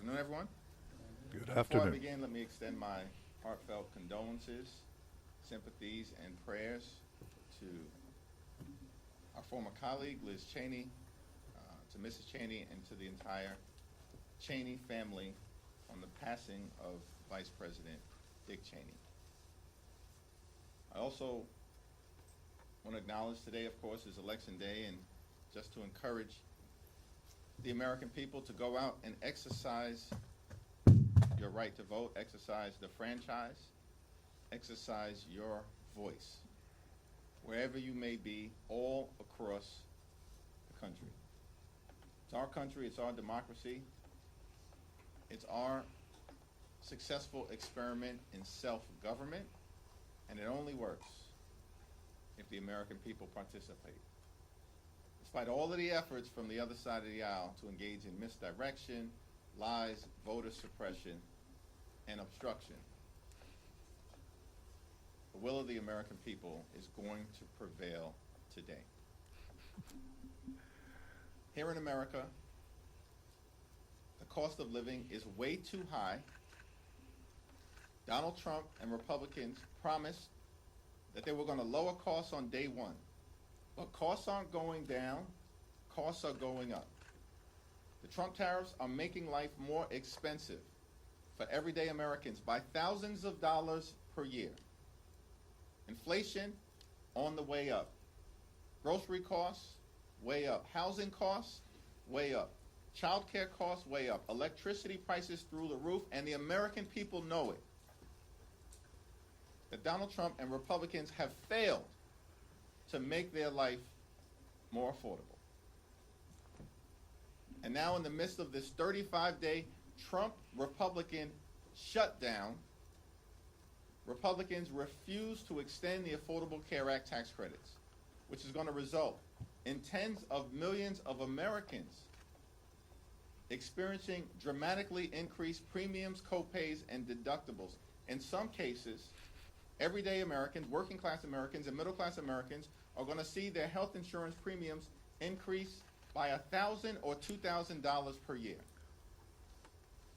afternoon, everyone. Good Before I afternoon. begin, let me extend my heartfelt condolences, sympathies, and prayers to our former colleague, Liz Cheney, to Mrs. Cheney, and to the entire Cheney family on the passing of Vice President Dick Cheney. I also want to acknowledge today, of course, is Election Day, and just to encourage the American people to go out and exercise your right to vote, exercise the franchise, exercise your voice, wherever you may be, all across the country. It's our country, it's our democracy, it's our successful experiment in self-government, and it only works if the American people participate. Despite all of the efforts from the other side of the aisle to engage in misdirection, lies, voter suppression, and obstruction, the will of the American people is going to prevail today. Here in America, the cost of living is way too high. Donald Trump and Republicans promised that they were going to lower costs on day one. But costs aren't going down, costs are going up. The Trump tariffs are making life more expensive for everyday Americans by thousands of dollars per year. Inflation on the way up. Grocery costs, way up. Housing costs, way up. Child care costs, way up. Electricity prices through the roof, and the American people know it. That Donald Trump and Republicans have failed to make their life more affordable. And now in the midst of this 35-day Trump-Republican shutdown, Republicans refuse to extend the Affordable Care Act tax credits, which is going to result in tens of millions of Americans experiencing dramatically increased premiums, co-pays, and deductibles. In some cases, everyday Americans, working class Americans, and middle class Americans are going to see their health insurance premiums increase by $1,000 or $2,000 per year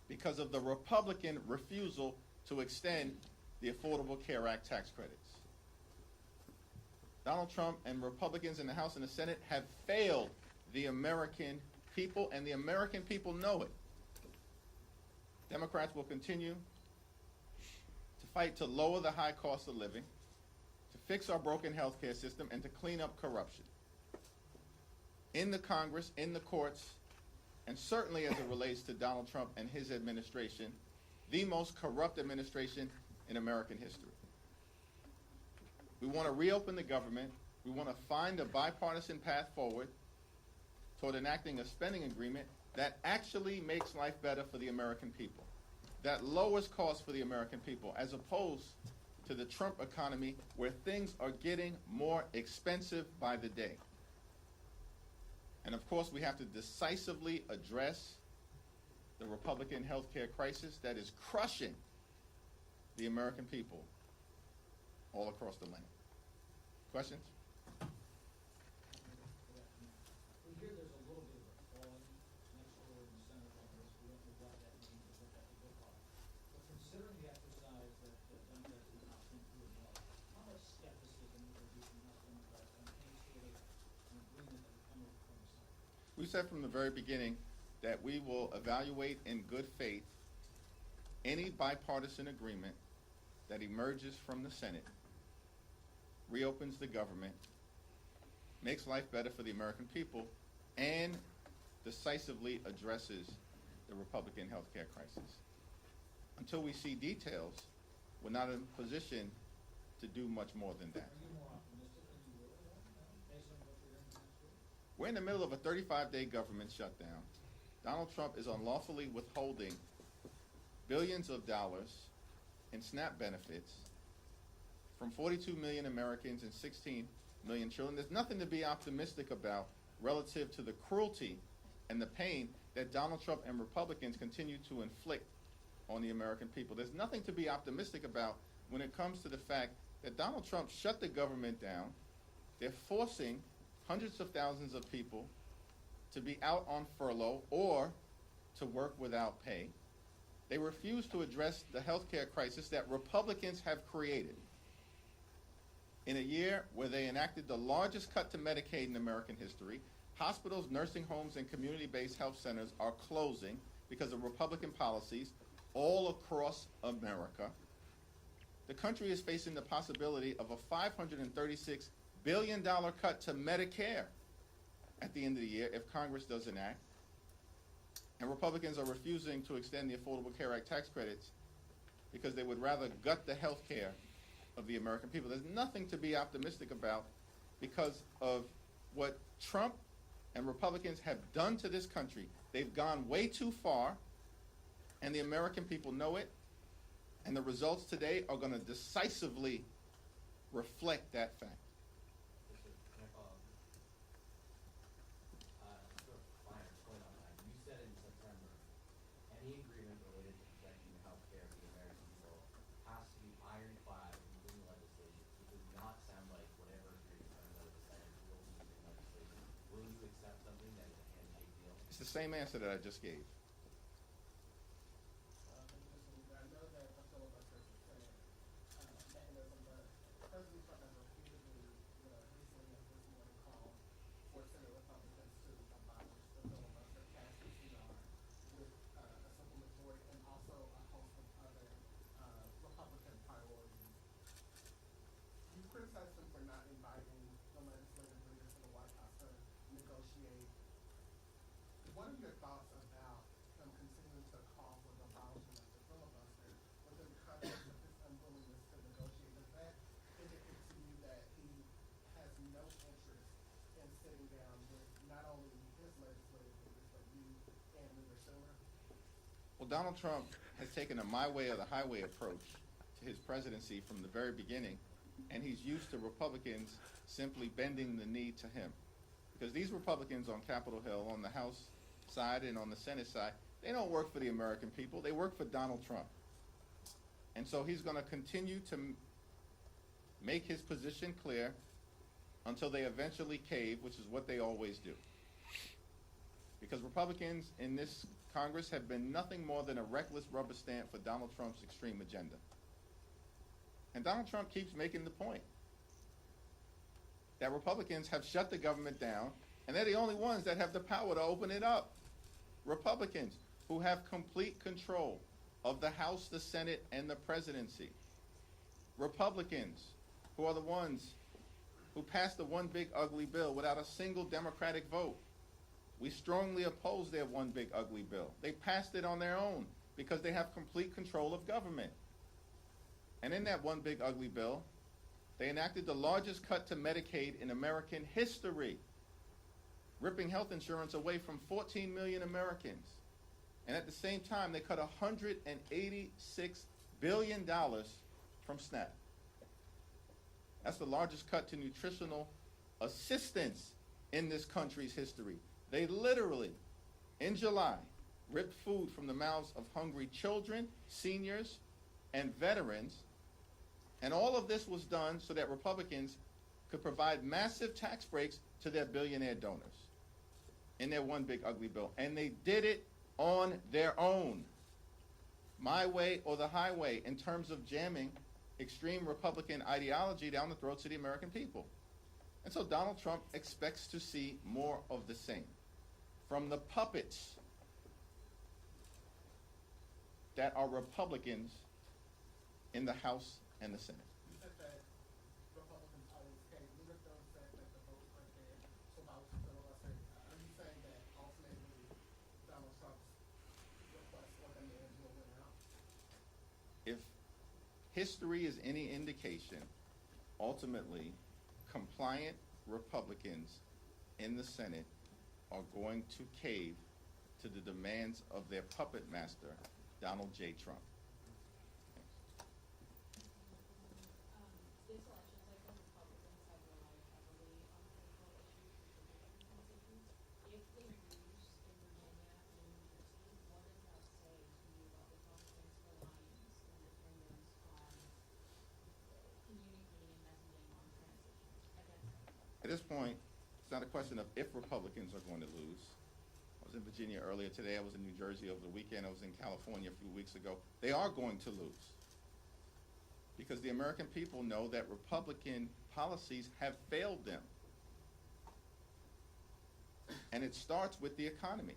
because of the Republican refusal to extend the Affordable Care Act tax credits. Donald Trump and Republicans in the House and the Senate have failed the American people, and the American people know it. Democrats will continue to fight to lower the high cost of living, to fix our broken health care system, and to clean up corruption. In the Congress, in the courts, and certainly as it relates to Donald Trump and his administration, the most corrupt administration in American history. We want to reopen the government. We want to find a bipartisan path forward toward enacting a spending agreement that actually makes life better for the American people, that lowers costs for the American people, as opposed to the Trump economy where things are getting more expensive by the day. And of course, we have to decisively address the Republican health care crisis that is crushing the American people all across the land. Questions? We hear there's a little bit of a fall next door in the Senate on this. We don't know what that means or what that would look like. But considering the exercise that Democrats in the House went through as well, how much skepticism would there be from House Democrats on any sort of an agreement that would come over from the Senate? We said from the very beginning that we will evaluate in good faith any bipartisan agreement that emerges from the Senate, reopens the government, makes life better for the American people, and decisively addresses the Republican health care crisis. Until we see details, we're not in a position to do much more than that. Are you more optimistic than you were based on what you're hearing next week? We're in the middle of a 35-day government shutdown. Donald Trump is unlawfully withholding billions of dollars in SNAP benefits from 42 million Americans and 16 million children. There's nothing to be optimistic about relative to the cruelty and the pain that Donald Trump and Republicans continue to inflict on the American people. There's nothing to be optimistic about when it comes to the fact that Donald Trump shut the government down. They're forcing hundreds of thousands of people to be out on furlough or to work without pay. They refuse to address the healthcare crisis that Republicans have created. In a year where they enacted the largest cut to Medicaid in American history, hospitals, nursing homes, and community-based health centers are closing because of Republican policies all across America. The country is facing the possibility of a $536 billion cut to Medicare at the end of the year if Congress doesn't act. And Republicans are refusing to extend the Affordable Care Act tax credits because they would rather gut the health care of the American people. There's nothing to be optimistic about because of what Trump and Republicans have done to this country. They've gone way too far, and the American people know it, and the results today are going to decisively reflect that fact. Sort of finer point on that. You said in September, any agreement related to protecting the health care of the American people has to be ironclad within the legislation. It does not sound like whatever agreement comes out of the Senate will be within legislation. Will you accept something that is a handshake deal? It's the same answer that I just gave. I know that the filibuster is a Senate mechanism, but President Trump has repeatedly, recently as this morning called for Senate Republicans to abolish the filibuster, pass the CR with a simple majority, and also a host of other Republican priorities. You criticized him for not inviting the legislative leaders to the White House to negotiate. What are your thoughts about him continuing to call for the abolishment of the filibuster within the context of his unwillingness to negotiate? Does that indicate to you that he has no interest in sitting down with not only his legislative leaders, but you and Leader Schumer? Well, Donald Trump has taken a my way or the highway approach to his presidency from the very beginning, and he's used to Republicans simply bending the knee to him. Because these Republicans on Capitol Hill, on the House side and on the Senate side, they don't work for the American people. They work for Donald Trump. And so he's going to continue to make his position clear until they eventually cave, which is what they always do. Because Republicans in this Congress have been nothing more than a reckless rubber stamp for Donald Trump's extreme agenda. And Donald Trump keeps making the point that Republicans have shut the government down, and they're the only ones that have the power to open it up. Republicans who have complete control of the House, the Senate, and the presidency. Republicans who are the ones who passed the one big ugly bill without a single Democratic vote. We strongly oppose their one big ugly bill. They passed it on their own because they have complete control of government. And in that one big ugly bill, they enacted the largest cut to Medicaid in American history, ripping health insurance away from 14 million Americans. And at the same time, they cut $186 billion from SNAP. That's the largest cut to nutritional assistance in this country's history. They literally, in July, ripped food from the mouths of hungry children, seniors, and veterans. And all of this was done so that Republicans could provide massive tax breaks to their billionaire donors in their one big ugly bill. And they did it on their own. My way or the highway in terms of jamming extreme Republican ideology down the throats of the American people. And so Donald Trump expects to see more of the same from the puppets that are Republicans in the House and the Senate. You said that Republicans always came. Leader Schumer said that the votes were there to abolish the filibuster. Are you saying that ultimately Donald Trump's request or demands will win out? If history is any indication, ultimately, compliant Republicans in the Senate are going to cave to the demands of their puppet master, Donald J. Trump. This election cycle, Republicans have relied heavily on political issues to shape their constituents. If they lose in Virginia and in New Jersey, what does that say to you about Republicans' reliance and dependence on communicating and messaging on transition against Democrats? At this point, it's not a question of if Republicans are going to lose. was in Virginia earlier today. I was in New Jersey over the weekend. I was in California a few weeks ago. They are going to lose because the American people know that Republican policies have failed them. And it starts with the economy,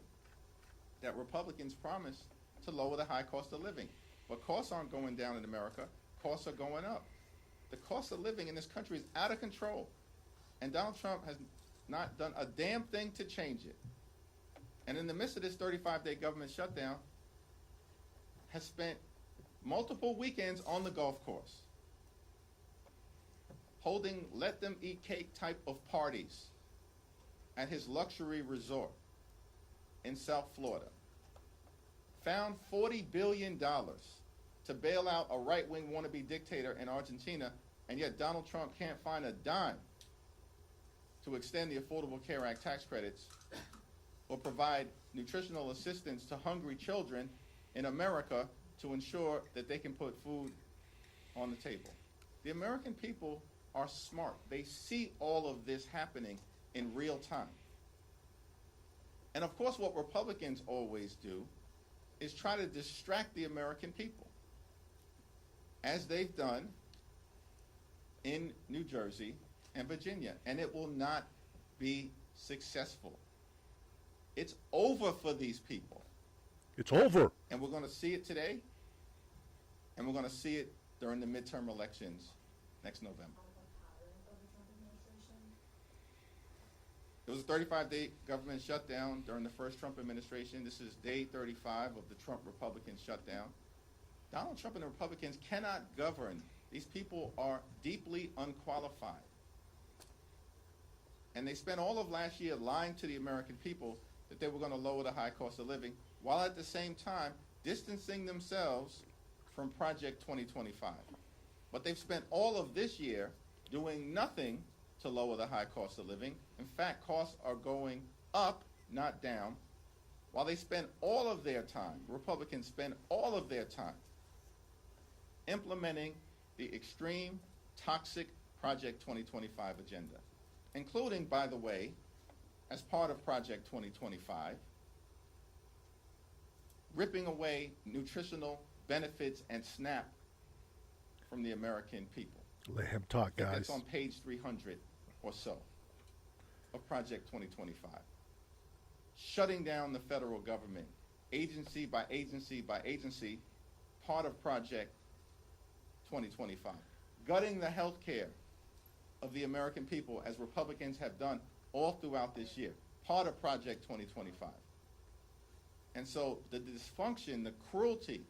that Republicans promised to lower the high cost of living. But costs aren't going down in America. Costs are going up. The cost of living in this country is out of control. And Donald Trump has not done a damn thing to change it. And in the midst of this 35-day government shutdown, has spent multiple weekends on the golf course, holding let-them-eat-cake type of parties at his luxury resort in South Florida. Found $40 billion to bail out a right-wing wannabe dictator in Argentina, and yet Donald Trump can't find a dime to extend the Affordable Care Act tax credits or provide nutritional assistance to hungry children in America to ensure that they can put food on the table. The American people are smart. They see all of this happening in real time. And of course, what Republicans always do is try to distract the American people, as they've done in New Jersey and Virginia, and it will not be successful. It's over for these people. It's over. And we're going to see it today, and we're going to see it during the midterm elections next November. It was a 35-day government shutdown during the first Trump administration. This is day 35 of the Trump Republican shutdown. Donald Trump and the Republicans cannot govern. These people are deeply unqualified. And they spent all of last year lying to the American people that they were going to lower the high cost of living, while at the same time distancing themselves from Project 2025. But they've spent all of this year doing nothing to lower the high cost of living. In fact, costs are going up, not down, while they spend all of their time, Republicans spend all of their time implementing the extreme, toxic Project 2025 agenda, including, by the way, as part of Project 2025, ripping away nutritional benefits and SNAP from the American people. Let him talk, I think guys. that's on page 300 or so of Project 2025. Shutting down the federal government, agency by agency by agency, part of Project 2025. Gutting the health care of the American people, as Republicans have done all throughout this year, part of Project 2025. And so the dysfunction, the cruelty,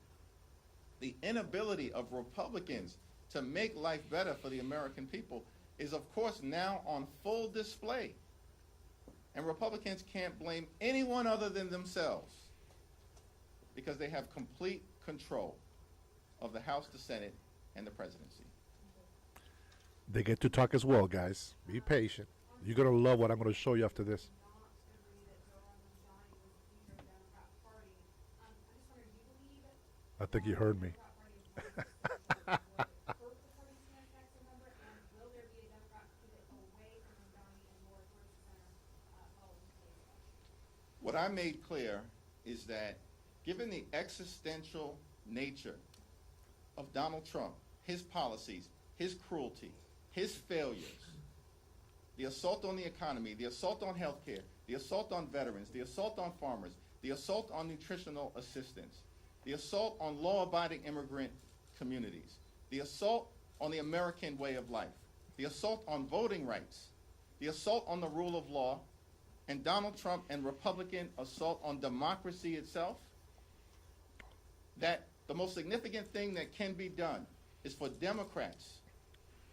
the inability of Republicans to make life better for the American people is, of course, now on full display. And Republicans can't blame anyone other than themselves, because they have complete control of the House, the Senate, and the presidency. They get to talk as well, guys. Be patient. You're going to love what I'm going to show you after this. I think you heard me. What I made clear is that given the existential nature of Donald Trump, his policies, his cruelty, his failures, the assault on the economy, the assault on health care, the assault on veterans, the assault on farmers, the assault on nutritional assistance, the assault on law-abiding immigrant communities, the assault on the American way of life, the assault on voting rights, the assault on the rule of law, and Donald Trump and Republican assault on democracy itself, that the most significant thing that can be done is for Democrats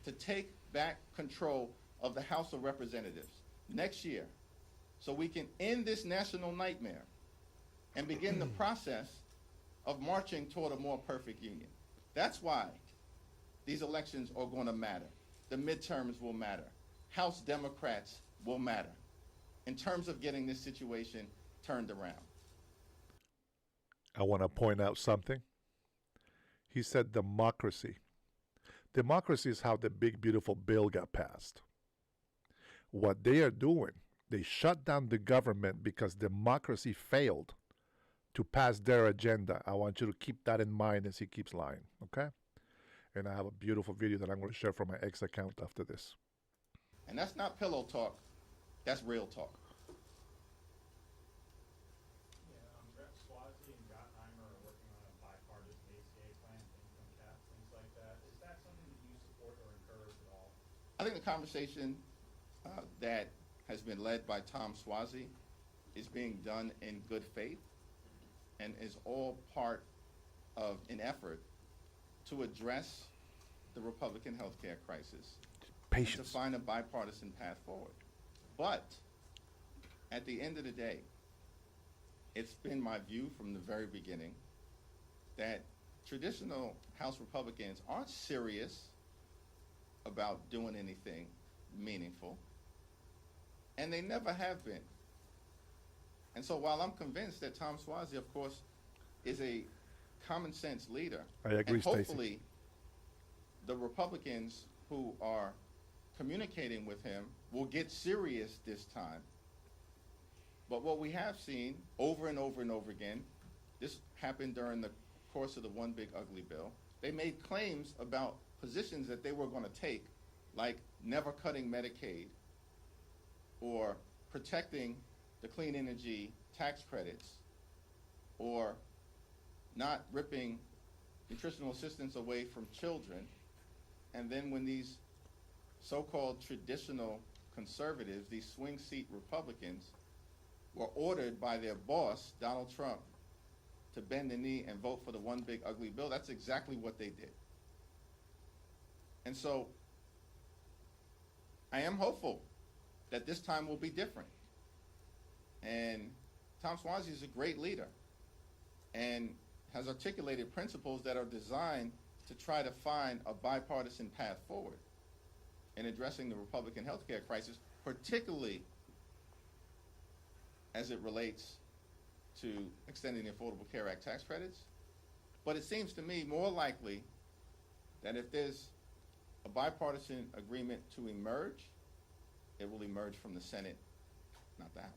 to take back control of the House of Representatives next year, so we can end this national nightmare and begin the process of marching toward a more perfect union. That's why these elections are going to matter. The midterms will matter. House Democrats will matter in terms of getting this situation turned around. I want to point out something. He said democracy. Democracy is how the big, beautiful bill got passed. What they are doing, They shut down the government because democracy failed to pass their agenda. I want you to keep that in mind as he keeps lying, okay? And I have a beautiful video that I'm going to share from my ex account after this. And that's not pillow talk, that's real talk. Yeah, Rep. Swazi and Gottheimer are working on a bipartisan ACA plan, income cap, things like that. Is that something that you support or encourage at all? I think the conversation that has been led by Tom Swazi is being done in good faith and is all part of an effort to address the Republican healthcare crisis and to Patience. find a bipartisan path forward. But at the end of the day, it's been my view from the very beginning that traditional House Republicans aren't serious about doing anything meaningful, and they never have been. And so while I'm convinced that Tom Swazi, of course, is a common sense leader, I agree, and Stacey. hopefully the Republicans who are communicating with him will get serious this time. But what we have seen over and over and over again, this happened during the course of the One Big Ugly Bill, they made claims about positions that they were going to take, like never cutting Medicaid or protecting the clean energy tax credits or not ripping nutritional assistance away from children. And then when these so-called traditional conservatives, these swing seat Republicans, were ordered by their boss, Donald Trump, to bend the knee and vote for the One Big Ugly Bill, that's exactly what they did. And so I am hopeful that this time will be different. And Tom Swazi is a great leader and has articulated principles that are designed to try to find a bipartisan path forward in addressing the Republican healthcare crisis, particularly as it relates to extending the Affordable Care Act tax credits. But it seems to me more likely that if there's a bipartisan agreement to emerge, it will emerge from the Senate, not the House.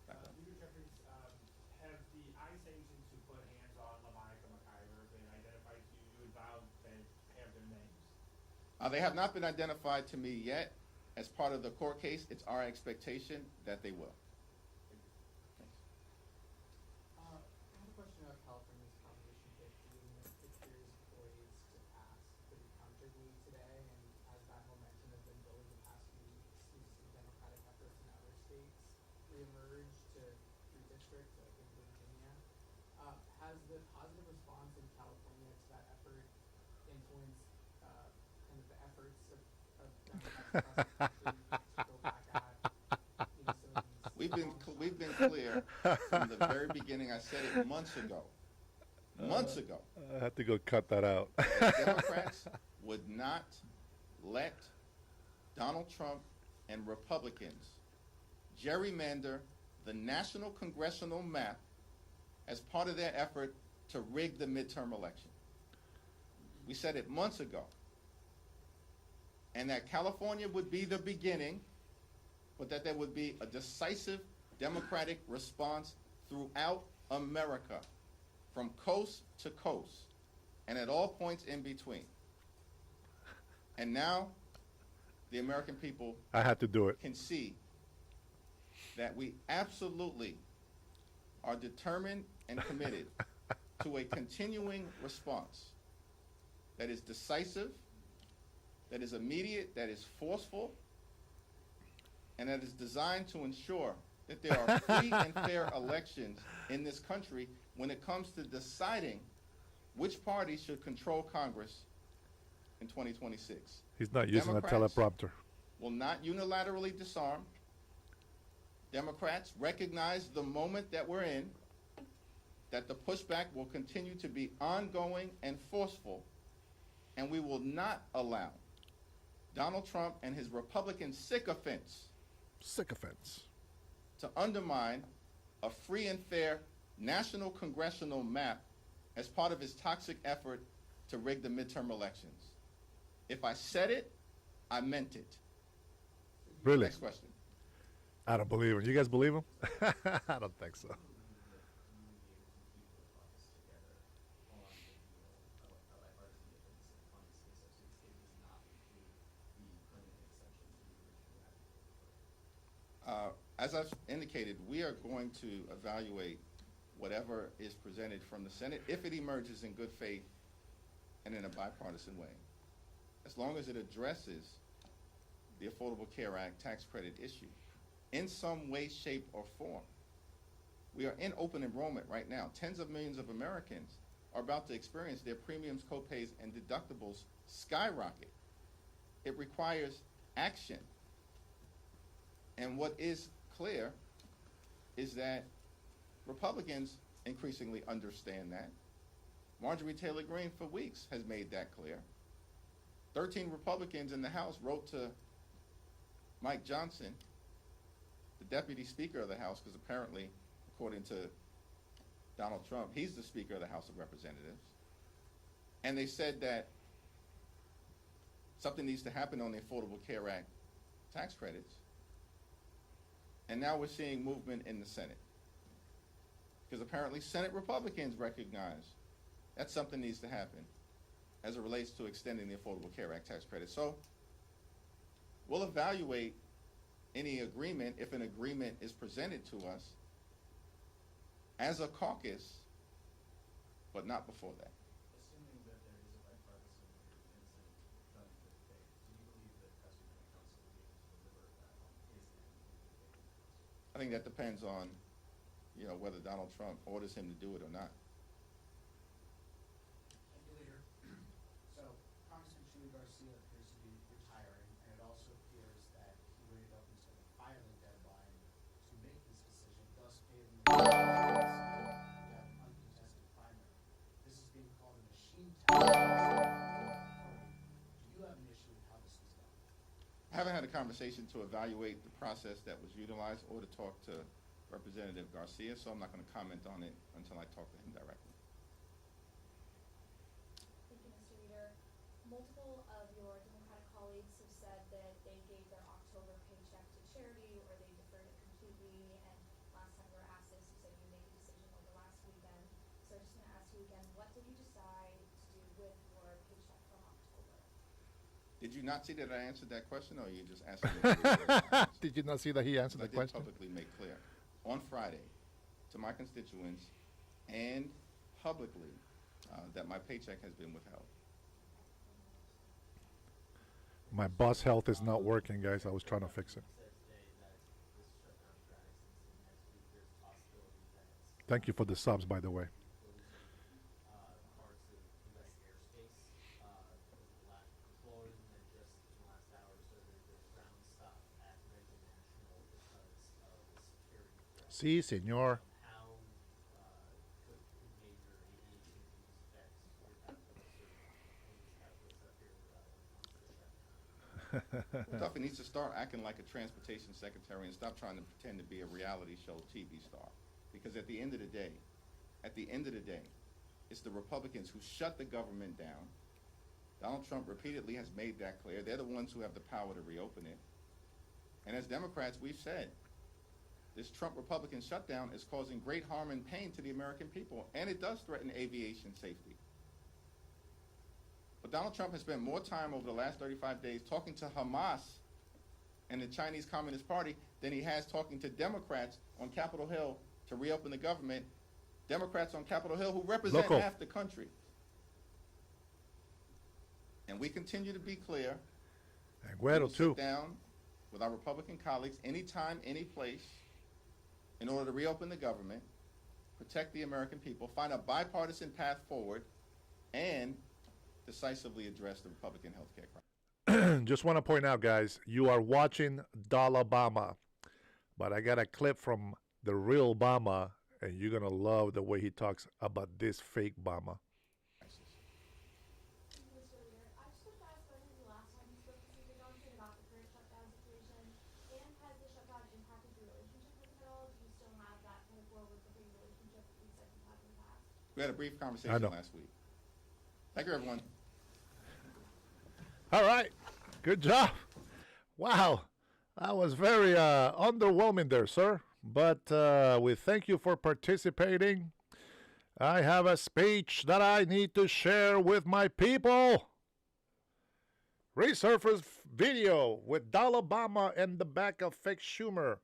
Leader Jeffries, have the ICE agents who put hands on LaMonica McIver been identified to you? You vowed that have their names. They have not been identified to me yet. As part of the court case, it's our expectation that they will. Thanks. I have a question about California's Proposition 15 that appears poised to pass pretty comfortably today, and as that momentum has been building the past few weeks, we've seen Democratic efforts in other states reemerge to redistrict, like in Virginia. Has the positive response in California to that effort influenced kind of the efforts of Democrats across the country to go back at, you know, some of these We've been clear from the very beginning. I said it months ago. Months ago. I had to go cut that out. That Democrats would not let Donald Trump and Republicans gerrymander the national congressional map as part of their effort to rig the midterm election. We said it months ago. And that California would be the beginning, but that there would be a decisive Democratic response throughout America, from coast to coast, and at all points in between. And now, the American people I had to do it. can see that we absolutely are determined and committed to a continuing response that is decisive, that is immediate, that is forceful, and that is designed to ensure that there are free and fair elections in this country when it comes to deciding which party should control Congress in 2026. He's not using a Democrats teleprompter. will not unilaterally disarm. Democrats recognize the moment that we're in, that the pushback will continue to be ongoing and forceful, and we will not allow Donald Trump and his Republican sycophants to undermine a free and fair national congressional map as part of his toxic effort to rig the midterm elections. If I said it, I meant it. Really? Next question. I don't believe him. You guys believe him? I don't think so. believe that you would be able to keep the caucus together on a deal, a bipartisan deal for the funding space, so the state does not include the permanent extension that you originally advocated for. As I've indicated, we are going to evaluate whatever is presented from the Senate if it emerges in good faith and in a bipartisan way. As long as it addresses the Affordable Care Act tax credit issue in some way, shape, or form. We are in open enrollment right now. Tens of millions of Americans are about to experience their premiums, copays, and deductibles skyrocket. It requires action. And what is clear is that Republicans increasingly understand that. Marjorie Taylor Greene for weeks has made that clear. 13 Republicans in the House wrote to Mike Johnson, the Deputy Speaker of the House, because apparently, according to Donald Trump, he's the Speaker of the House of Representatives. And they said that something needs to happen on the Affordable Care Act tax credits. And now we're seeing movement in the Senate. Because apparently Senate Republicans recognize that something needs to happen as it relates to extending the Affordable Care Act tax credit. So we'll evaluate any agreement, if an agreement is presented to us, as a caucus, but not before that. Assuming that there is a bipartisan agreement in the Senate done in good faith, do you believe that President Council will be able to deliver that on his end in good faith? I think that depends on, whether Donald Trump orders him to do it or not. Thank you, Leader. So, Congressman Chuy Garcia appears to be retiring, and it also appears that he waited up until the filing deadline to make this decision, thus paving the way for us to have an uncontested primary. This is being called a machine tax. Do you have an issue with how this was done? I haven't had a conversation to evaluate the process that was utilized or to talk to Representative Garcia, so I'm not going to comment on it until I talk to him directly. Thank you, Mr. Leader. Multiple of your Democratic colleagues have said that they gave their October paycheck to charity or they deferred it completely. And last time we were asked this, you said you made a decision over last weekend. So I'm just going to ask you again, what did you decide to do with your paycheck from October? Did you not see that I answered that question, or are you just asking me to repeat the answer? Did you not see that he answered I the did question? publicly make clear on Friday to my constituents and publicly that my paycheck has been withheld. My bus health is not working, guys. I was trying to fix it. Said today that this shutdown drags into next week. There's a possibility that it's Thank you for the subs, by the way. closing parts of U.S. airspace because of the lack of controllers, and then just in the last hour or so, there's ground stop at Reagan National because of the security threat. Si, senor. How could major aviation fees affect your calculus or anybody's calculus up here when it comes to shutdown? Duffy needs to start acting like a transportation secretary and stop trying to pretend to be a reality show TV star. Because at the end of the day, it's the Republicans who shut the government down. Donald Trump repeatedly has made that clear. They're the ones who have the power to reopen it. And as Democrats, we've said, this Trump-Republican shutdown is causing great harm and pain to the American people, and it does threaten aviation safety. But Donald Trump has spent more time over the last 35 days talking to Hamas and the Chinese Communist Party than he has talking to Democrats on Capitol Hill to reopen the government. Democrats on Capitol Hill who represent Local. half the country. And we continue to be clear. And We Guero, will too. sit down with our Republican colleagues anytime, any place, in order to reopen the government, protect the American people, find a bipartisan path forward, and decisively address the Republican health care crisis. Just want to point out, guys, you are watching Obama, but I got a clip from the real Obama, and you're going to love the way he talks about this fake Obama. Mr. Leader, I just wanted to ask when was the last time you spoke to Speaker Johnson about the current shutdown situation? And has the shutdown impacted your relationship with him at all? Do you still have that kind of forward-looking relationship that you said you had in the past? We had a brief I conversation know. last week. Thank you, everyone. All right. Good job. Wow. That was very underwhelming there, sir. But we thank you for participating. I have a speech that I need to share with my people. Resurface video with Obama in the back of fake Schumer.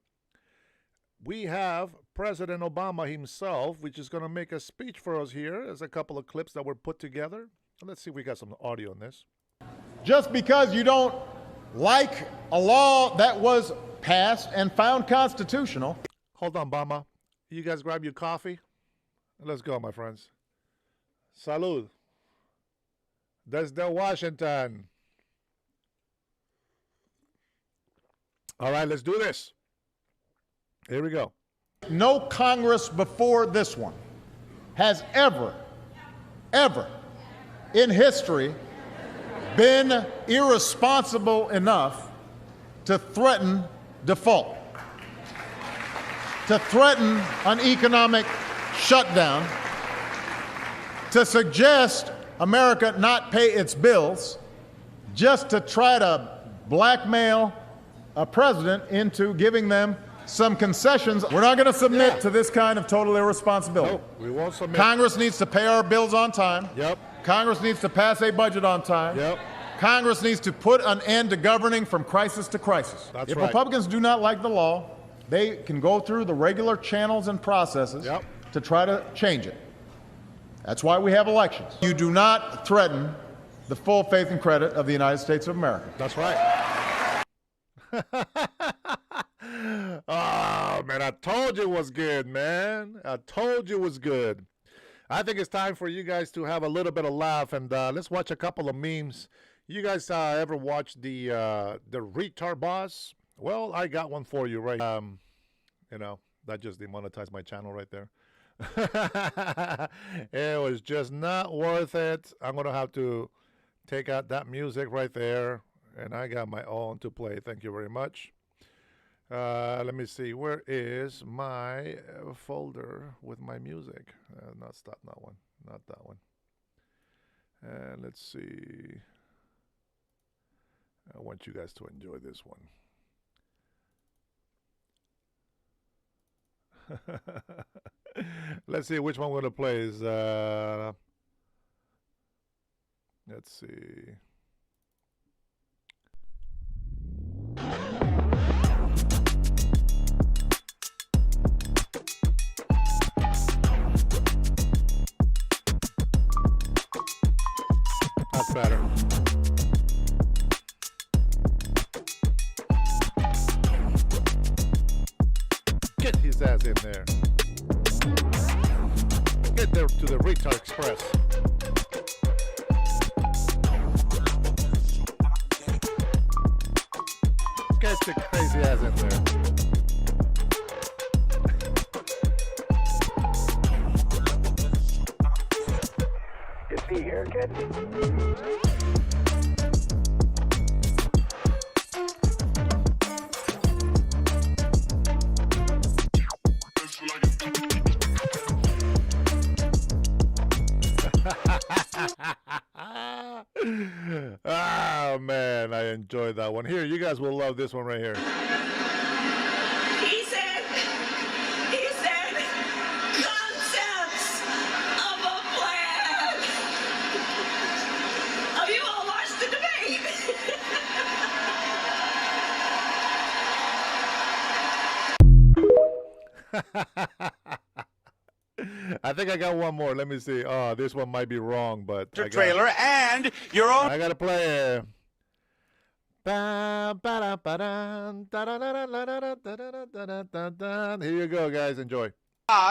We have President Obama himself, which is going to make a speech for us here. There's a couple of clips that were put together. Let's see if we got some audio on this. Just because you don't like a law that was passed and found constitutional. Hold on, Obama. You guys grab your coffee. Let's go, my friends. Salud. Desde Washington. All right, let's do this. Here we go. No Congress before this one has ever in history been irresponsible enough to threaten default, to threaten an economic shutdown, to suggest America not pay its bills, just to try to blackmail a president into giving them some concessions. We're not going to submit to this kind of total irresponsibility. No, we won't submit. Congress needs to pay our bills on time. Yep. Congress needs to pass a budget on time. Yep. Congress needs to put an end to governing from crisis to crisis. That's if right. Republicans do not like the law, they can go through the regular channels and processes Yep. to try to change it. That's why we have elections. You do not threaten the full faith and credit of the United States of America. That's right. Oh, man, I told you it was good, man. I told you it was good. I think it's time for you guys to have a little bit of laugh, and let's watch a couple of memes. You guys ever watch the retard boss? Well, I got one for you, right? You know, that just demonetized my channel right there. It was just not worth it. I'm gonna have to take out that music right there, and I got my own to play. Thank you very much. Let me see. Where is my folder with my music? Not that one. Not that one. And let's see. I want you guys to enjoy this one. Let's see which one we're going to play. Is let's see. That's better. Get his ass in there. Get there to the Retard Express. Get your crazy ass in there. Is he here, kid? Oh man, I enjoyed that one. Here, you guys will love this one right here. He said, concepts of a plan. Oh, you all watched the debate. I think I got one more. Let me see. Oh, this one might be wrong, but Trailer and your own. I gotta play it. Here you go, guys. Enjoy.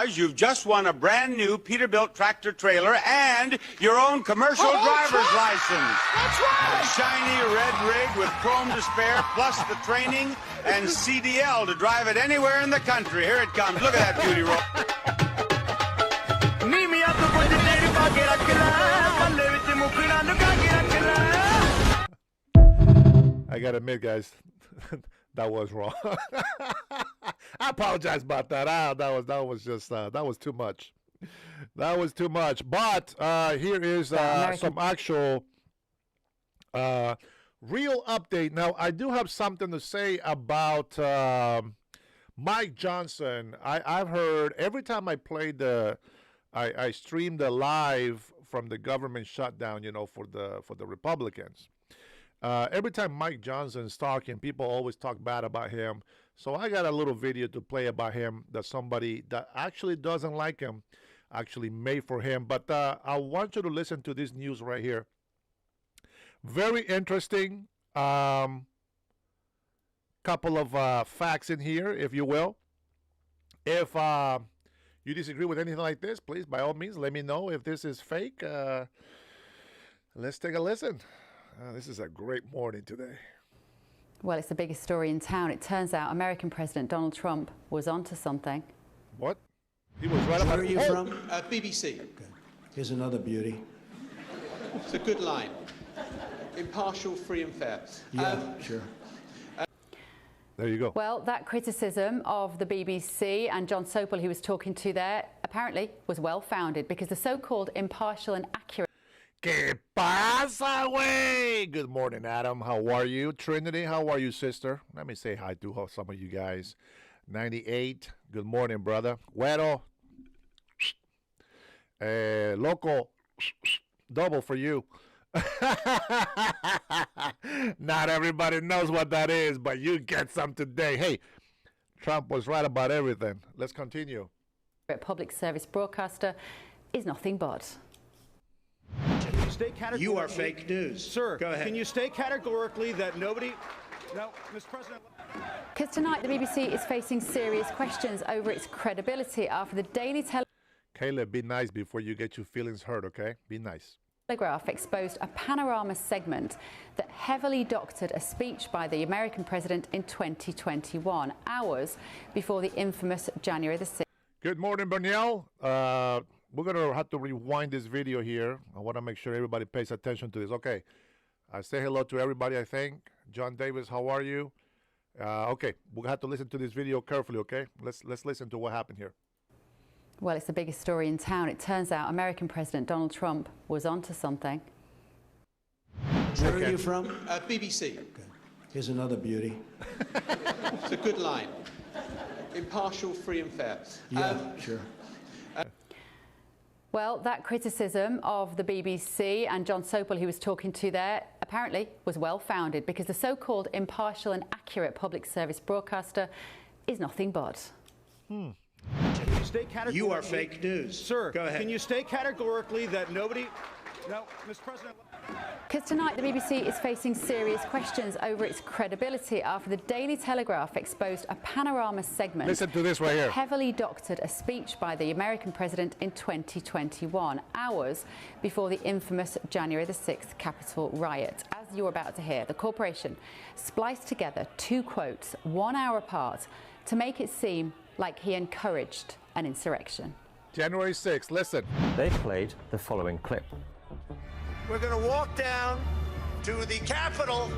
You've just won a brand new Peterbilt tractor trailer and your own commercial driver's license. That's right. A shiny red rig with chrome to spare, plus the training and CDL to drive it anywhere in the country. Here it comes. Look at that beauty roll. I gotta admit, guys, that was wrong. I apologize about that. That was just that was too much. That was too much. But here is some actual Real update. Now, I do have something to say about Mike Johnson. I've heard every time I played I streamed the live from the government shutdown, for the Republicans. Every time Mike Johnson's talking, people always talk bad about him. So I got a little video to play about him that somebody that actually doesn't like him actually made for him. But I want you to listen to this news right here. Very interesting. Couple of facts in here, if you will. If you disagree with anything like this, please, by all means, let me know if this is fake. Let's take a listen. This is a great morning today. Well, it's the biggest story in town. It turns out American President Donald Trump was onto something. What? He was right about... Where are you from? BBC. Okay. Here's another beauty. It's a good line. Impartial, free and fair. Yeah, sure. There you go. Well, that criticism of the BBC and John Sopel, who was talking to there, apparently was well-founded because the so-called impartial and accurate... ¿Qué pasa, güey? Good morning, Adam. How are you? Trinity, how are you, sister? Let me say hi to some of you guys. 98, good morning, brother. Güero, loco, double for you. Not everybody knows what that is, but you get some today. Hey, Trump was right about everything. Let's continue. Public service broadcaster is nothing but. You are fake news. Sir, go ahead. Can you state categorically that nobody... No, Mr. President... Because tonight the BBC is facing serious questions over its credibility after the Daily Caleb, be nice before you get your feelings hurt, okay? Be nice. Telegraph exposed a panorama segment that heavily doctored a speech by the American president in 2021, hours before the infamous January the 6th. Good morning, Bernal. We're going to have to rewind this video here. I want to make sure everybody pays attention to this. Okay. I say hello to everybody, I think. John Davis, how are you? Okay. We'll have to listen to this video carefully, okay? Let's listen to what happened here. Well, it's the biggest story in town. It turns out American President Donald Trump was onto something. Where are you from? BBC. Okay. Here's another beauty. It's a good line. Impartial, free and fair. Yeah, sure. Well, that criticism of the BBC and John Sopel, who was talking to there, apparently was well-founded because the so-called impartial and accurate public service broadcaster is nothing but. Can you state categorically... You are fake news. Sir, go ahead. Can you state categorically that nobody... No, Mr. President... Because tonight the BBC is facing serious questions over its credibility after the Daily Telegraph exposed a panorama segment. Listen to this right here. Heavily doctored a speech by the American president in 2021, hours before the infamous January the 6th Capitol riot. As you're about to hear, the corporation spliced together two quotes 1 hour apart to make it seem like he encouraged an insurrection. January 6th, listen. They played the following clip. We're going to walk down to the Capitol,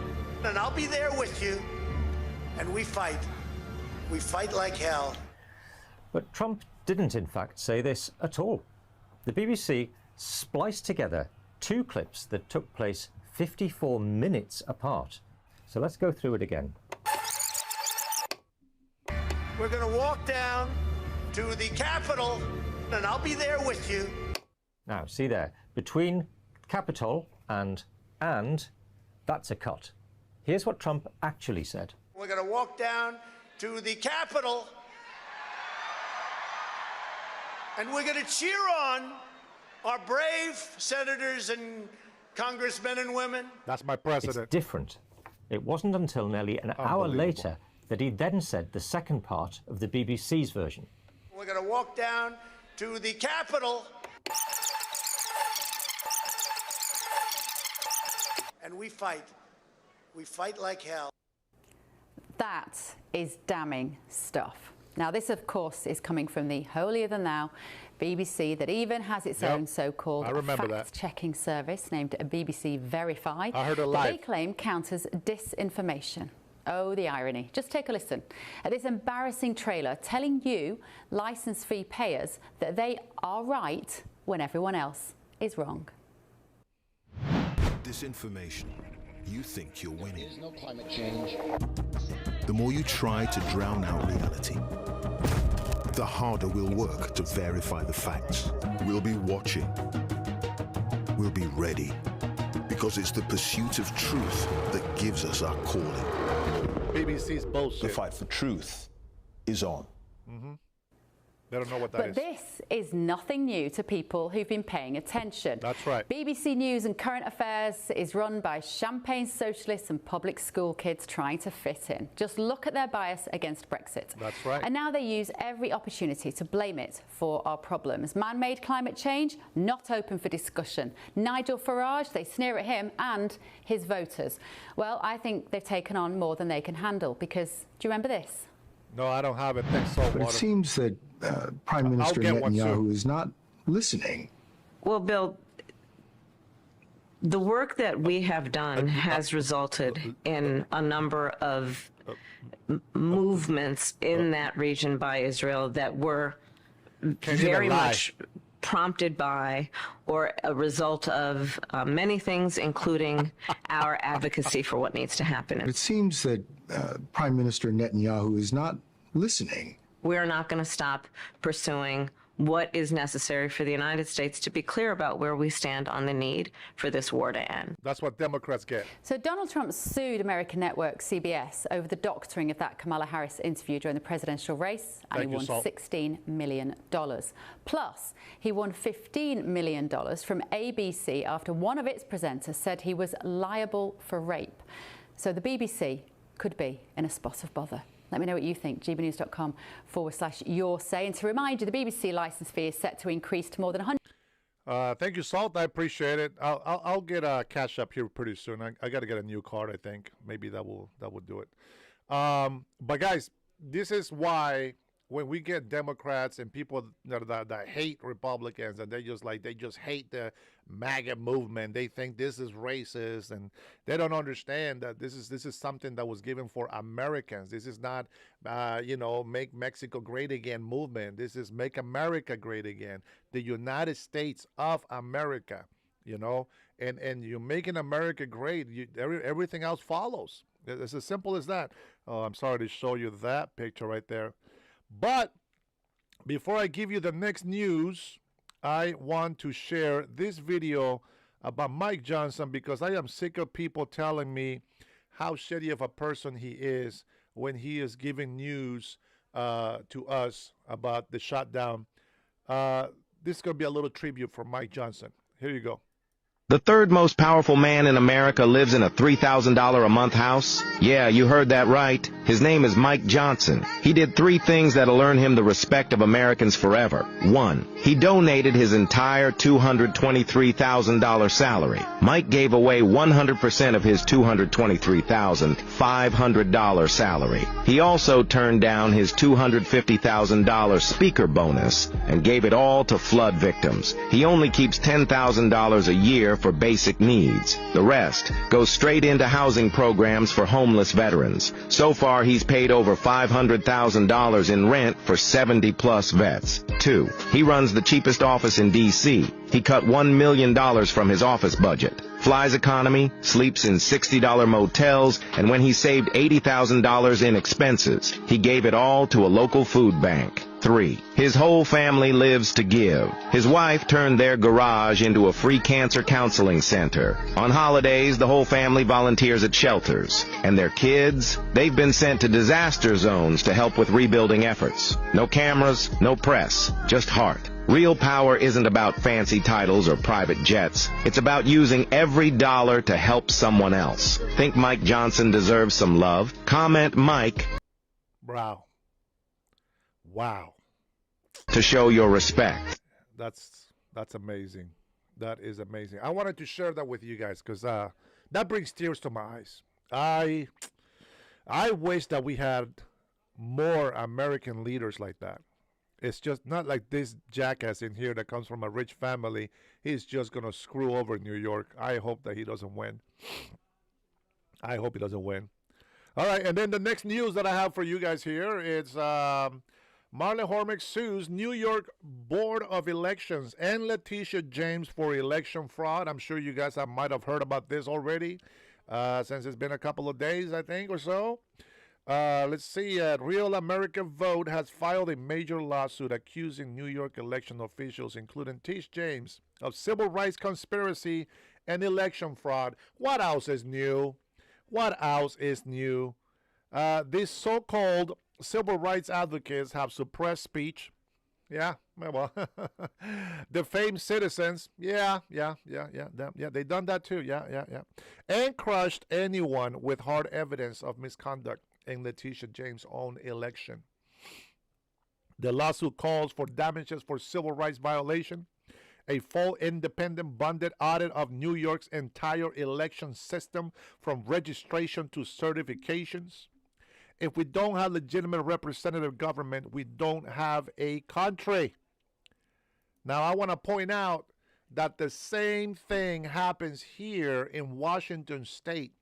and I'll be there with you, and we fight. We fight like hell. But Trump didn't, in fact, say this at all. The BBC spliced together two clips that took place 54 minutes apart. So let's go through it again. We're going to walk down to the Capitol, and I'll be there with you. Now, see there, between Capitol and, that's a cut. Here's what Trump actually said. We're going to walk down to the Capitol, and we're going to cheer on our brave senators and congressmen and women. That's my president. It's different. It wasn't until nearly an hour later that he then said the second part of the BBC's version. We're going to walk down to the Capitol, and we fight. We fight like hell. That is damning stuff. Now, this, of course, is coming from the holier-than-thou BBC that even has its own so-called fact-checking service named BBC Verify. I heard it live. That they claim counters disinformation. Oh, the irony. Just take a listen at this embarrassing trailer telling you, license fee payers, that they are right when everyone else is wrong. Disinformation, you think you're winning. There's no climate change. The more you try to drown out reality, the harder we'll work to verify the facts. We'll be watching. We'll be ready. Because it's the pursuit of truth that gives us our calling. BBC's bullshit. The fight for truth is on. Mm-hmm. They don't know what that But is. this is nothing new to people who've been paying attention. That's right. BBC News and Current Affairs is run by champagne socialists and public school kids trying to fit in. Just look at their bias against Brexit. That's right. And now they use every opportunity to blame it for our problems. Man-made climate change, not open for discussion. Nigel Farage, they sneer at him and his voters. Well, I think they've taken on more than they can handle because, do you remember this? No, I don't have it. Thanks, Saltwater. But it seems that Prime Minister get one Netanyahu is not listening. Well, Bill, the work that we have done has resulted in a number of movements in that region by Israel that were very much prompted by or a result of many things, including our advocacy for what needs to happen. It seems that Prime Minister Netanyahu is not listening. We're not going to stop pursuing what is necessary for the United States to be clear about where we stand on the need for this war to end. That's what Democrats get. So Donald Trump sued American network CBS over the doctoring of that Kamala Harris interview during the presidential race, and he won $16 million. Plus, he won $15 million from ABC after one of its presenters said he was liable for rape. So the BBC could be in a spot of bother. Let me know what you think. gbnews.com/your say. And to remind you, the BBC licence fee is set to increase to more than 100. Thank you, Salt. I appreciate it. I'll get a cash up here pretty soon. I got to get a new card. I think maybe that will do it. But guys, this is why when we get Democrats and people that hate Republicans and they just hate the MAGA movement, they think this is racist and they don't understand that this is something that was given for Americans. This is not make Mexico great again movement. This is make America great again, the United States of America, and you're making America great. Everything else follows. It's as simple as that. Oh, I'm sorry to show you that picture right there. But before I give you the next news, I want to share this video about Mike Johnson because I am sick of people telling me how shitty of a person he is when he is giving news to us about the shutdown. This is going to be a little tribute for Mike Johnson. Here you go. The third most powerful man in America lives in a $3,000 a month house. Yeah, you heard that right. His name is Mike Johnson. He did 3 things that'll earn him the respect of Americans forever. 1, he donated his entire $223,000 salary. Mike gave away 100% of his $223,500 salary. He also turned down his $250,000 speaker bonus and gave it all to flood victims. He only keeps $10,000 a year for basic needs. The rest goes straight into housing programs for homeless veterans. So far, he's paid over $500,000 in rent for 70-plus vets. 2, he runs the cheapest office in D.C. He cut $1 million from his office budget. Flies economy, sleeps in $60 motels, and when he saved $80,000 in expenses, he gave it all to a local food bank. 3, his whole family lives to give. His wife turned their garage into a free cancer counseling center. On holidays, the whole family volunteers at shelters. And their kids, they've been sent to disaster zones to help with rebuilding efforts. No cameras, no press, just heart. Real power isn't about fancy titles or private jets. It's about using every dollar to help someone else. Think Mike Johnson deserves some love? Comment Mike. Wow. To show your respect. That's amazing. That is amazing. I wanted to share that with you guys because that brings tears to my eyes. I wish that we had more American leaders like that. It's just not like this jackass in here that comes from a rich family. He's just going to screw over New York. I hope that he doesn't win. I hope he doesn't win. All right, and then the next news that I have for you guys here is Marlon Hormick sues New York Board of Elections and Letitia James for election fraud. I'm sure you guys might have heard about this already. since it's been a couple of days, I think, or so. Let's see. Real America Vote has filed a major lawsuit accusing New York election officials, including Tish James, of civil rights conspiracy and election fraud. What else is new? What else is new? These so-called civil rights advocates have suppressed speech. Yeah, well, defamed citizens. Yeah, they done that too. Yeah. And crushed anyone with hard evidence of misconduct in Letitia James' own election. The lawsuit calls for damages for civil rights violation, a full independent bonded audit of New York's entire election system from registration to certifications. If we don't have legitimate representative government, we don't have a country. Now, I want to point out that the same thing happens here in Washington State.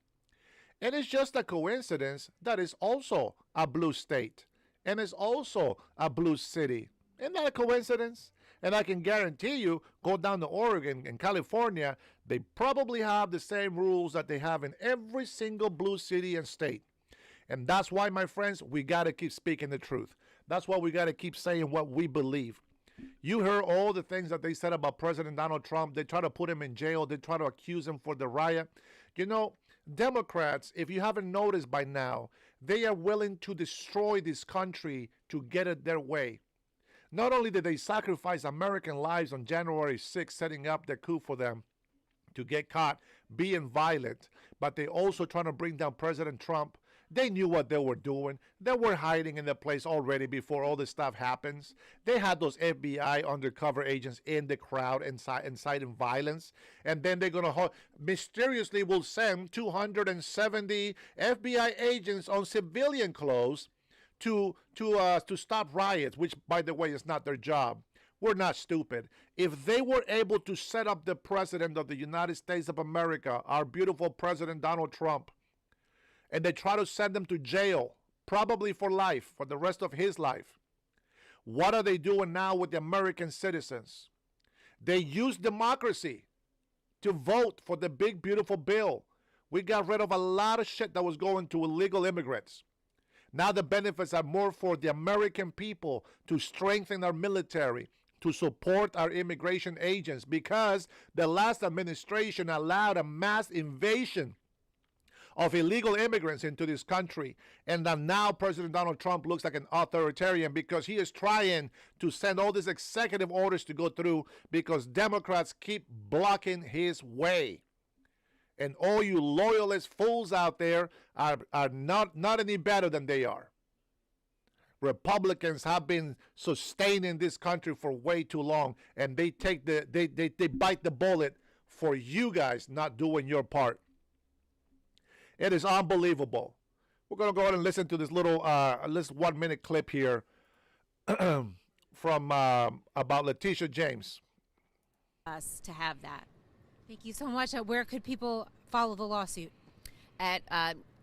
And it's just a coincidence that it's also a blue state and it's also a blue city. Isn't that a coincidence? And I can guarantee you, go down to Oregon and California, they probably have the same rules that they have in every single blue city and state. And that's why, my friends, we got to keep speaking the truth. That's why we got to keep saying what we believe. You heard all the things that they said about President Donald Trump. They try to put him in jail. They try to accuse him for the riot. You know, Democrats, if you haven't noticed by now, they are willing to destroy this country to get it their way. Not only did they sacrifice American lives on January 6th, setting up the coup for them to get caught being violent, but they also trying to bring down President Trump. They knew what they were doing. They were hiding in the place already before all this stuff happens. They had those FBI undercover agents in the crowd inciting violence. And then they're going to mysteriously will send 270 FBI agents on civilian clothes to stop riots, which, by the way, is not their job. We're not stupid. If they were able to set up the president of the United States of America, our beautiful President Donald Trump, and they try to send him to jail, probably for life, for the rest of his life. What are they doing now with the American citizens? They use democracy to vote for the big, beautiful bill. We got rid of a lot of shit that was going to illegal immigrants. Now the benefits are more for the American people to strengthen our military, to support our immigration agents, because the last administration allowed a mass invasion of illegal immigrants into this country. And then now President Donald Trump looks like an authoritarian because he is trying to send all these executive orders to go through because Democrats keep blocking his way. And all you loyalist fools out there are not any better than they are. Republicans have been sustaining this country for way too long, and they bite the bullet for you guys not doing your part. It is unbelievable. We're going to go ahead and listen to this little, this 1 minute clip here from about Letitia James. Us to have that. Thank you so much. Where could people follow the lawsuit? At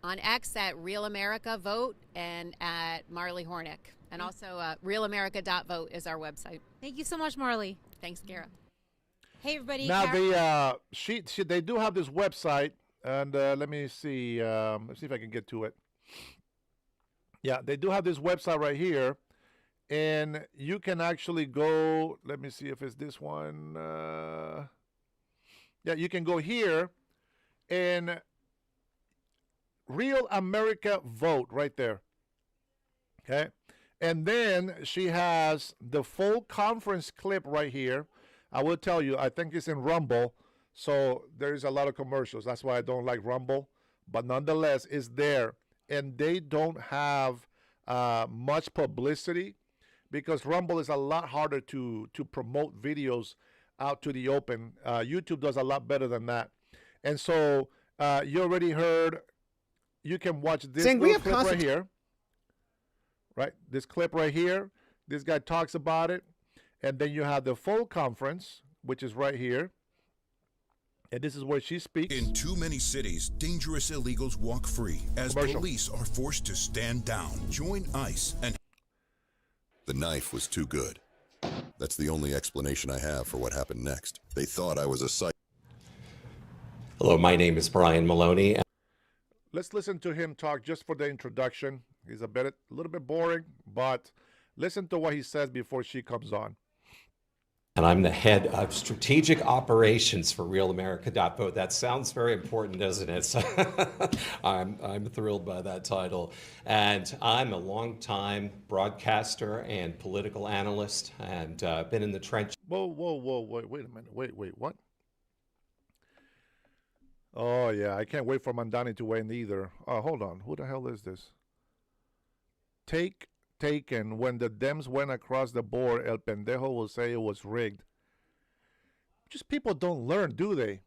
on X at Real America Vote and at Marley Hornick. And also realamerica.vote is our website. Thank you so much, Marley. Thanks, Kara. Hey, everybody. Now, they do have this website. And let me see. Let's see if I can get to it. Yeah, they do have this website right here. And you can actually go. Let me see if it's this one. Yeah, you can go here. And Real America Vote right there. Okay. And then she has the full conference clip right here. I will tell you, I think it's in Rumble. So there's a lot of commercials. That's why I don't like Rumble. But nonetheless, it's there. And they don't have much publicity because Rumble is a lot harder to promote videos out to the open. YouTube does a lot better than that. And so you already heard, you can watch this clip right here. Right? This clip right here. This guy talks about it. And then you have the full conference, which is right here. And this is where she speaks. In too many cities, dangerous illegals walk free as police are forced to stand down. Join ICE and... The knife was too good. That's the only explanation I have for what happened next. They thought I was a psych. Hello, my name is Brian Maloney. Let's listen to him talk just for the introduction. He's a little bit boring, but listen to what he says before she comes on. And I'm the head of strategic operations for RealAmerica.vote. That sounds very important, doesn't it? So I'm thrilled by that title. And I'm a longtime broadcaster and political analyst, and been in the trenches. Whoa, wait a minute. Wait, what? Oh, yeah, I can't wait for Mandani to win either. Hold on. Who the hell is this? Taken. When the Dems went across the board, El Pendejo will say it was rigged. Just people don't learn, do they?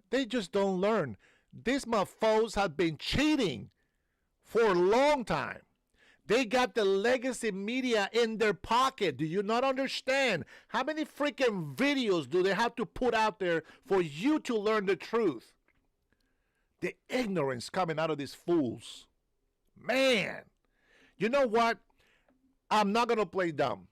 They just don't learn. These mofos have been cheating for a long time. They got the legacy media in their pocket. Do you not understand? How many freaking videos do they have to put out there for you to learn the truth? The ignorance coming out of these fools. Man, you know what? I'm not going to play dumb.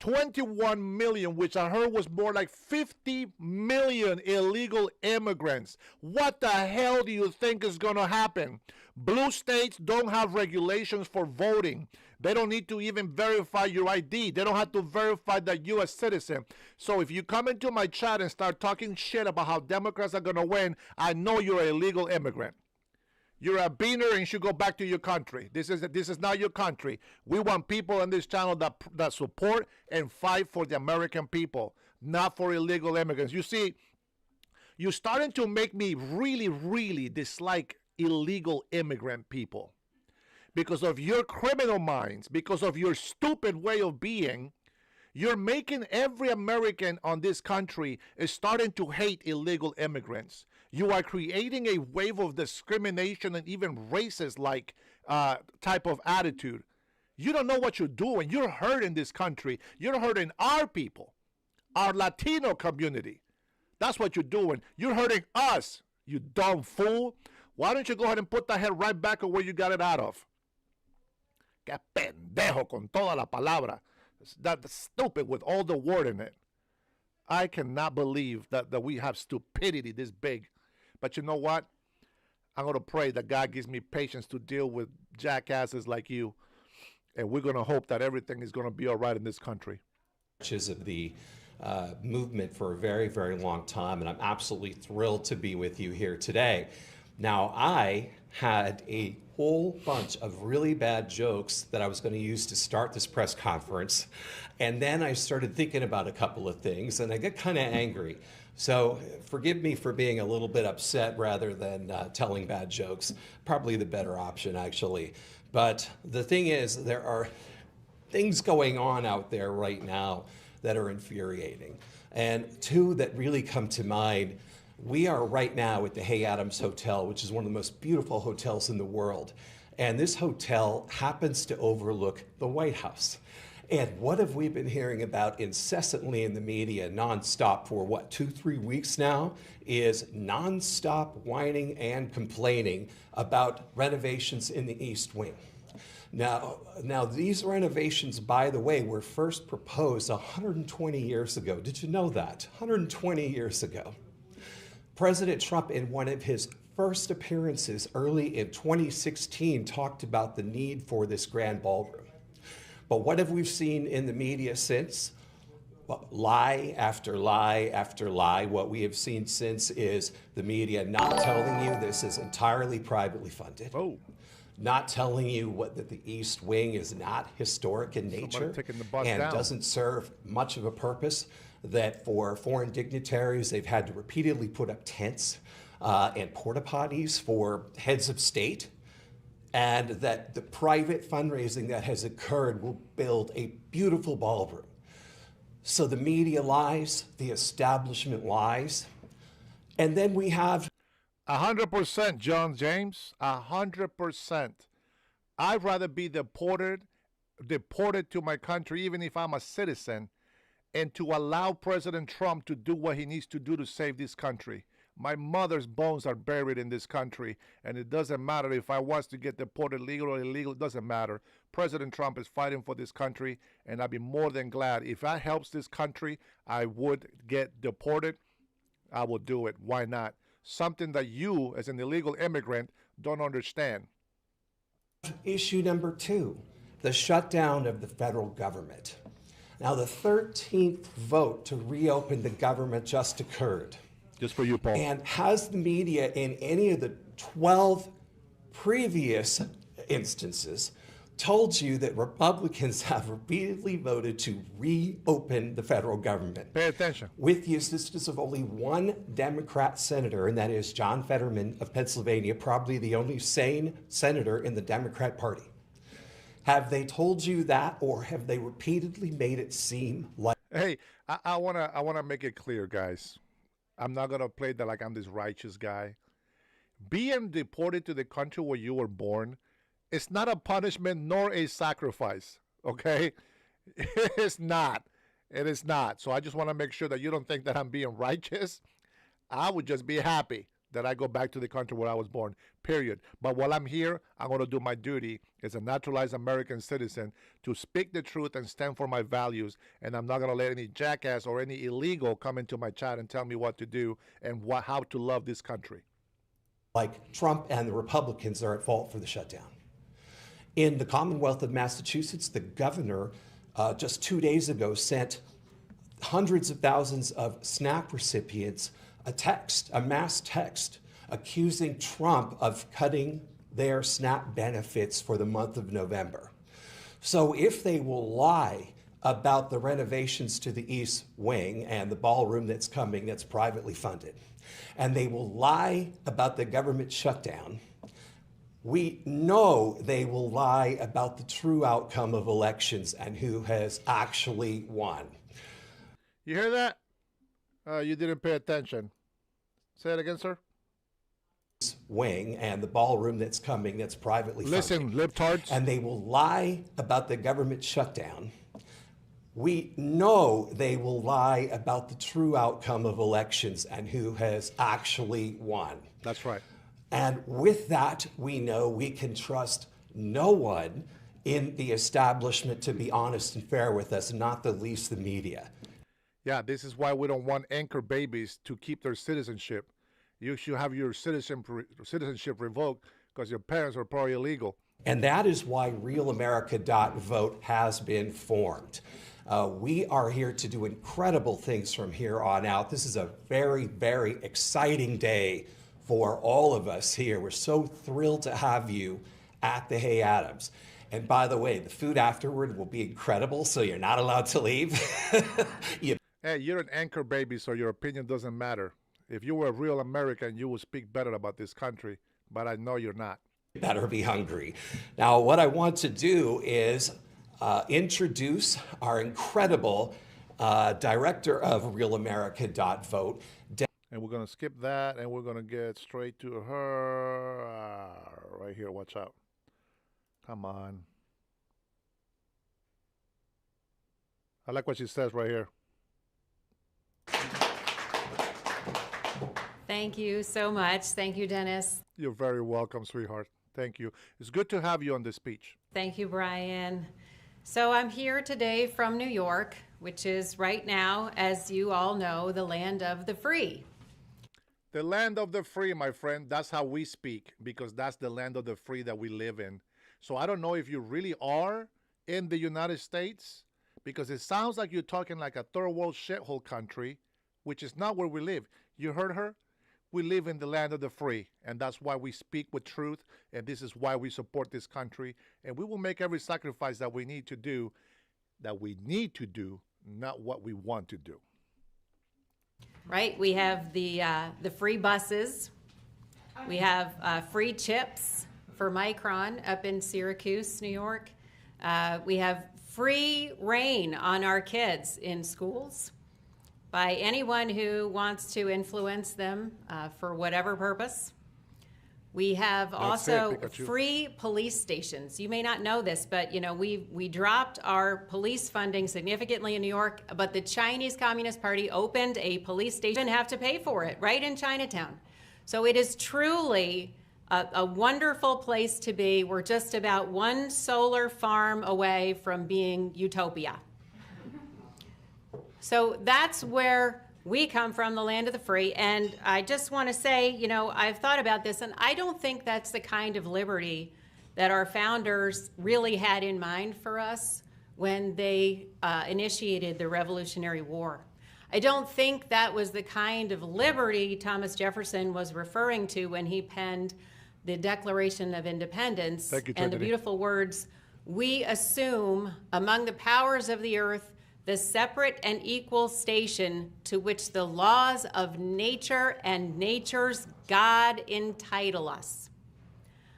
21 million, which I heard was more like 50 million illegal immigrants. What the hell do you think is going to happen? Blue states don't have regulations for voting. They don't need to even verify your ID. They don't have to verify that you're a citizen. So if you come into my chat and start talking shit about how Democrats are going to win, I know you're an illegal immigrant. You're a beaner and you should go back to your country. This is not your country. We want people on this channel that support and fight for the American people, not for illegal immigrants. You see, you're starting to make me really, really dislike illegal immigrant people because of your criminal minds, because of your stupid way of being. You're making every American on this country is starting to hate illegal immigrants. You are creating a wave of discrimination and even racist-like type of attitude. You don't know what you're doing. You're hurting this country. You're hurting our people, our Latino community. That's what you're doing. You're hurting us, you dumb fool. Why don't you go ahead and put that head right back where you got it out of? Que pendejo con toda la palabra. That's stupid with all the word in it. I cannot believe that we have stupidity this big. But you know what? I'm going to pray that God gives me patience to deal with jackasses like you. And we're going to hope that everything is going to be all right in this country. Of the movement for a very, very long time, and I'm absolutely thrilled to be with you here today. Now, I had a whole bunch of really bad jokes that I was going to use to start this press conference, and then I started thinking about a couple of things, and I got kind of angry. So forgive me for being a little bit upset rather than telling bad jokes. Probably the better option, actually. But the thing is, there are things going on out there right now that are infuriating. And two that really come to mind. We are right now at the Hay Adams Hotel, which is one of the most beautiful hotels in the world. And this hotel happens to overlook the White House. And what have we been hearing about incessantly in the media nonstop for what, 2-3 weeks now, is nonstop whining and complaining about renovations in the East Wing. Now these renovations, by the way, were first proposed 120 years ago. Did you know that? 120 years ago. President Trump, in one of his first appearances early in 2016, talked about the need for this grand ballroom. But what have we seen in the media since? Well, lie after lie after lie. What we have seen since is the media not telling you this is entirely privately funded. Oh. Not telling you that the East Wing is not historic in nature and doesn't serve much of a purpose, that for foreign dignitaries, they've had to repeatedly put up tents and porta potties for heads of state, and that the private fundraising that has occurred will build a beautiful ballroom. So the media lies, the establishment lies, and then we have 100%, John James, 100%. I'd rather be deported to my country, even if I'm a citizen, and to allow President Trump to do what he needs to do to save this country. My mother's bones are buried in this country, and it doesn't matter if I was to get deported, legal or illegal, it doesn't matter. President Trump is fighting for this country, and I'd be more than glad. If that helps this country, I would get deported. I will do it. Why not? something that you, as an illegal immigrant, don't understand. Issue number 2, the shutdown of the federal government. Now, the 13th vote to reopen the government just occurred. Just for you, Paul. And has the media in any of the 12 previous instances told you that Republicans have repeatedly voted to reopen the federal government? Pay attention. With the assistance of only one Democrat senator, and that is John Fetterman of Pennsylvania, probably the only sane senator in the Democrat Party. Have they told you that, or have they repeatedly made it seem like... Hey, I wanna make it clear, guys. I'm not gonna play that like I'm this righteous guy. Being deported to the country where you were born, it's not a punishment nor a sacrifice, okay? It's not. It is not. So I just want to make sure that you don't think that I'm being righteous. I would just be happy that I go back to the country where I was born, period. But while I'm here, I'm going to do my duty as a naturalized American citizen to speak the truth and stand for my values. And I'm not going to let any jackass or any illegal come into my chat and tell me what to do and how to love this country. Like Trump and the Republicans are at fault for the shutdown. In the Commonwealth of Massachusetts, the governor just 2 days ago sent hundreds of thousands of SNAP recipients a mass text accusing Trump of cutting their SNAP benefits for the month of November. So if they will lie about the renovations to the East Wing and the ballroom that's coming that's privately funded, and they will lie about the government shutdown, we know they will lie about the true outcome of elections and who has actually won. You hear that? You didn't pay attention. Say it again, sir. Wing and the ballroom that's coming that's privately funded. Listen, libtards. And they will lie about the government shutdown. We know they will lie about the true outcome of elections and who has actually won. That's right. And with that, we know we can trust no one in the establishment to be honest and fair with us, not the least the media. Yeah, this is why we don't want anchor babies to keep their citizenship. You should have your citizenship revoked because your parents are probably illegal. And that is why RealAmerica.vote has been formed. We are here to do incredible things from here on out. This is a very, very exciting day for all of us here. We're so thrilled to have you at the Hay Adams. And by the way, the food afterward will be incredible, so you're not allowed to leave. Hey, you're an anchor baby, so your opinion doesn't matter. If you were a real American, you would speak better about this country, but I know you're not. You better be hungry. Now, what I want to do is introduce our incredible director of RealAmerica.vote. And we're going to skip that, and we're going to get straight to her. Right here, watch out. Come on. I like what she says right here. Thank you so much. Thank you, Dennis. You're very welcome, sweetheart. Thank you. It's good to have you on this speech. Thank you, Brian. So I'm here today from New York, which is right now, as you all know, the land of the free. The land of the free, my friend. That's how we speak, because that's the land of the free that we live in. So I don't know if you really are in the United States, because it sounds like you're talking like a third world shithole country, which is not where we live. You heard her? We live in the land of the free, and that's why we speak with truth, and this is why we support this country, and we will make every sacrifice that we need to do, not what we want to do. Right? We have the free buses. We have free chips for Micron up in Syracuse, New York. We have free reign on our kids in schools by anyone who wants to influence them for whatever purpose. We have also free police stations. You may not know this, but you know we dropped our police funding significantly in New York, but the Chinese Communist Party opened a police station and have to pay for it right in Chinatown. So it is truly a wonderful place to be. We're just about one solar farm away from being utopia. So that's where We come from the land of the free. And I just want to say, you know, I've thought about this, and I don't think that's the kind of liberty that our founders really had in mind for us when they initiated the Revolutionary War. I don't think that was the kind of liberty Thomas Jefferson was referring to when he penned the Declaration of Independence. Thank you, and the Trinity. beautiful words, "We assume among the powers of the earth the separate and equal station to which the laws of nature and nature's God entitle us."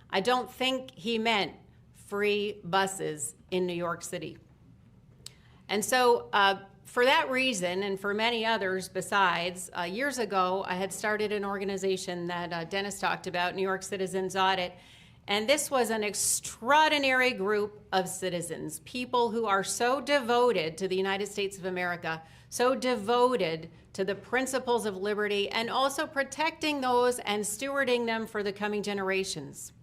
I don't think he meant free buses in New York City. And so for that reason, and for many others besides, years ago, I had started an organization that Dennis talked about, New York Citizens Audit. And this was an extraordinary group of citizens, people who are so devoted to the United States of America, so devoted to the principles of liberty, and also protecting those and stewarding them for the coming generations.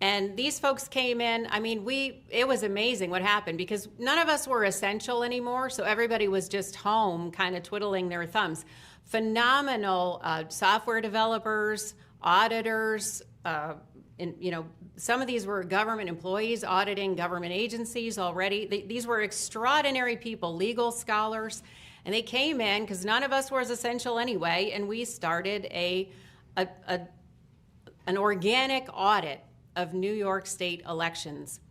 And these folks came in, I mean, it was amazing what happened, because none of us were essential anymore, so everybody was just home kind of twiddling their thumbs. Phenomenal software developers, auditors, and, you know, some of these were government employees auditing government agencies already. These were extraordinary people, legal scholars, and they came in because none of us were as essential anyway, and we started an organic audit of New York State elections.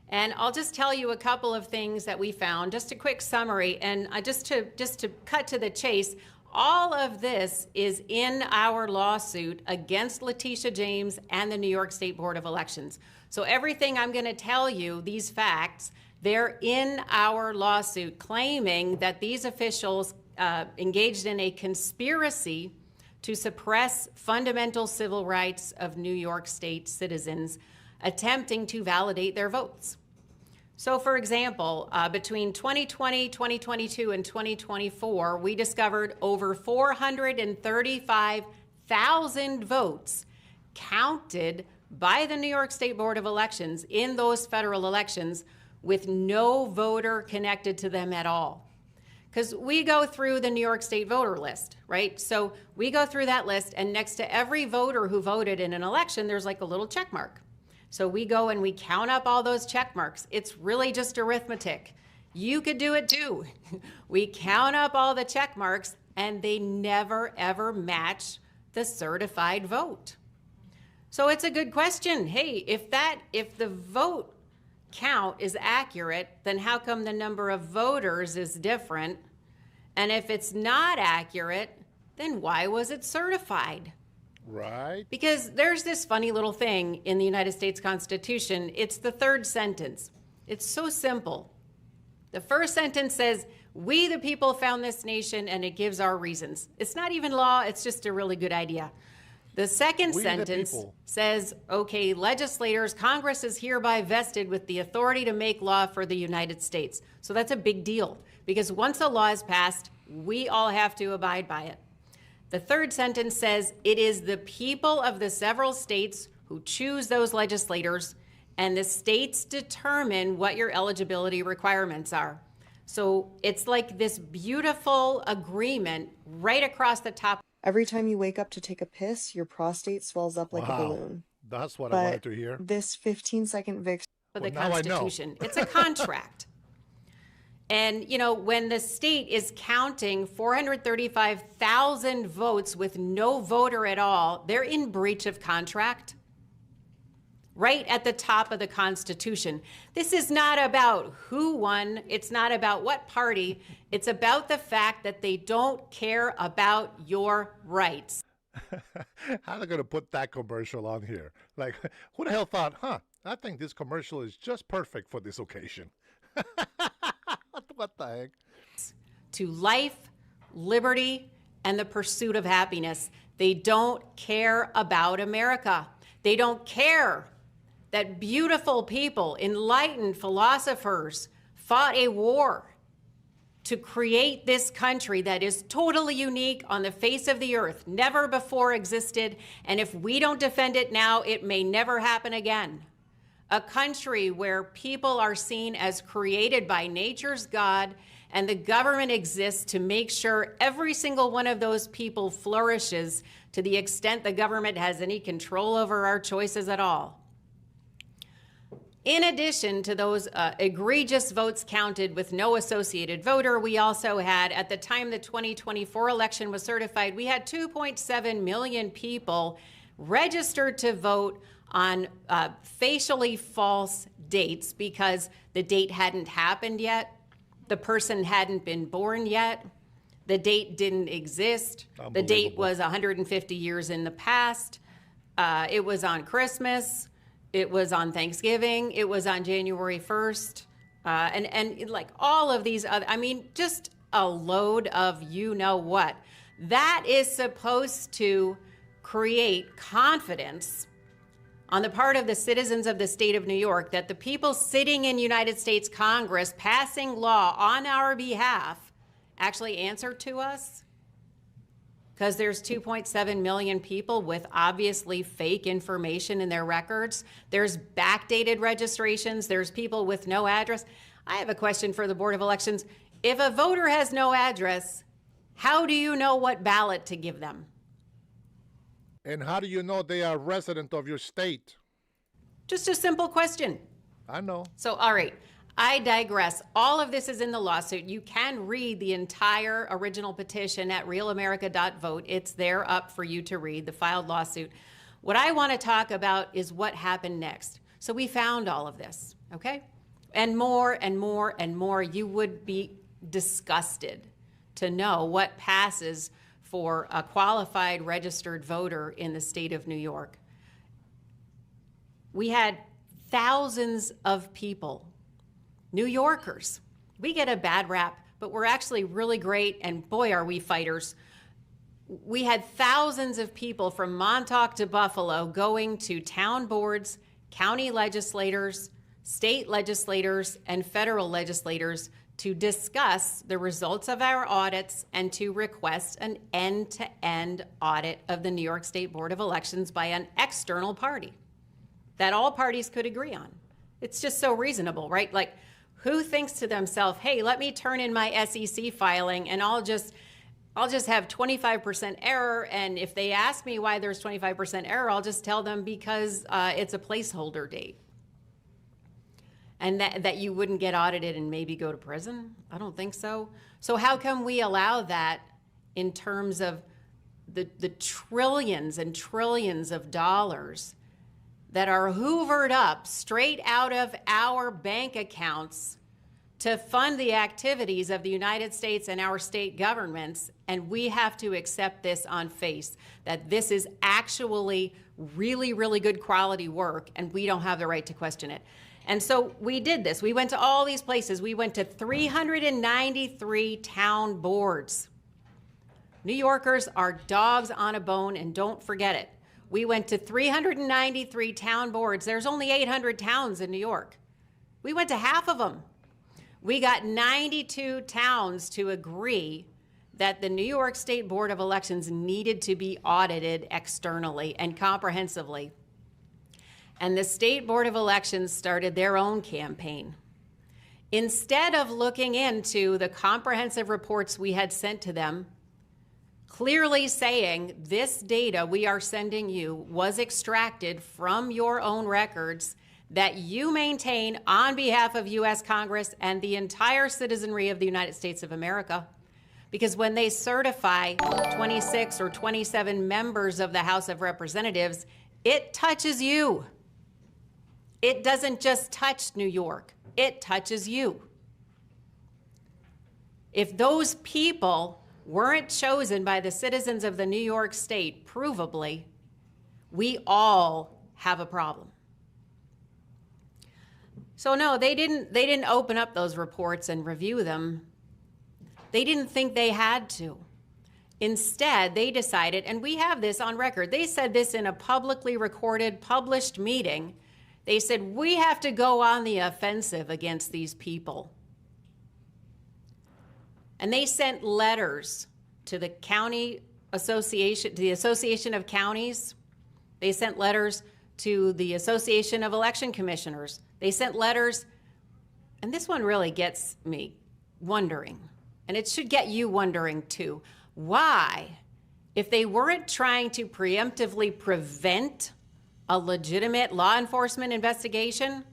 And I'll just tell you a couple of things that we found, just a quick summary, and just to cut to the chase. All of this is in our lawsuit against Letitia James and the New York State Board of Elections. So everything I'm going to tell you, these facts, they're in our lawsuit claiming that these officials engaged in a conspiracy to suppress fundamental civil rights of New York State citizens, attempting to validate their votes. So for example, between 2020, 2022, and 2024, we discovered over 435,000 votes counted by the New York State Board of Elections in those federal elections with no voter connected to them at all. Because we go through the New York State voter list, right? So we go through that list, and next to every voter who voted in an election, there's like a little check mark. So we go and we count up all those check marks. It's really just arithmetic. You could do it too. We count up all the check marks, and they never ever match the certified vote. So it's a good question. Hey, if the vote count is accurate, then how come the number of voters is different? And if it's not accurate, then why was it certified? Right. Because there's this funny little thing in the United States Constitution. It's the third sentence. It's so simple. The first sentence says, "We the people found this nation," and it gives our reasons. It's not even law, it's just a really good idea. The second sentence says, okay, legislators, Congress is hereby vested with the authority to make law for the United States. So that's a big deal, because once a law is passed, we all have to abide by it. The third sentence says, it is the people of the several states who choose those legislators, and the states determine what your eligibility requirements are. So it's like this beautiful agreement right across the top. Every time you wake up to take a piss, your prostate swells up like a balloon. That's what But I wanted to hear. This 15-second victory. For the Constitution. It's a contract. And, you know, when the state is counting 435,000 votes with no voter at all, they're in breach of contract. Right at the top of the Constitution. This is not about who won. It's not about what party. It's about the fact that they don't care about your rights. How are they going to put that commercial on here? Like, who the hell thought, I think this commercial is just perfect for this occasion. What the heck? To life, liberty, and the pursuit of happiness. They don't care about America. They don't care that beautiful people, enlightened philosophers, fought a war to create this country that is totally unique on the face of the earth, never before existed, and if we don't defend it now, it may never happen again. A country where people are seen as created by nature's God And the government exists to make sure every single one of those people flourishes to the extent the government has any control over our choices at all. In addition to those egregious votes counted with no associated voter, we also had, at the time the 2024 election was certified, we had 2.7 million people registered to vote on facially false dates because the date hadn't happened yet, the person hadn't been born yet, the date didn't exist, the date was 150 years in the past, it was on Christmas, it was on Thanksgiving, it was on January 1st, and like all of these other, I mean, just a load of you know what. That is supposed to create confidence on the part of the citizens of the state of New York that the people sitting in United States Congress passing law on our behalf actually answer to us. Because there's 2.7 million people with obviously fake information in their records. There's backdated registrations. There's people with no address. I have a question for the Board of Elections. If a voter has no address, how do you know what ballot to give them? And how do you know they are resident of your state? Just a simple question. I know. So, all right. I digress. All of this is in the lawsuit. You can read the entire original petition at realamerica.vote. It's there up for you to read, the filed lawsuit. What I want to talk about is what happened next. So we found all of this, okay? And more and more and more. You would be disgusted to know what passes for a qualified registered voter in the state of New York. We had thousands of people, New Yorkers. We get a bad rap, but we're actually really great, and boy, are we fighters. We had thousands of people from Montauk to Buffalo going to town boards, county legislators, state legislators, and federal legislators to discuss the results of our audits and to request an end-to-end audit of the New York State Board of Elections by an external party that all parties could agree on. It's just so reasonable, right? Like, who thinks to themselves, hey, let me turn in my SEC filing and I'll just have 25% error, and if they ask me why there's 25% error, I'll just tell them because it's a placeholder date. And that you wouldn't get audited and maybe go to prison? I don't think so. So how come we allow that in terms of the trillions and trillions of dollars that are hoovered up straight out of our bank accounts to fund the activities of the United States and our state governments, and we have to accept this on face, that this is actually really, really good quality work, and we don't have the right to question it. And so we did this. We went to all these places. We went to 393 town boards. New Yorkers are dogs on a bone, and don't forget it. We went to 393 town boards. There's only 800 towns in New York. We went to half of them. We got 92 towns to agree that the New York State Board of Elections needed to be audited externally and comprehensively. And the State Board of Elections started their own campaign. Instead of looking into the comprehensive reports we had sent to them, clearly saying this data we are sending you was extracted from your own records that you maintain on behalf of U.S. Congress and the entire citizenry of the United States of America. Because when they certify 26 or 27 members of the House of Representatives, it touches you. It doesn't just touch New York, it touches you. If those people weren't chosen by the citizens of the New York State, provably, we all have a problem. So no, they didn't open up those reports and review them. They didn't think they had to. Instead, they decided, and we have this on record, they said this in a publicly recorded, published meeting. They said, we have to go on the offensive against these people. And they sent letters to the county association, to the Association of Counties. They sent letters to the Association of Election Commissioners. They sent letters, and this one really gets me. wondering, and it should get you wondering too, why, if they weren't trying to preemptively prevent a legitimate law enforcement investigation,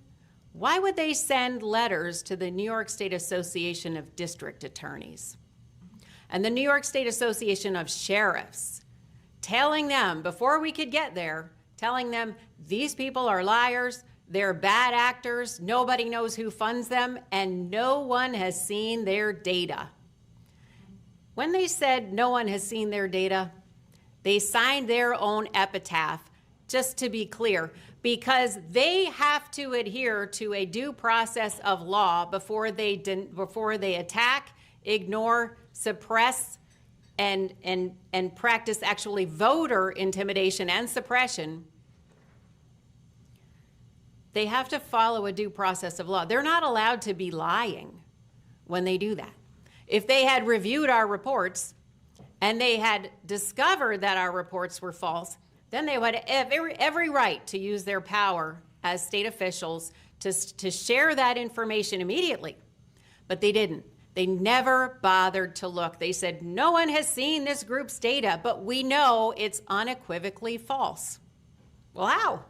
why would they send letters to the New York State Association of District Attorneys and the New York State Association of Sheriffs, telling them, before we could get there, telling them these people are liars, they're bad actors, nobody knows who funds them, and no one has seen their data? When they said no one has seen their data, they signed their own epitaph, just to be clear, because they have to adhere to a due process of law before they attack, ignore, suppress, and practice actually voter intimidation and suppression. They have to follow a due process of law. They're not allowed to be lying when they do that. If they had reviewed our reports and they had discovered that our reports were false, then they would have every right to use their power as state officials to share that information immediately. But they didn't. They never bothered to look. They said, no one has seen this group's data, but we know it's unequivocally false. Well, how?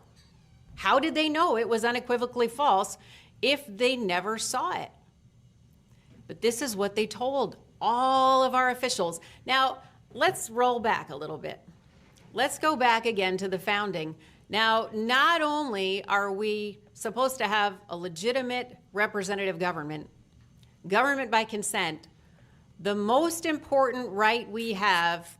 How did they know it was unequivocally false if they never saw it? But this is what they told all of our officials. Now, let's roll back a little bit. Let's go back again to the founding. Now, not only are we supposed to have a legitimate representative government, government by consent, the most important right we have,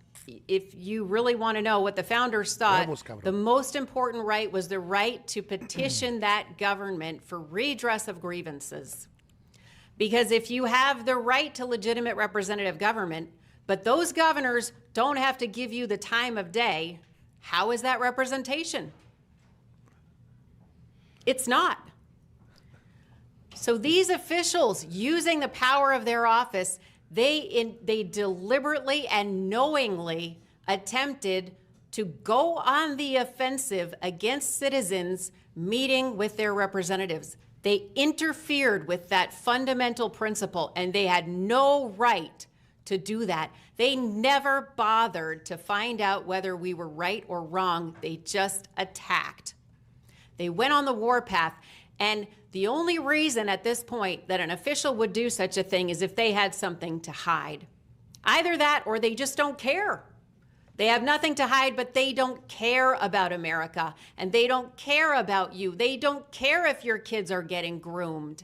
if you really want to know what the founders thought, the most important right was the right to petition that government for redress of grievances. Because if you have the right to legitimate representative government, but those governors don't have to give you the time of day, how is that representation? It's not. So these officials, using the power of their office, they deliberately and knowingly attempted to go on the offensive against citizens meeting with their representatives. They interfered with that fundamental principle, and they had no right to do that. They never bothered to find out whether we were right or wrong. They just attacked. They went on the warpath, and the only reason at this point that an official would do such a thing is if they had something to hide. Either that or they just don't care. They have nothing to hide, but they don't care about America, and they don't care about you. They don't care if your kids are getting groomed.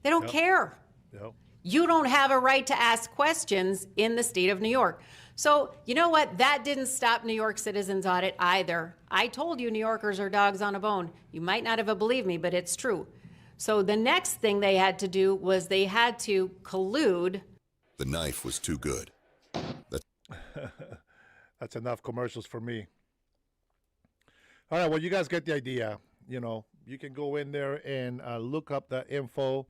They don't care. Yep. You don't have a right to ask questions in the state of New York. So you know what? That didn't stop New York Citizens Audit either. I told you New Yorkers are dogs on a bone. You might not have believed me, but it's true. So the next thing they had to do was they had to collude. The knife was too good. That's enough commercials for me. All right, well, you guys get the idea. You know, you can go in there and look up the info.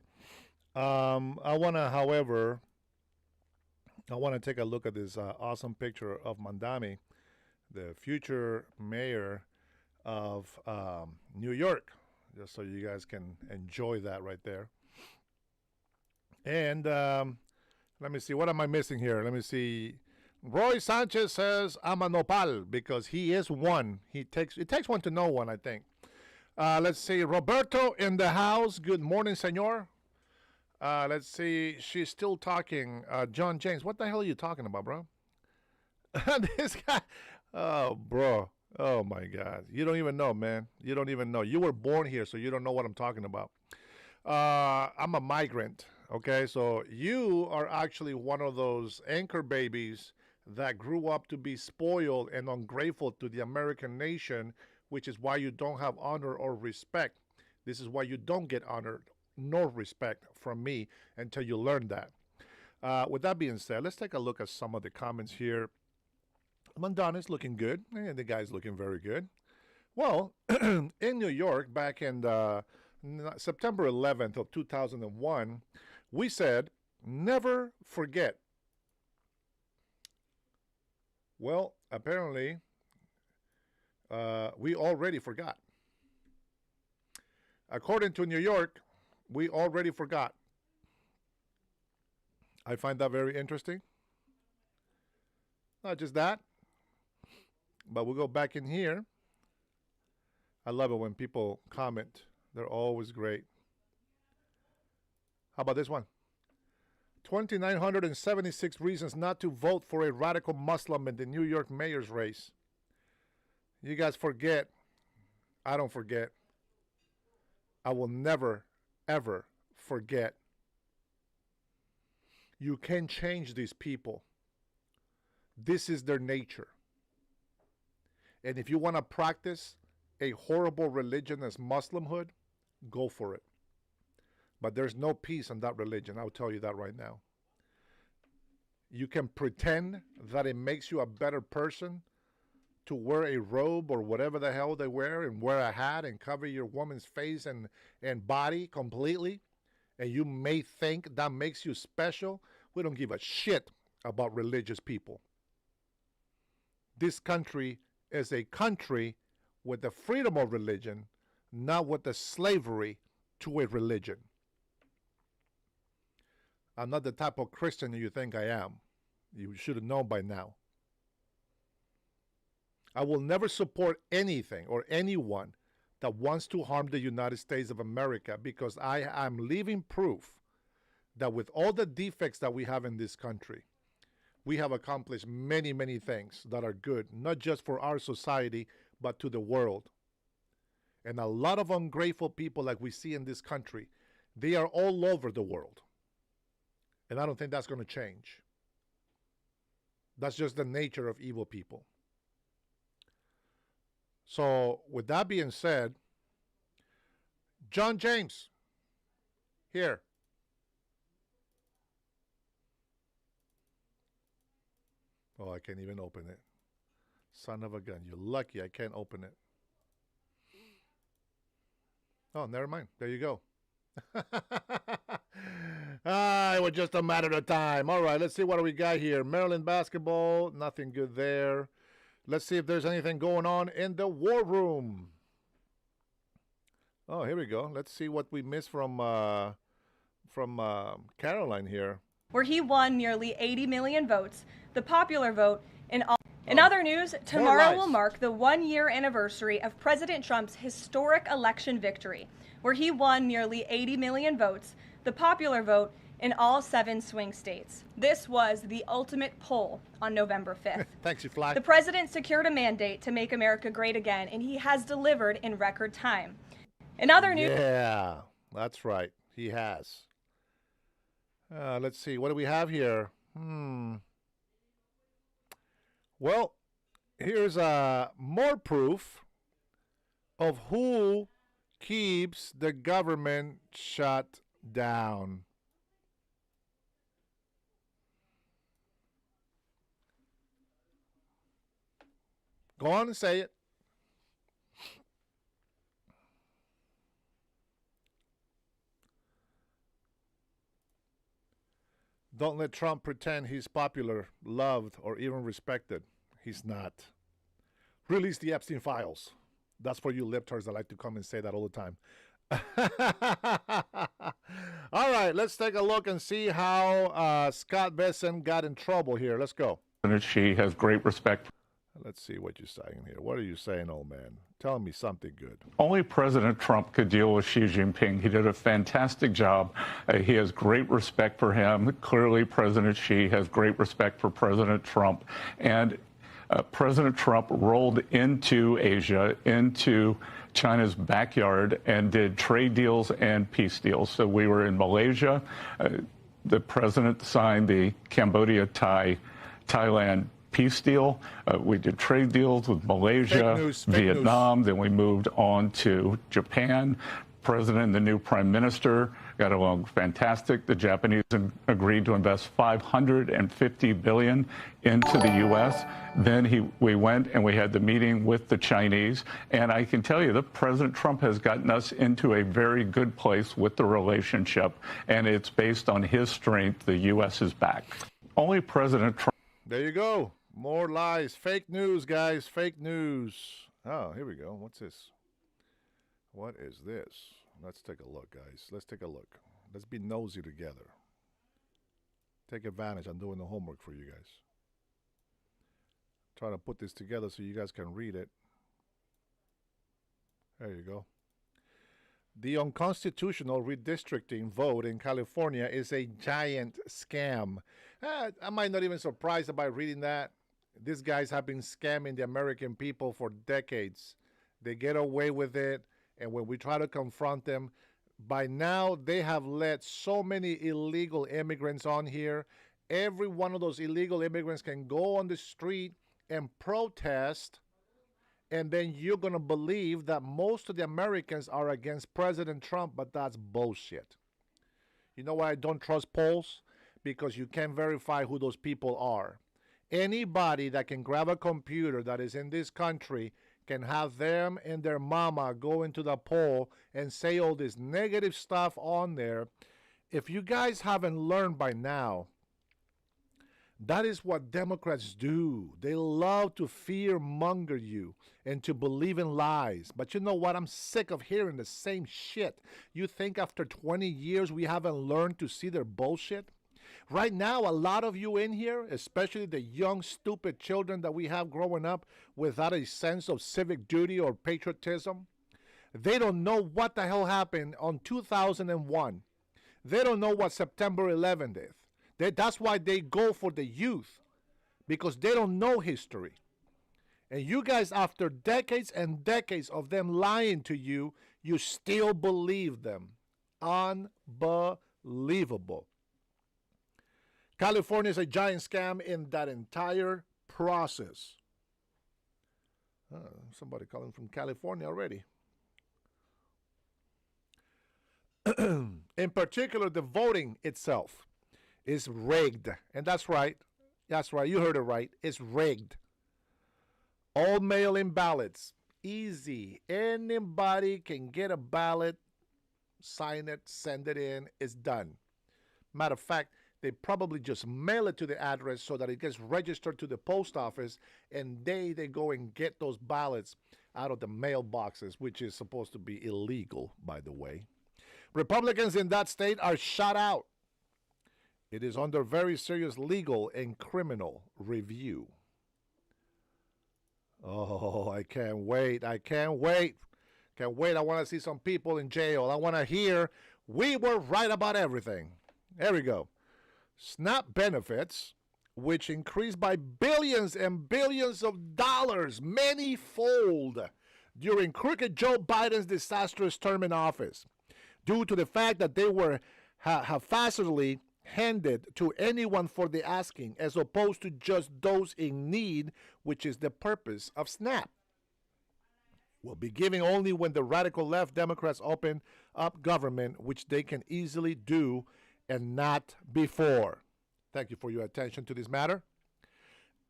I want to take a look at this awesome picture of Mandami, the future mayor of New York, just so you guys can enjoy that right there. And let me see, what am I missing here? Let me see. Roy Sanchez says, I'm a nopal, because he is one. It takes one to know one, I think. Let's see, Roberto in the house. Good morning, senor. Let's see, she's still talking. John James, what the hell are you talking about, bro? This guy, oh, bro. Oh, my God. You don't even know, man. You don't even know. You were born here, so you don't know what I'm talking about. I'm a migrant, okay? So you are actually one of those anchor babies that grew up to be spoiled and ungrateful to the American nation, which is why you don't have honor or respect. This is why you don't get honor nor respect from me until you learn that. With that being said, let's take a look at some of the comments here. Mandana's looking good. And the guy's looking very good. Well, in New York, back in September 11th of 2001, we said, never forget. Well, apparently, we already forgot. According to New York, we already forgot. I find that very interesting. Not just that, but we'll go back in here. I love it when people comment. They're always great. How about this one? 2,976 reasons not to vote for a radical Muslim in the New York mayor's race. You guys forget. I don't forget. I will never, ever forget. You can change these people. This is their nature. And if you want to practice a horrible religion as Muslimhood, go for it. But there's no peace in that religion. I'll tell you that right now. You can pretend that it makes you a better person to wear a robe or whatever the hell they wear and wear a hat and cover your woman's face and body completely. And you may think that makes you special. We don't give a shit about religious people. This country is a country with the freedom of religion, not with the slavery to a religion. I'm not the type of Christian you think I am. You should have known by now. I will never support anything or anyone that wants to harm the United States of America, because I am living proof that with all the defects that we have in this country, we have accomplished many, many things that are good, not just for our society, but to the world. And a lot of ungrateful people like we see in this country, they are all over the world. And I don't think that's going to change. That's just the nature of evil people. So with that being said, John James, here. Oh, I can't even open it. Son of a gun. You're lucky I can't open it. Oh, never mind. There you go. It was just a matter of time. All right, let's see what do we got here. Maryland basketball, nothing good there. Let's see if there's anything going on in the war room. Oh, here we go. Let's see what we missed from Caroline here. Where he won nearly 80 million votes, the popular vote in all. In other news, tomorrow will mark the 1-year anniversary of President Trump's historic election victory, where he won nearly 80 million votes, the popular vote in all 7 swing states. This was the ultimate poll on November 5th. Thanks, you fly. The president secured a mandate to make America great again, and he has delivered in record time. In other news... Yeah, that's right. He has. Let's see. What do we have here? Well, here's more proof of who keeps the government shut down. Go on and say it. Don't let Trump pretend he's popular, loved, or even respected. He's not. Release the Epstein files. That's for you libtards that like to come and say that all the time. All right, let's take a look and see how Scott Besson got in trouble here. Let's go. She has great respect. Let's see what you're saying here. What are you saying, old man? Tell me something good. Only President Trump could deal with Xi Jinping. He did a fantastic job. He has great respect for him. Clearly, President Xi has great respect for President Trump. And President Trump rolled into Asia, into China's backyard, and did trade deals and peace deals. So we were in Malaysia. The president signed the Cambodia-Thailand peace deal. We did trade deals with Malaysia, Vietnam. Then we moved on to Japan. President and the new prime minister got along fantastic. The Japanese agreed to invest $550 billion into the U.S. Then we went and we had the meeting with the Chinese. And I can tell you that President Trump has gotten us into a very good place with the relationship. And it's based on his strength. The U.S. is back. Only President Trump. There you go. More lies. Fake news, guys. Fake news. Oh, here we go. What's this? What is this? Let's take a look, guys. Let's take a look. Let's be nosy together. Take advantage. I'm doing the homework for you guys. Trying to put this together so you guys can read it. There you go. The unconstitutional redistricting vote in California is a giant scam. I might not even surprised by reading that. These guys have been scamming the American people for decades. They get away with it, and when we try to confront them, by now they have let so many illegal immigrants on here. Every one of those illegal immigrants can go on the street and protest, and then you're going to believe that most of the Americans are against President Trump, but that's bullshit. You know why I don't trust polls? Because you can't verify who those people are. Anybody that can grab a computer that is in this country can have them and their mama go into the poll and say all this negative stuff on there. If you guys haven't learned by now, that is what Democrats do. They love to fear monger you and to believe in lies. But you know what? I'm sick of hearing the same shit. You think after 20 years we haven't learned to see their bullshit? Right now, a lot of you in here, especially the young, stupid children that we have growing up without a sense of civic duty or patriotism, they don't know what the hell happened on 2001. They don't know what September 11th is. That's why they go for the youth, because they don't know history. And you guys, after decades and decades of them lying to you, you still believe them. Unbelievable. California is a giant scam in that entire process. Somebody calling from California already. In particular, the voting itself is rigged. And that's right. That's right. You heard it right. It's rigged. All mail-in ballots. Easy. Anybody can get a ballot, sign it, send it in. It's done. Matter of fact, they probably just mail it to the address so that it gets registered to the post office, and they go and get those ballots out of the mailboxes, which is supposed to be illegal, by the way. Republicans in that state are shut out. It is under very serious legal and criminal review. Oh, I can't wait. I can't wait. Can't wait. I want to see some people in jail. I want to hear we were right about everything. There we go. SNAP benefits, which increased by billions and billions of dollars, many-fold, during crooked Joe Biden's disastrous term in office, due to the fact that they were haphazardly handed to anyone for the asking, as opposed to just those in need, which is the purpose of SNAP. Will be giving only when the radical left Democrats open up government, which they can easily do, and not before. Thank you for your attention to this matter.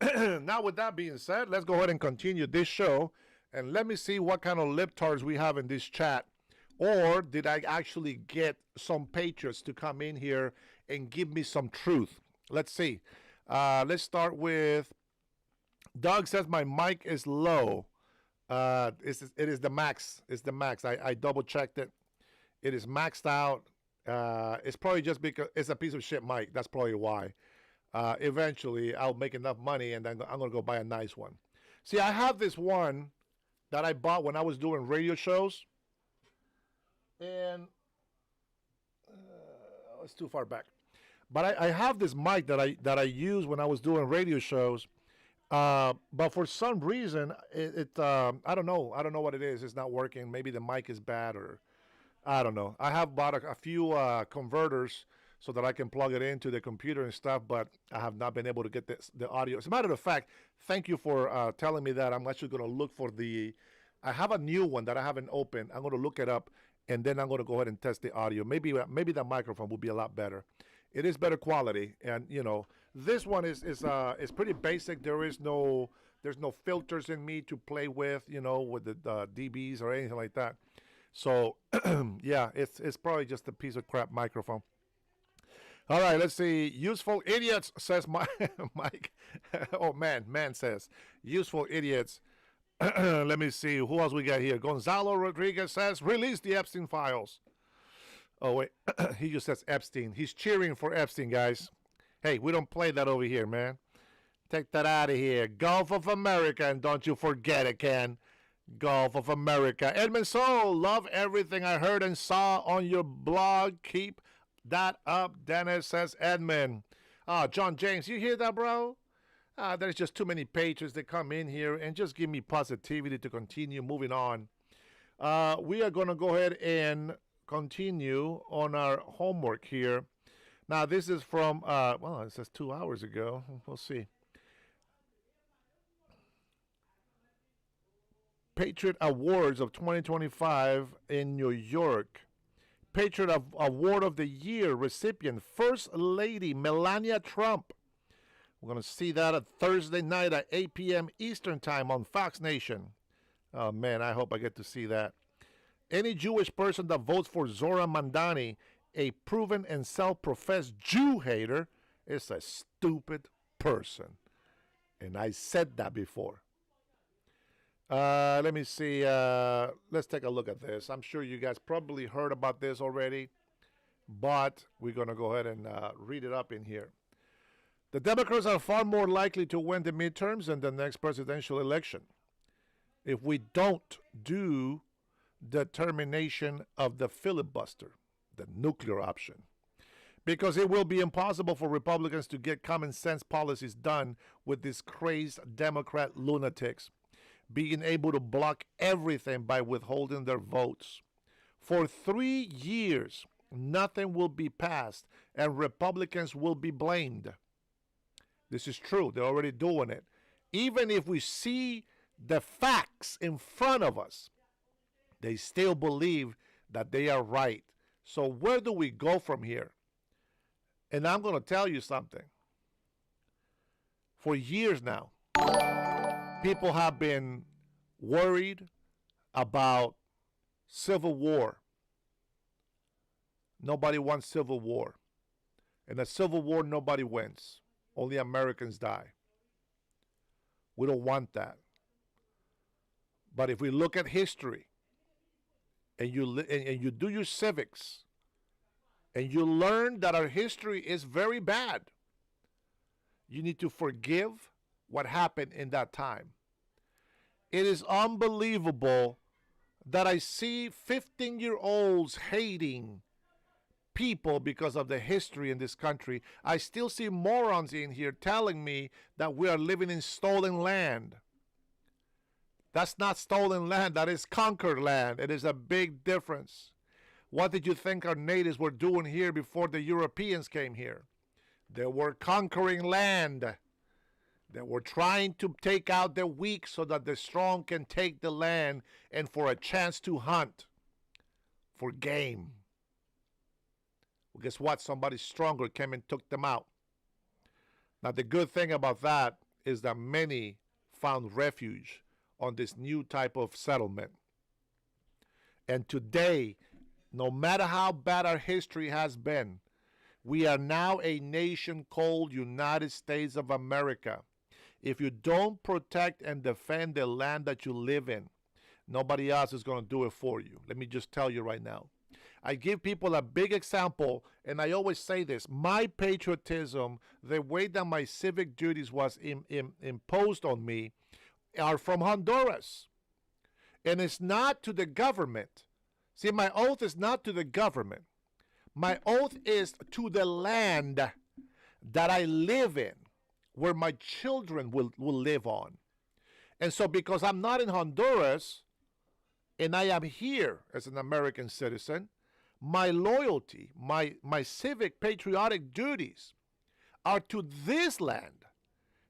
Now, with that being said, let's go ahead and continue this show, and let me see what kind of libtards we have in this chat. Or did I actually get some patriots to come in here and give me some truth? Let's see. Let's start with Doug says my mic is low. It is the max. It's the max. I double checked it. It is maxed out. It's probably just because it's a piece of shit mic. That's probably why. Eventually, I'll make enough money, and then I'm going to go buy a nice one. See, I have this one that I bought when I was doing radio shows. And it's too far back. But I have this mic that I used when I was doing radio shows. But for some reason, I don't know. I don't know what it is. It's not working. Maybe the mic is bad, or I don't know. I have bought a few converters so that I can plug it into the computer and stuff, but I have not been able to get the audio. As a matter of fact, thank you for telling me that. I'm actually going to look for I have a new one that I haven't opened. I'm going to look it up, and then I'm going to go ahead and test the audio. Maybe the microphone will be a lot better. It is better quality, and this one is pretty basic. There's no filters in me to play with, with the dBs or anything like that. So yeah, it's probably just a piece of crap microphone. All right, let's see. Useful idiots, says Mike. Oh, man says useful idiots. Let me see who else we got here. Gonzalo Rodriguez says release the Epstein files. Oh wait, he just says Epstein. He's cheering for Epstein, guys. Hey, we don't play that over here, man. Take that out of here. Gulf of America, and don't you forget it, Ken. Gulf of America. Edmund Soul, love everything I heard and saw on your blog. Keep that up, Dennis, says Edmund. John James, you hear that, bro? There's just too many patrons that come in here and just give me positivity to continue moving on. We are going to go ahead and continue on our homework here. Now, this is from, well, it says 2 hours ago. We'll see. Patriot Awards of 2025 in New York. Patriot Award of the Year recipient, First Lady Melania Trump. We're going to see that at Thursday night at 8 p.m. Eastern Time on Fox Nation. Oh, man, I hope I get to see that. Any Jewish person that votes for Zora Mandani, a proven and self-professed Jew hater, is a stupid person. And I said that before. Let me see. Let's take a look at this. I'm sure you guys probably heard about this already, but we're going to go ahead and read it up in here. The Democrats are far more likely to win the midterms than the next presidential election if we don't do the termination of the filibuster, the nuclear option, because it will be impossible for Republicans to get common sense policies done with these crazed Democrat lunatics being able to block everything by withholding their votes. For 3 years, nothing will be passed and Republicans will be blamed. This is true. They're already doing it. Even if we see the facts in front of us, they still believe that they are right. So where do we go from here? And I'm going to tell you something. For years now, people have been worried about civil war. Nobody wants civil war. In a civil war, nobody wins. Only Americans die. We don't want that. But if we look at history, and you do your civics, and you learn that our history is very bad, you need to forgive what happened in that time. It is unbelievable that I see 15-year-olds hating people because of the history in this country. I still see morons in here telling me that we are living in stolen land. That's not stolen land. That is conquered land. It is a big difference. What did you think our natives were doing here before the Europeans came here? They were conquering land. They were trying to take out the weak so that the strong can take the land and for a chance to hunt for game. Well, guess what? Somebody stronger came and took them out. Now, the good thing about that is that many found refuge on this new type of settlement. And today, no matter how bad our history has been, we are now a nation called United States of America. If you don't protect and defend the land that you live in, nobody else is going to do it for you. Let me just tell you right now. I give people a big example, and I always say this. My patriotism, the way that my civic duties was imposed on me, are from Honduras. And it's not to the government. See, my oath is not to the government. My oath is to the land that I live in, where my children will live on. And so because I'm not in Honduras, and I am here as an American citizen, my loyalty, my civic patriotic duties are to this land,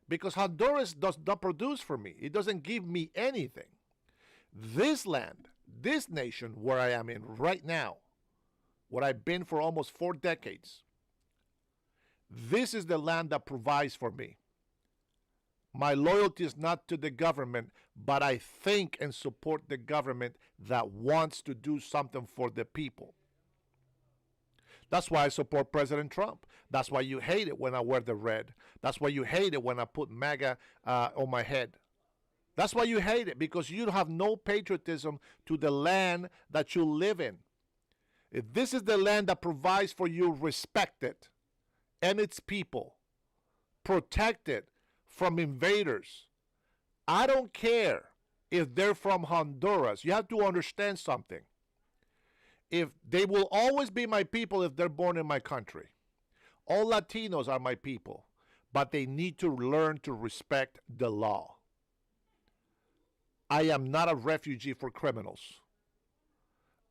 because Honduras does not produce for me. It doesn't give me anything. This land, this nation where I am in right now, what I've been for almost 4 decades, this is the land that provides for me. My loyalty is not to the government, but I think and support the government that wants to do something for the people. That's why I support President Trump. That's why you hate it when I wear the red. That's why you hate it when I put MAGA on my head. That's why you hate it, because you have no patriotism to the land that you live in. If this is the land that provides for you, respect it and its people. protected from invaders. I don't care if they're from Honduras. You have to understand something. If they will always be my people if they're born in my country. All Latinos are my people, but they need to learn to respect the law. I am not a refugee for criminals.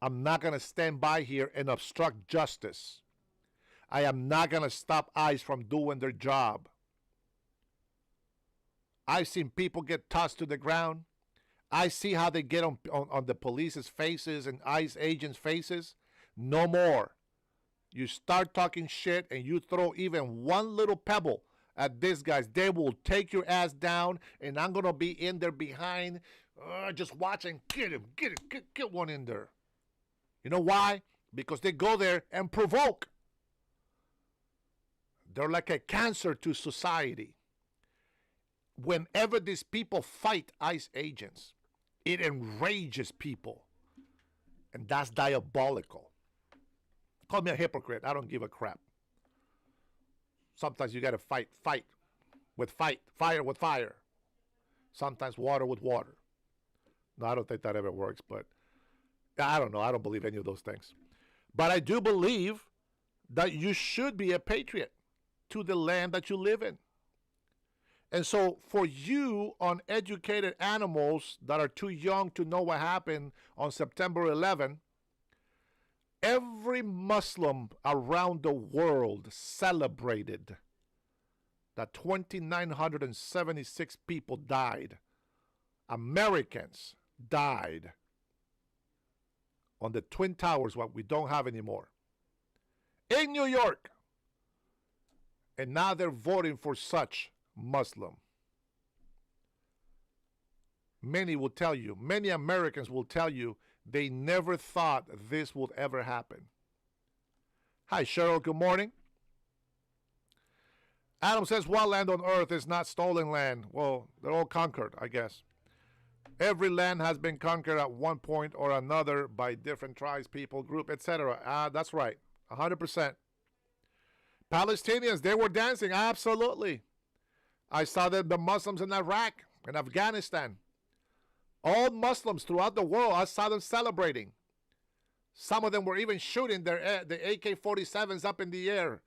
I'm not going to stand by here and obstruct justice. I am not going to stop ICE from doing their job. I've seen people get tossed to the ground. I see how they get on the police's faces and ICE agents' faces. No more. You start talking shit and you throw even one little pebble at these guys, they will take your ass down, and I'm going to be in there behind just watching. Get him, get one in there. You know why? Because they go there and provoke. They're like a cancer to society. Whenever these people fight ICE agents, it enrages people. And that's diabolical. Call me a hypocrite. I don't give a crap. Sometimes you got to fight with fire with fire. Sometimes water with water. No, I don't think that ever works, but I don't know. I don't believe any of those things. But I do believe that you should be a patriot to the land that you live in. And so for you uneducated animals that are too young to know what happened on September 11, every Muslim around the world celebrated that 2,976 people died. Americans died on the Twin Towers, what we don't have anymore, in New York. And now they're voting for such Muslim. Many will tell you, many Americans will tell you, they never thought this would ever happen. Hi, Cheryl, good morning. Adam says, what land on earth is not stolen land? Well, they're all conquered, I guess. Every land has been conquered at one point or another by different tribes, people, group, etc. That's right, 100%. Palestinians, they were dancing, absolutely. I saw the Muslims in Iraq and Afghanistan. All Muslims throughout the world, I saw them celebrating. Some of them were even shooting the AK-47s up in the air,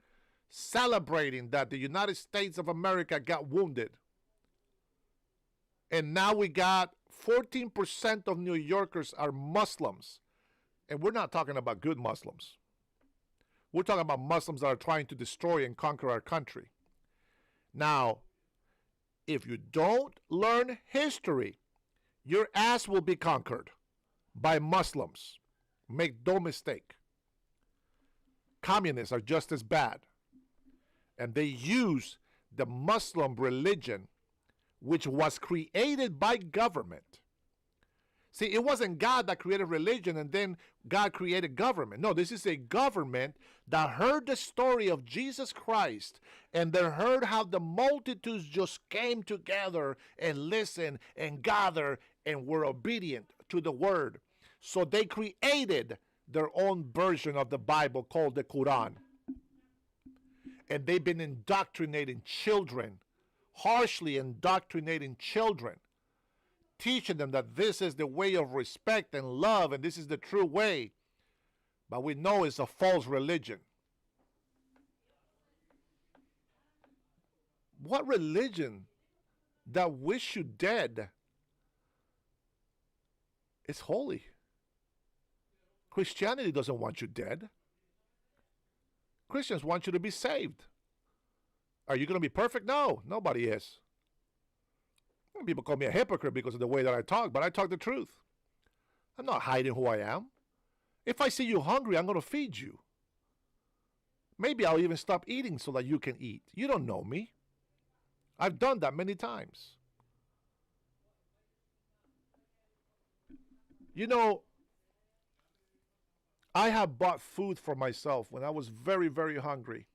celebrating that the United States of America got wounded. And now we got 14% of New Yorkers are Muslims. And we're not talking about good Muslims. We're talking about Muslims that are trying to destroy and conquer our country. Now, if you don't learn history, your ass will be conquered by Muslims. Make no mistake. Communists are just as bad. And they use the Muslim religion, which was created by government. See, it wasn't God that created religion and then God created government. No, this is a government that heard the story of Jesus Christ and they heard how the multitudes just came together and listened and gathered and were obedient to the word. So they created their own version of the Bible called the Quran. And they've been indoctrinating children, harshly indoctrinating children, teaching them that this is the way of respect and love and this is the true way. But we know it's a false religion. What religion that wish you dead is holy? Christianity doesn't want you dead. Christians want you to be saved. Are you going to be perfect? No, nobody is. People call me a hypocrite because of the way that I talk, but I talk the truth. I'm not hiding who I am. If I see you hungry, I'm going to feed you. Maybe I'll even stop eating so that you can eat. You don't know me. I've done that many times. You know, I have bought food for myself when I was very, very hungry.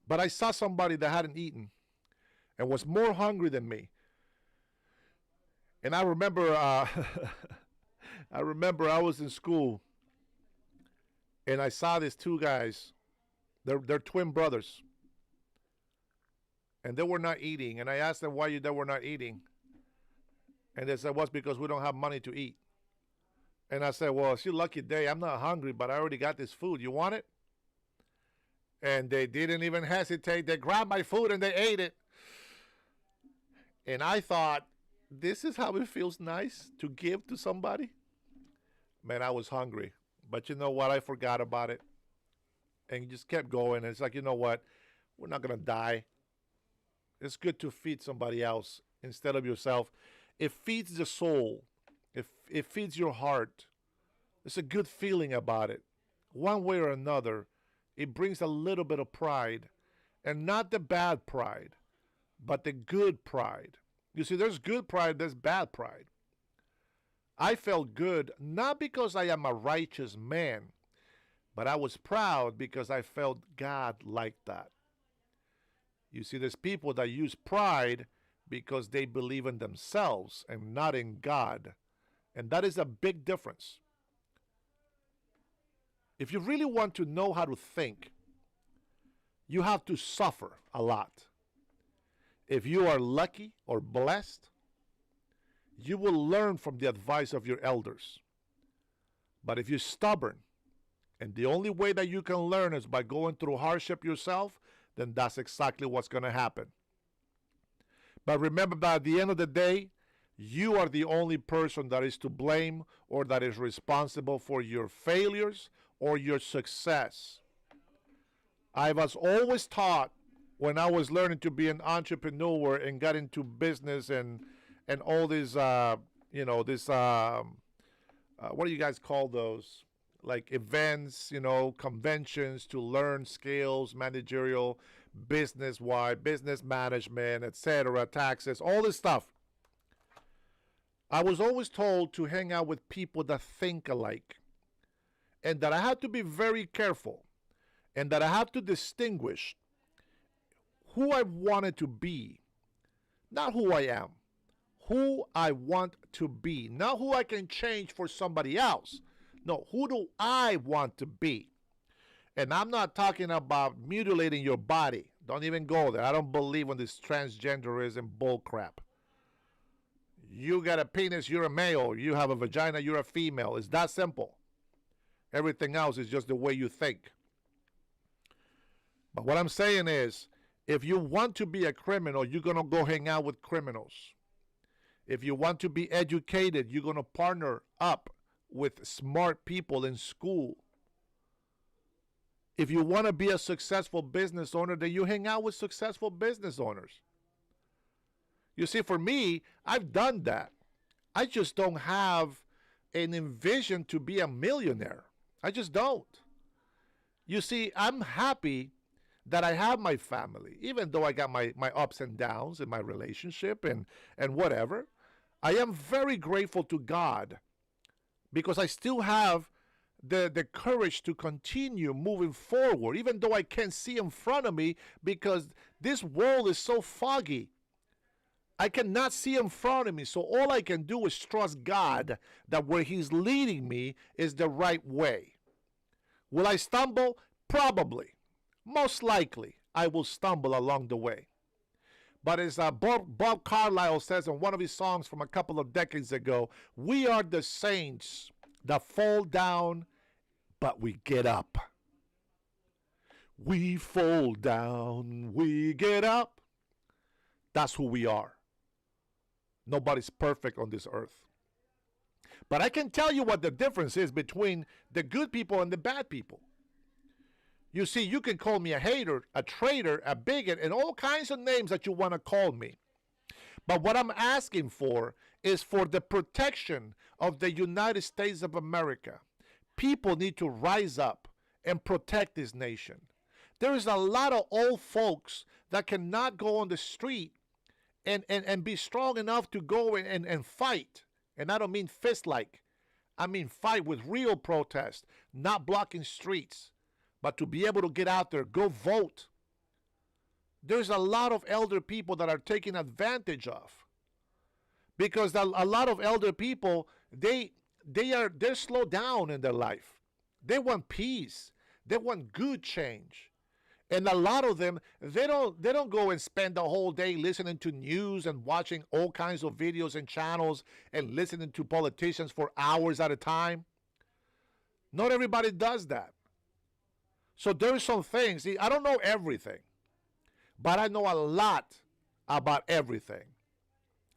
But I saw somebody that hadn't eaten and was more hungry than me. And I remember, I was in school, and I saw these two guys. They're twin brothers. and they were not eating. And I asked them why they were not eating. And they said, well, it's because we don't have money to eat. And I said, well, it's your lucky day. I'm not hungry, but I already got this food. You want it? And they didn't even hesitate. They grabbed my food and they ate it. And I thought, this is how it feels nice to give to somebody. Man, I was hungry. But you know what? I forgot about it. And just kept going. And it's like, you know what? We're not going to die. It's good to feed somebody else instead of yourself. It feeds the soul. It feeds your heart. It's a good feeling about it. One way or another, it brings a little bit of pride. And not the bad pride, but the good pride. You see, there's good pride, there's bad pride. I felt good, not because I am a righteous man, but I was proud because I felt God liked that. You see, there's people that use pride because they believe in themselves and not in God. And that is a big difference. If you really want to know how to think, you have to suffer a lot. If you are lucky or blessed, you will learn from the advice of your elders. But if you're stubborn, and the only way that you can learn is by going through hardship yourself, then that's exactly what's going to happen. But remember that at the end of the day, you are the only person that is to blame or that is responsible for your failures or your success. I was always taught when I was learning to be an entrepreneur and got into business and all these, what do you guys call those? Like events, conventions to learn skills, managerial, business-wide, business management, etc., taxes, all this stuff. I was always told to hang out with people that think alike and that I had to be very careful and that I have to distinguish who I wanted to be, not who I am, who I want to be, not who I can change for somebody else. No, who do I want to be? And I'm not talking about mutilating your body. Don't even go there. I don't believe in this transgenderism bull crap. You got a penis, you're a male. You have a vagina, you're a female. It's that simple. Everything else is just the way you think. But what I'm saying is, if you want to be a criminal, you're going to go hang out with criminals. If you want to be educated, you're going to partner up with smart people in school. If you want to be a successful business owner, then you hang out with successful business owners. You see, for me, I've done that. I just don't have an envision to be a millionaire. I just don't. You see, I'm happy that I have my family, even though I got my ups and downs in my relationship and whatever. I am very grateful to God because I still have the courage to continue moving forward, even though I can't see in front of me because this world is so foggy. I cannot see in front of me, so all I can do is trust God that where He's leading me is the right way. Will I stumble? Probably. Most likely, I will stumble along the way. But as Bob Carlyle says in one of his songs from a couple of decades ago, we are the saints that fall down, but we get up. We fall down, we get up. That's who we are. Nobody's perfect on this earth. But I can tell you what the difference is between the good people and the bad people. You see, you can call me a hater, a traitor, a bigot, and all kinds of names that you want to call me. But what I'm asking for is for the protection of the United States of America. People need to rise up and protect this nation. There is a lot of old folks that cannot go on the street and be strong enough to go and fight. And I don't mean fist-like. I mean fight with real protest, not blocking streets. But to be able to get out there, go vote. There's a lot of elder people that are taken advantage of. Because a lot of elder people, they're slowed down in their life. They want peace. They want good change. And a lot of them, they don't go and spend the whole day listening to news and watching all kinds of videos and channels and listening to politicians for hours at a time. Not everybody does that. So there are some things, I don't know everything, but I know a lot about everything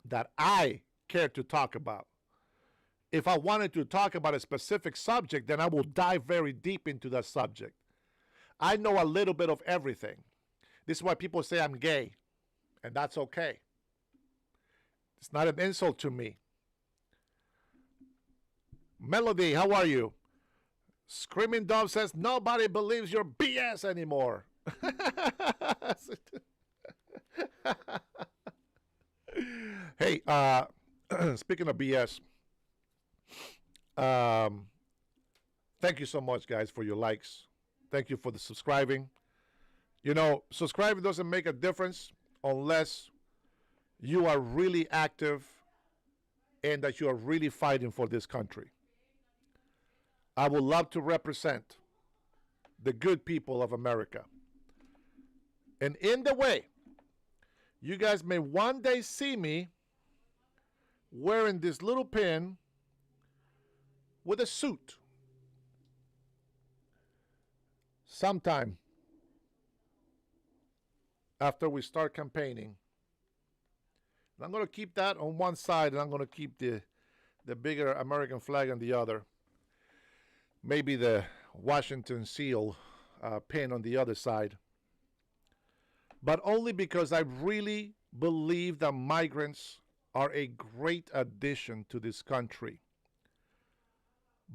that I care to talk about. If I wanted to talk about a specific subject, then I will dive very deep into that subject. I know a little bit of everything. This is why people say I'm gay, and that's okay. It's not an insult to me. Melody, how are you? Screaming Dove says, nobody believes your BS anymore. Hey, speaking of BS, thank you so much, guys, for your likes. Thank you for the subscribing. You know, subscribing doesn't make a difference unless you are really active and that you are really fighting for this country. I would love to represent the good people of America. And in the way, you guys may one day see me wearing this little pin with a suit. Sometime after we start campaigning. And I'm going to keep that on one side, and I'm going to keep the bigger American flag on the other. Maybe the Washington seal pin on the other side. But only because I really believe that migrants are a great addition to this country.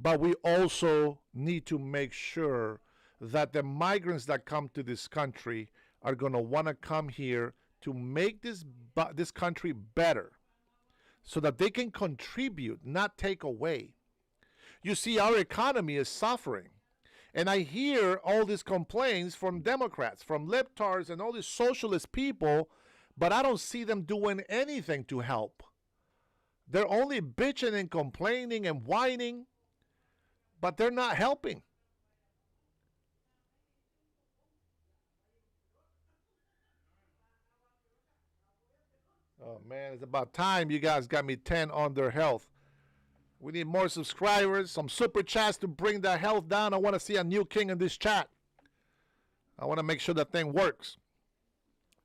But we also need to make sure that the migrants that come to this country are going to want to come here to make this country better so that they can contribute, not take away. You see, our economy is suffering. And I hear all these complaints from Democrats, from libtards and all these socialist people, but I don't see them doing anything to help. They're only bitching and complaining and whining, but they're not helping. Oh, man, it's about time you guys got me 10 on their health. We need more subscribers, some super chats to bring that health down. I want to see a new king in this chat. I want to make sure that thing works.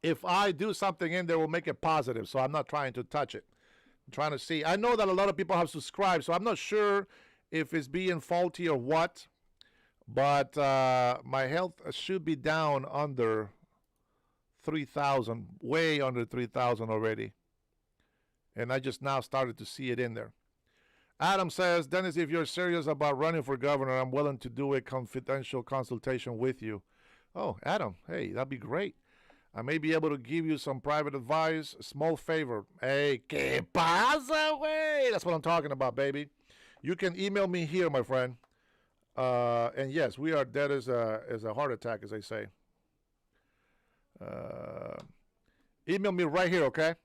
If I do something in there, we'll make it positive, so I'm not trying to touch it. I'm trying to see. I know that a lot of people have subscribed, so I'm not sure if it's being faulty or what, but my health should be down under 3,000, way under 3,000 already. And I just now started to see it in there. Adam says, Dennis, if you're serious about running for governor, I'm willing to do a confidential consultation with you. Oh, Adam, hey, that'd be great. I may be able to give you some private advice, a small favor. Hey, ¿qué pasa, güey? That's what I'm talking about, baby. You can email me here, my friend. And yes, we are dead as a heart attack, as they say. Email me right here, okay?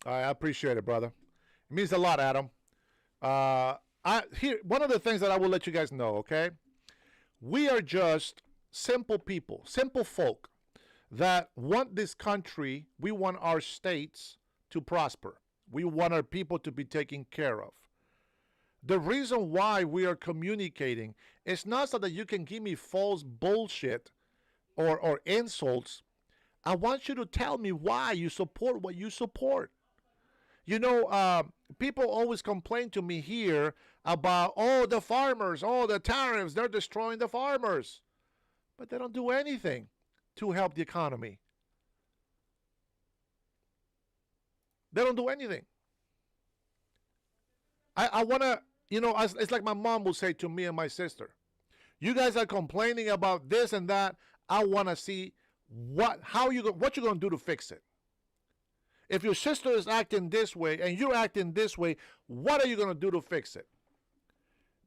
I appreciate it, brother. It means a lot, Adam. Here, one of the things that I will let you guys know, okay? We are just simple people, simple folk that want this country, we want our states to prosper. We want our people to be taken care of. The reason why we are communicating is not so that you can give me false bullshit or insults. I want you to tell me why you support what you support. You know, people always complain to me here about, oh, the farmers, oh, the tariffs, they're destroying the farmers. But they don't do anything to help the economy. They don't do anything. I want to, you know, it's like my mom will say to me and my sister, you guys are complaining about this and that. I want to see what you're going to do to fix it. If your sister is acting this way and you're acting this way, what are you going to do to fix it?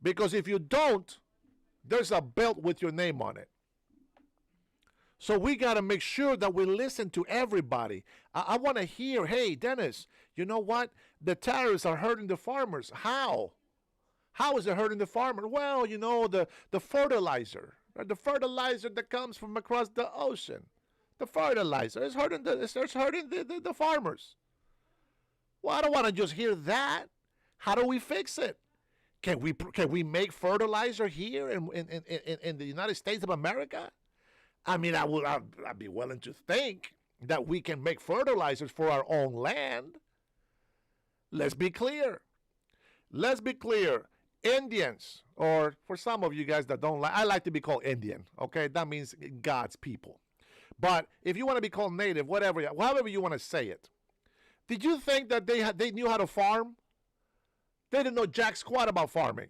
Because if you don't, there's a belt with your name on it. So we got to make sure that we listen to everybody. I want to hear, hey, Dennis, you know what? The tariffs are hurting the farmers. How? How is it hurting the farmer? Well, you know, the fertilizer. The fertilizer that comes from across the ocean. The fertilizer is hurting the farmers. Well, I don't want to just hear that. How do we fix it? Can we make fertilizer here in the United States of America? I mean, I'd be willing to think that we can make fertilizers for our own land. Let's be clear. Let's be clear. Indians, or for some of you guys that don't like, I like to be called Indian, okay? That means God's people. But if you want to be called native, however you want to say it, did you think that they knew how to farm? They didn't know jack squat about farming.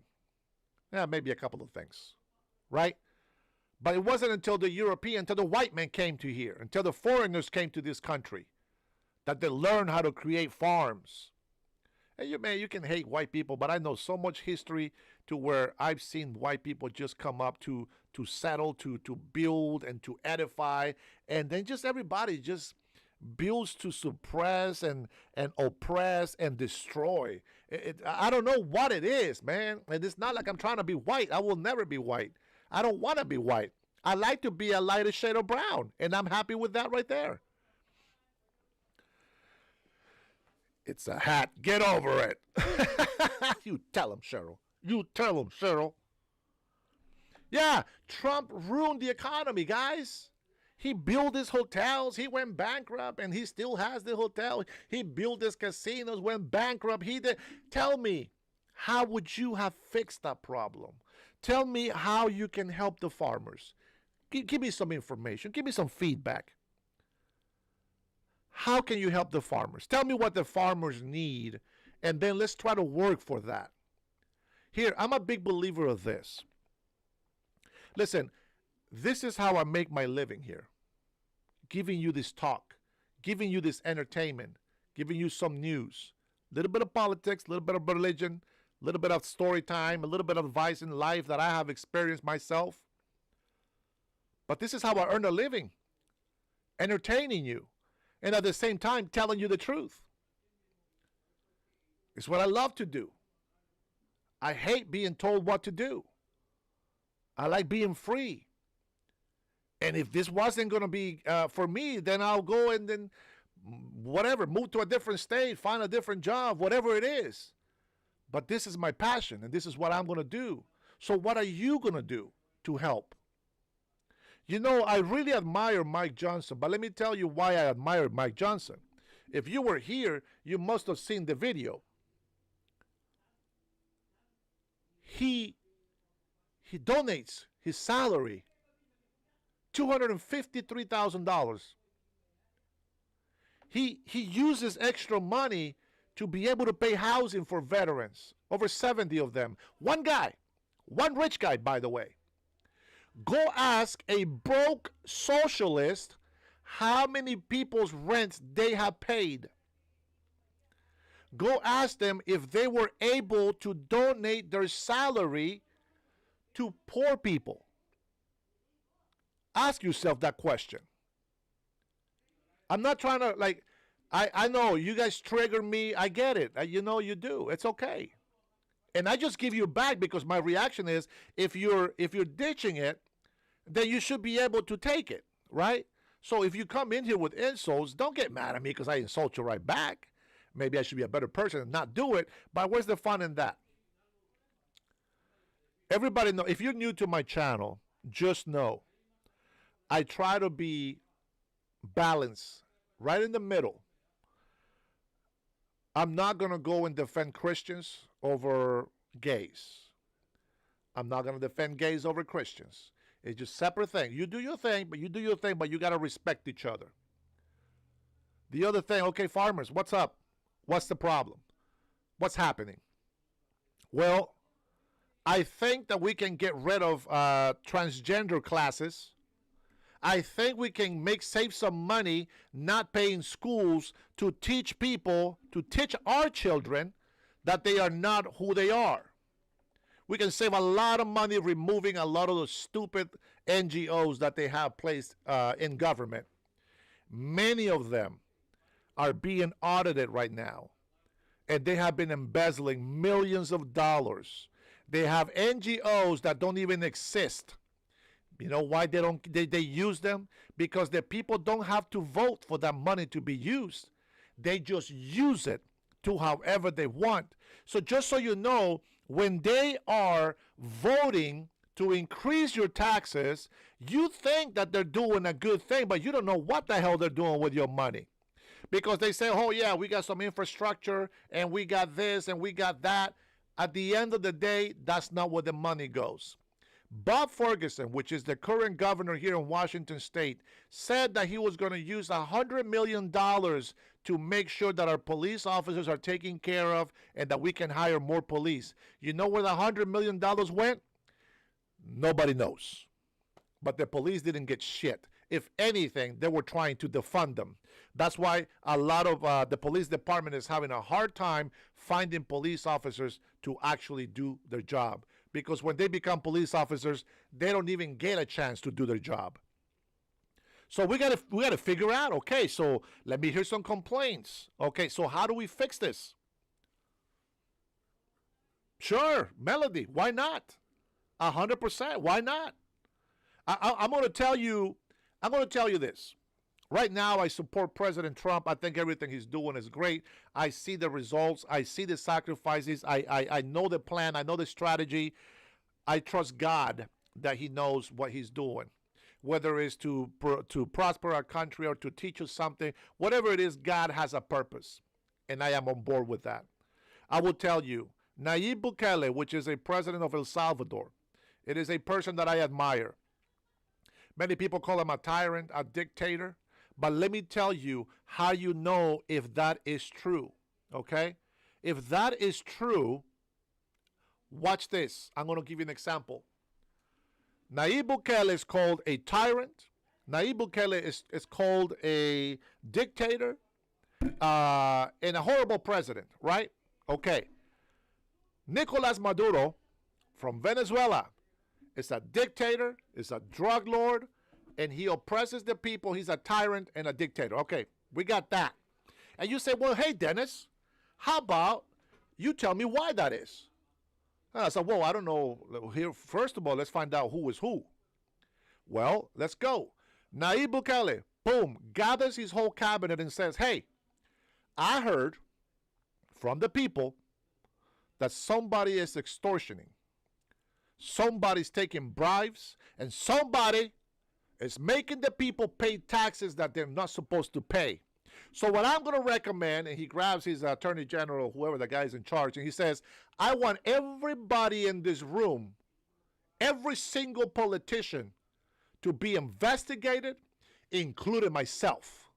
Yeah, maybe a couple of things, right? But it wasn't until the white men came to here, until the foreigners came to this country, that they learned how to create farms. And you can hate white people, but I know so much history to where I've seen white people just come up to settle, to build, and to edify, and then just everybody just builds to suppress and oppress and destroy. I don't know what it is, man. And it's not like I'm trying to be white. I will never be white. I don't want to be white. I like to be a lighter shade of brown, and I'm happy with that right there. It's a hat. Get over it. You tell him, Cheryl. You tell him, Cheryl. Yeah, Trump ruined the economy, guys. He built his hotels. He went bankrupt, and he still has the hotel. He built his casinos, went bankrupt. He did. Tell me, how would you have fixed that problem? Tell me how you can help the farmers. Give me some information. Give me some feedback. How can you help the farmers? Tell me what the farmers need, and then let's try to work for that. Here, I'm a big believer of this. Listen, this is how I make my living here. Giving you this talk, giving you this entertainment, giving you some news, a little bit of politics, a little bit of religion, a little bit of story time, a little bit of advice in life that I have experienced myself. But this is how I earn a living, entertaining you, and at the same time telling you the truth. It's what I love to do. I hate being told what to do. I like being free. And if this wasn't going to be for me, then I'll go and then whatever, move to a different state, find a different job, whatever it is. But this is my passion, and this is what I'm going to do. So what are you going to do to help? You know, I really admire Mike Johnson, but let me tell you why I admire Mike Johnson. If you were here, you must have seen the video. He donates his salary, $253,000. He uses extra money to be able to pay housing for veterans, over 70 of them. One guy, one rich guy, by the way. Go ask a broke socialist how many people's rents they have paid. Go ask them if they were able to donate their salary to poor people. Ask yourself that question. I'm not trying to, like, I know you guys trigger me. I get it. You know you do. It's okay. And I just give you back because my reaction is if you're ditching it, then you should be able to take it, right? So if you come in here with insults, don't get mad at me because I insult you right back. Maybe I should be a better person and not do it, but where's the fun in that? Everybody know, if you're new to my channel, just know I try to be balanced, right in the middle. I'm not going to go and defend Christians over gays. I'm not going to defend gays over Christians. It's just separate thing. You do your thing, but you got to respect each other. The other thing, okay, farmers, what's up? What's the problem? What's happening? Well, I think that we can get rid of transgender classes. I think we can save some money not paying schools to teach people, to teach our children that they are not who they are. We can save a lot of money removing a lot of those stupid NGOs that they have placed in government. Many of them are being audited right now, and they have been embezzling millions of dollars. They have NGOs that don't even exist. You know why they use them? Because the people don't have to vote for that money to be used. They just use it to however they want. So just so you know, when they are voting to increase your taxes, you think that they're doing a good thing, but you don't know what the hell they're doing with your money. Because they say, oh yeah, we got some infrastructure and we got this and we got that. At the end of the day, that's not where the money goes. Bob Ferguson, which is the current governor here in Washington State, said that he was going to use $100 million to make sure that our police officers are taken care of and that we can hire more police. You know where the $100 million went? Nobody knows. But the police didn't get shit. If anything, they were trying to defund them. That's why a lot of the police department is having a hard time finding police officers to actually do their job. Because when they become police officers, they don't even get a chance to do their job. So we gotta figure out, okay, so let me hear some complaints. Okay, so how do we fix this? Sure, Melody, why not? 100%, why not? I'm gonna tell you this. Right now, I support President Trump. I think everything he's doing is great. I see the results. I see the sacrifices. I know the plan. I know the strategy. I trust God that he knows what he's doing. Whether it's to prosper our country or to teach us something, whatever it is, God has a purpose. And I am on board with that. I will tell you, Nayib Bukele, which is a president of El Salvador, it is a person that I admire. Many people call him a tyrant, a dictator. But let me tell you how you know if that is true, okay? If that is true, watch this. I'm going to give you an example. Nayib Bukele is called a tyrant. Nayib Bukele is called a dictator and a horrible president, right? Okay. Nicolas Maduro from Venezuela is a dictator, is a drug lord, and he oppresses the people. He's a tyrant and a dictator. Okay, we got that. And you say, well, hey, Dennis, how about you tell me why that is? And I said, well, I don't know. Here, first of all, let's find out who is who. Well, let's go. Nayib Bukele, boom, gathers his whole cabinet and says, hey, I heard from the people that somebody is extortioning. Somebody's taking bribes, and somebody is making the people pay taxes that they're not supposed to pay. So what I'm going to recommend, and he grabs his attorney general, whoever the guy is in charge, and he says, I want everybody in this room, every single politician, to be investigated, including myself.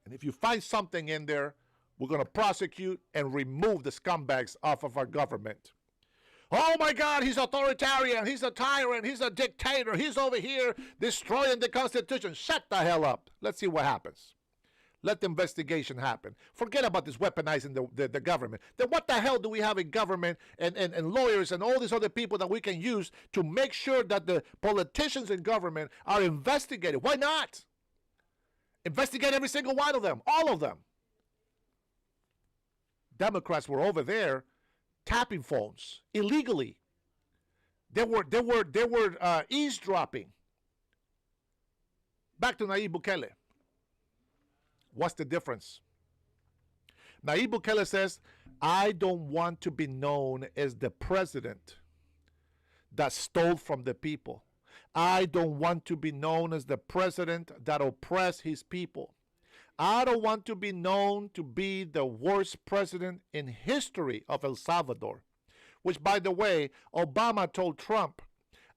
And if you find something in there, we're going to prosecute and remove the scumbags off of our government. Oh my God, he's authoritarian, he's a tyrant, he's a dictator, he's over here destroying the Constitution. Shut the hell up. Let's see what happens. Let the investigation happen. Forget about this weaponizing the government. Then what the hell do we have in government and lawyers and all these other people that we can use to make sure that the politicians in government are investigated? Why not? Investigate every single one of them, all of them. Democrats were over there tapping phones illegally. They were eavesdropping. Back to Nayib Bukele. What's the difference? Nayib Bukele says, I don't want to be known as the president that stole from the people. I don't want to be known as the president that oppressed his people. I don't want to be known to be the worst president in history of El Salvador, which, by the way, Obama told Trump,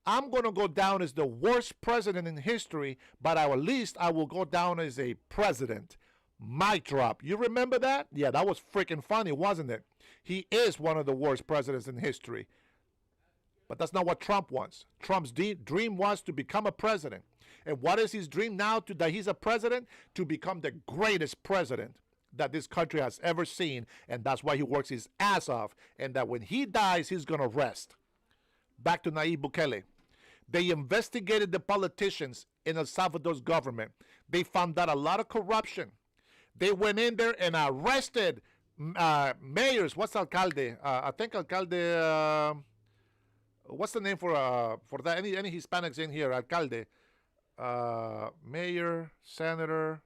I'm going to go down as the worst president in history, but at least I will go down as a president. Mic drop. You remember that? Yeah, that was freaking funny, wasn't it? He is one of the worst presidents in history. But that's not what Trump wants. Trump's dream was to become a president. And what is his dream now that he's a president? To become the greatest president that this country has ever seen. And that's why he works his ass off. And that when he dies, he's going to rest. Back to Nayib Bukele. They investigated the politicians in El Salvador's government. They found out a lot of corruption. They went in there and arrested mayors. What's alcalde? I think alcalde... what's the name for that? Any Hispanics in here? Alcalde, mayor, senator,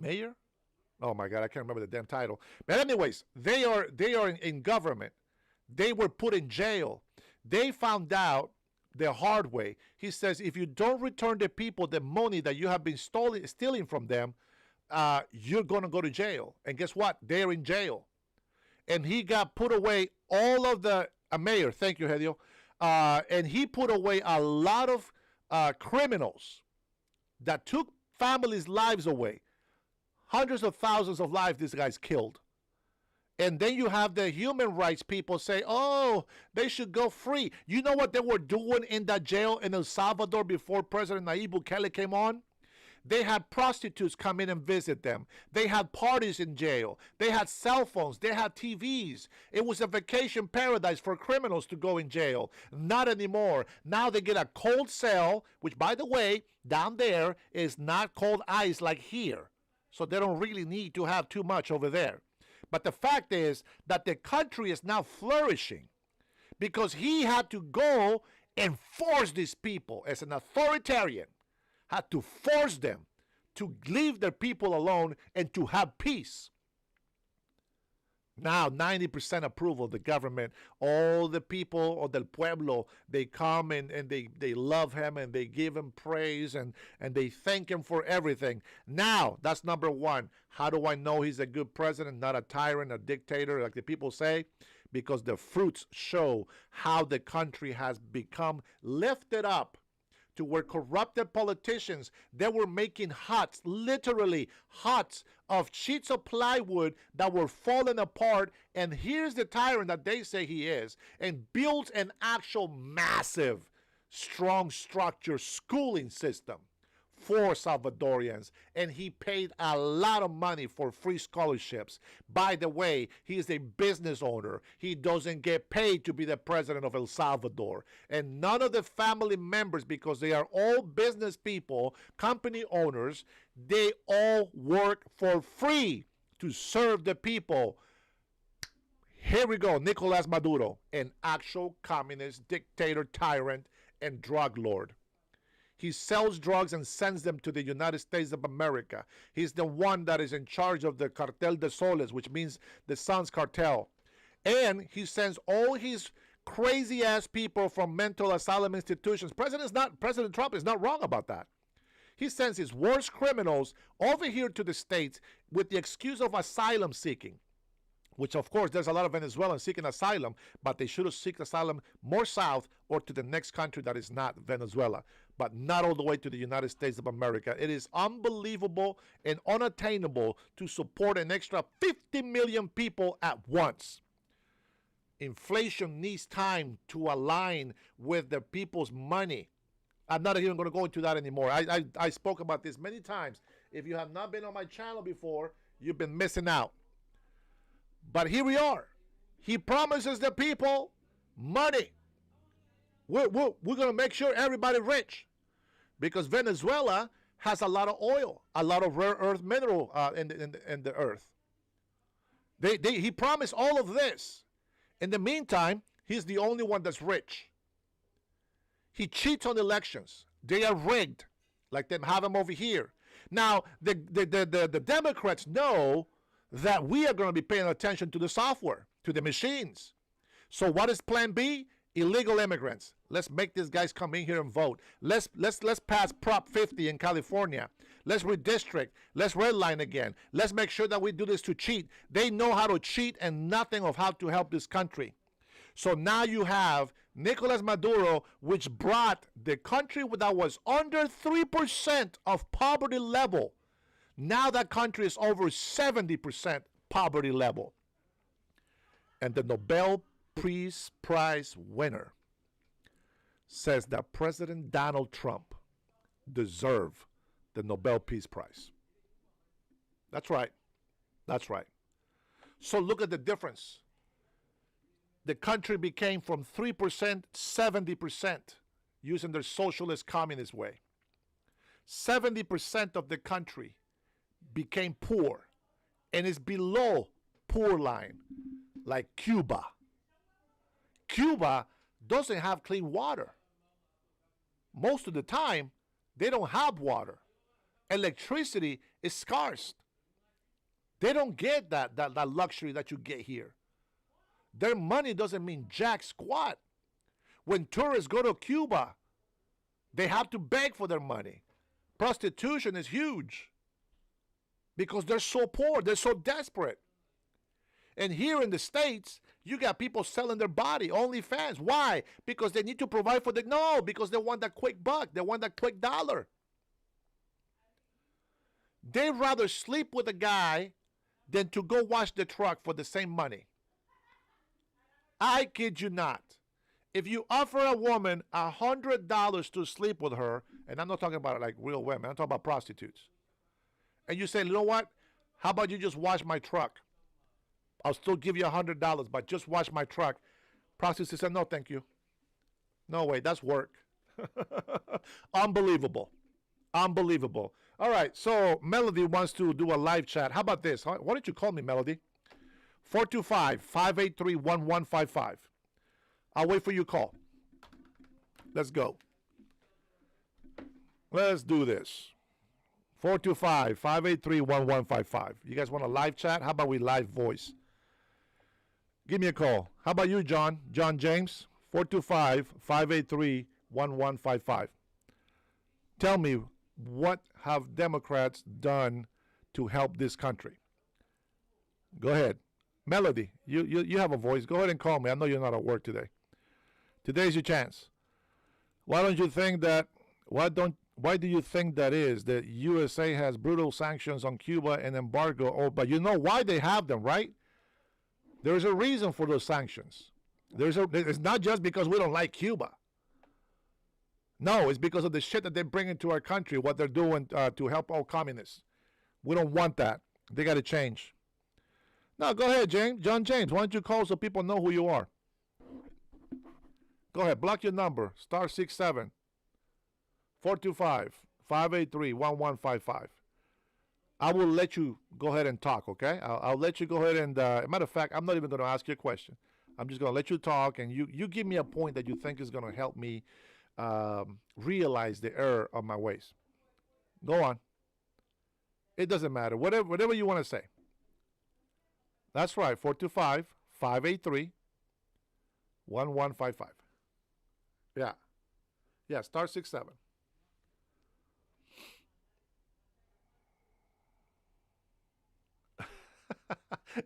mayor. Oh my God, I can't remember the damn title. But anyways, they are in government. They were put in jail. They found out the hard way. He says, if you don't return the people the money that you have been stealing from them, you're going to go to jail. And guess what? They're in jail. And he got put away all of the mayor. Thank you, Helio. And he put away a lot of criminals that took families' lives away. Hundreds of thousands of lives this guy's killed. And then you have the human rights people say, oh, they should go free. You know what they were doing in that jail in El Salvador before President Nayib Bukele came on? They had prostitutes come in and visit them. They had parties in jail. They had cell phones. They had TVs. It was a vacation paradise for criminals to go in jail. Not anymore. Now they get a cold cell, which, by the way, down there is not cold ice like here. So they don't really need to have too much over there. But the fact is that the country is now flourishing because he had to go and force these people as an authoritarian, had to force them to leave their people alone and to have peace. Now, 90% approval of the government. All the people of del pueblo, they come and they love him and they give him praise and they thank him for everything. Now, that's number one. How do I know he's a good president, not a tyrant, a dictator, like the people say? Because the fruits show how the country has become lifted up to where corrupted politicians, they were making huts, literally huts of sheets of plywood that were falling apart. And here's the tyrant that they say he is, and builds an actual massive, strong structure schooling system for Salvadorians. And he paid a lot of money for free scholarships. By the way, he is a business owner. He doesn't get paid to be the president of El Salvador. And none of the family members, because they are all business people, company owners, they all work for free to serve the people. Here we go, Nicolas Maduro, an actual communist dictator, tyrant, and drug lord. He sells drugs and sends them to the United States of America. He's the one that is in charge of the Cartel de Soles, which means the Sun's cartel. And he sends all his crazy-ass people from mental asylum institutions. President Trump is not wrong about that. He sends his worst criminals over here to the States with the excuse of asylum seeking, which, of course, there's a lot of Venezuelans seeking asylum, but they should have sought asylum more south or to the next country that is not Venezuela, but not all the way to the United States of America. It is unbelievable and unattainable to support an extra 50 million people at once. Inflation needs time to align with the people's money. I'm not even going to go into that anymore. I spoke about this many times. If you have not been on my channel before, you've been missing out. But here we are. He promises the people money. We're going to make sure everybody rich, because Venezuela has a lot of oil, a lot of rare earth mineral in the earth. He promised all of this. In the meantime, he's the only one that's rich. He cheats on elections. They are rigged, like them have them over here. Now, the Democrats know that we are going to be paying attention to the software, to the machines. So what is plan B? Illegal immigrants. Let's make these guys come in here and vote. Let's pass Prop 50 in California. Let's redistrict. Let's redline again. Let's make sure that we do this to cheat. They know how to cheat and nothing of how to help this country. So now you have Nicolas Maduro, which brought the country that was under 3% of poverty level. Now that country is over 70% poverty level. And the Nobel Peace Prize winner says that President Donald Trump deserves the Nobel Peace Prize. That's right. That's right. So look at the difference. The country became from 3%, 70% using their socialist communist way. 70% of the country became poor and is below poor line, like Cuba. Cuba doesn't have clean water. Most of the time, they don't have water. Electricity is scarce. They don't get that luxury that you get here. Their money doesn't mean jack squat. When tourists go to Cuba, they have to beg for their money. Prostitution is huge because they're so poor, they're so desperate. And here in the States, you got people selling their body, OnlyFans. Why? Because they need to provide for no, because they want that quick buck, they want that quick dollar. They'd rather sleep with a guy than to go wash the truck for the same money. I kid you not. If you offer a woman $100 to sleep with her, and I'm not talking about like real women, I'm talking about prostitutes, and you say, you know what? How about you just wash my truck? I'll still give you $100, but just wash my truck. Prostitute said, no, thank you. No way, that's work. Unbelievable. Unbelievable. All right, so Melody wants to do a live chat. How about this? Why don't you call me, Melody? 425-583-1155. I'll wait for your call. Let's go. Let's do this. 425-583-1155. You guys want a live chat? How about we live voice? Give me a call. How about you, John? John James? 425-583-1155. Tell me, what have Democrats done to help this country? Go ahead. Melody, you have a voice. Go ahead and call me. I know you're not at work today. Today's your chance. Why do you think that is that USA has brutal sanctions on Cuba and embargo? Oh, but you know why they have them, right? There's a reason for those sanctions. It's not just because we don't like Cuba. No, it's because of the shit that they bring into our country, what they're doing to help all communists. We don't want that. They got to change. Now, go ahead, James. John James, why don't you call so people know who you are? Go ahead. Block your number. *67 425-583-1155. I will let you go ahead and talk, okay? I'll let you go ahead and, matter of fact, I'm not even going to ask you a question. I'm just going to let you talk, and you give me a point that you think is going to help me realize the error of my ways. Go on. It doesn't matter. Whatever you want to say. That's right. 425-583-1155. Yeah. Yeah, *67.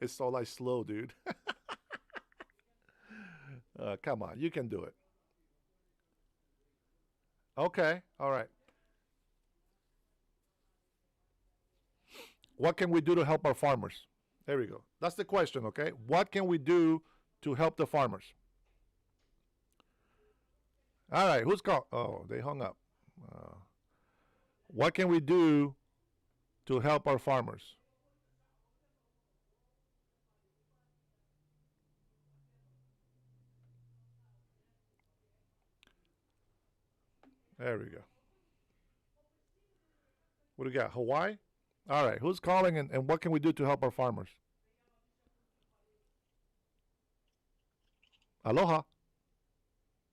It's so like slow, dude. Come on, you can do it. Okay, all right. What can we do to help our farmers? There we go. That's the question, okay? What can we do to help the farmers? All right, who's called? Oh, they hung up. What can we do to help our farmers? There we go. What do we got? Hawaii? All right, who's calling and what can we do to help our farmers? Aloha.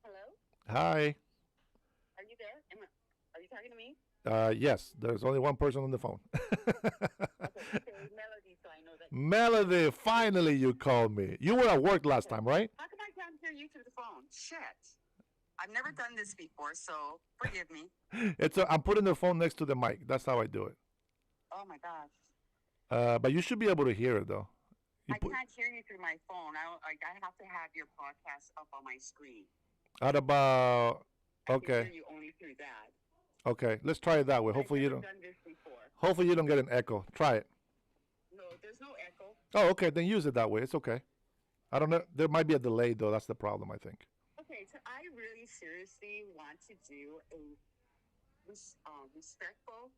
Hello? Hi. Are you there? Are you talking to me? Yes, there's only one person on the phone. Okay, Melody, so I know that. Melody, finally you called me. You were at work last time, right? How come I can't hear you through the phone? Shit. I've never done this before, so forgive me. I'm putting the phone next to the mic. That's how I do it. Oh my gosh. But you should be able to hear it though. I can't hear you through my phone. I have to have your podcast up on my screen. How about I okay? can hear you only through that. Okay, let's try it that way. Hopefully you don't. Done this before. Hopefully you don't get an echo. Try it. No, there's no echo. Oh, okay. Then use it that way. It's okay. I don't know. There might be a delay though. That's the problem, I think. Okay, so I really seriously want to do a respectful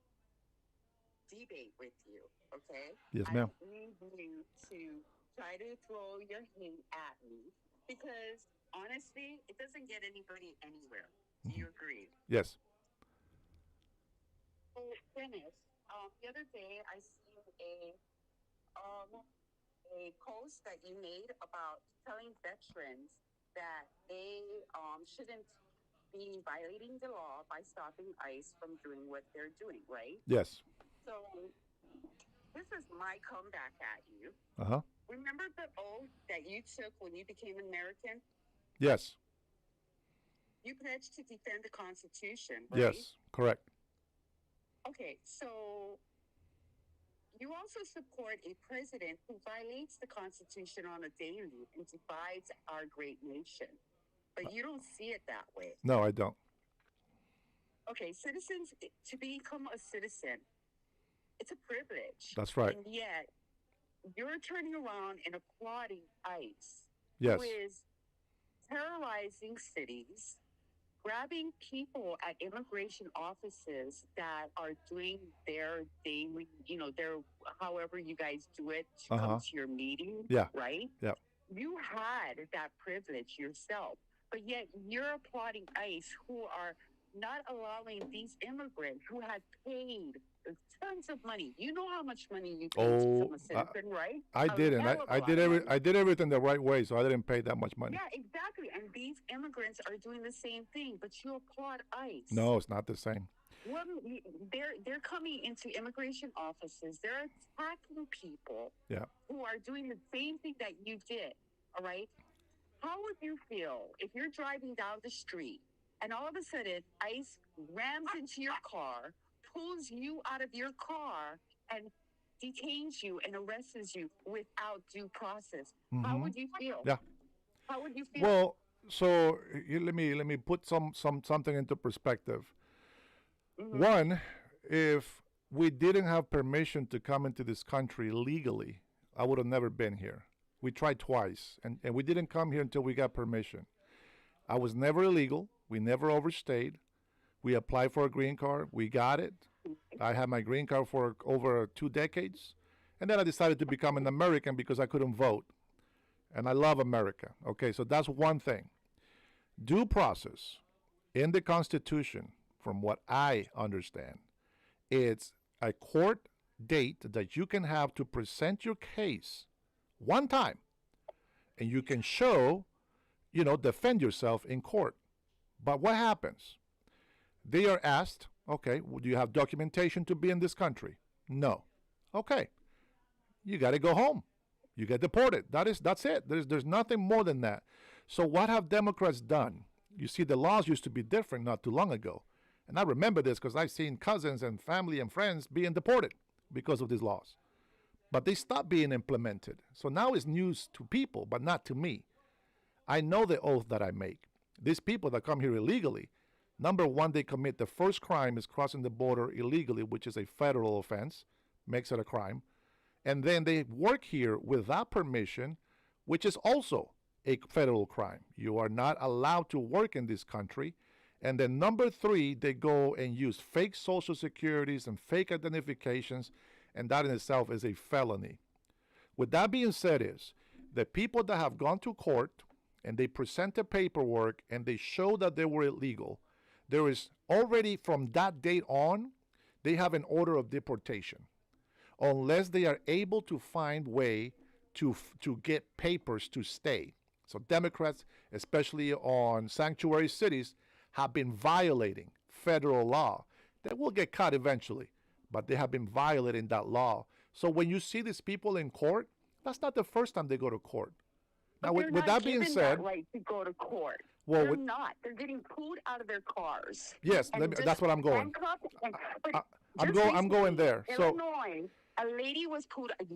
debate with you, okay? Yes, ma'am. I need you to try to throw your hate at me because, honestly, it doesn't get anybody anywhere. Do you agree? Yes. So, Dennis, the other day I seen a post that you made about telling veterans that they shouldn't be violating the law by stopping ICE from doing what they're doing, right? Yes. So this is my comeback at you. Uh-huh. Remember the oath that you took when you became American? Yes. You pledged to defend the Constitution, right? Yes, correct. Okay, so you also support a president who violates the Constitution on a daily and divides our great nation. But you don't see it that way. No, I don't. Okay, citizens, to become a citizen, it's a privilege. That's right. And yet, you're turning around and applauding ICE, Yes. who is terrorizing cities, grabbing people at immigration offices that are doing their daily, their however you guys do it to come to your meeting, right? Yeah. You had that privilege yourself, but yet you're applauding ICE, who are not allowing these immigrants who had paid tons of money. You know how much money you paid to become a citizen, right? I didn't. I did everything the right way, so I didn't pay that much money. Yeah, exactly. And these immigrants are doing the same thing, but you applaud ICE. No, it's not the same. Well, they're coming into immigration offices. They're attacking people who are doing the same thing that you did. All right. How would you feel if you're driving down the street and all of a sudden ICE rams into your car, pulls you out of your car, and detains you and arrests you without due process? How would you feel? Yeah. How would you feel? Well, so let me put something into perspective. One, if we didn't have permission to come into this country legally, I would have never been here. We tried twice, and we didn't come here until we got permission. I was never illegal. We never overstayed. We applied for a green card. We got it. I had my green card for over 2 decades. And then I decided to become an American because I couldn't vote. And I love America. Okay, so that's one thing. Due process in the Constitution, from what I understand, it's a court date that you can have to present your case one time. And you can show, defend yourself in court. But what happens? They are asked, okay, do you have documentation to be in this country? No. Okay. You got to go home. You get deported. That's it. There's nothing more than that. So what have Democrats done? You see, the laws used to be different not too long ago. And I remember this because I've seen cousins and family and friends being deported because of these laws. But they stopped being implemented. So now it's news to people, but not to me. I know the oath that I make. These people that come here illegally, number one, they commit the first crime is crossing the border illegally, which is a federal offense, makes it a crime. And then they work here without permission, which is also a federal crime. You are not allowed to work in this country. And then number three, they go and use fake social securities and fake identifications, and that in itself is a felony. With that being said is, the people that have gone to court and they present the paperwork and they show that they were illegal, there is already from that date on, they have an order of deportation. Unless they are able to find way to get papers to stay. So Democrats, especially on sanctuary cities, have been violating federal law. They will get caught eventually, but they have been violating that law. So when you see these people in court, that's not the first time they go to court. Now, with that being said, that right to go to court. Well, they're not. They're getting pulled out of their cars. Yes, that's what I'm going. I'm going there. Illinois, a lady was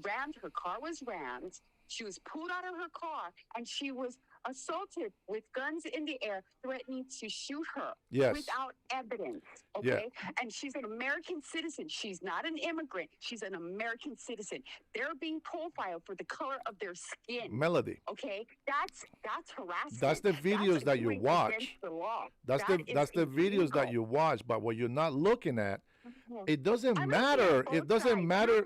rammed. Her car was rammed. She was pulled out of her car, and she was assaulted with guns in the air, threatening to shoot her without evidence. Okay, and she's an American citizen. She's not an immigrant. She's an American citizen. They're being profiled for the color of their skin. Melody. Okay, that's harassment. That's the videos that you watch. That's the videos that you watch. But what you're not looking at, it doesn't matter. It doesn't matter.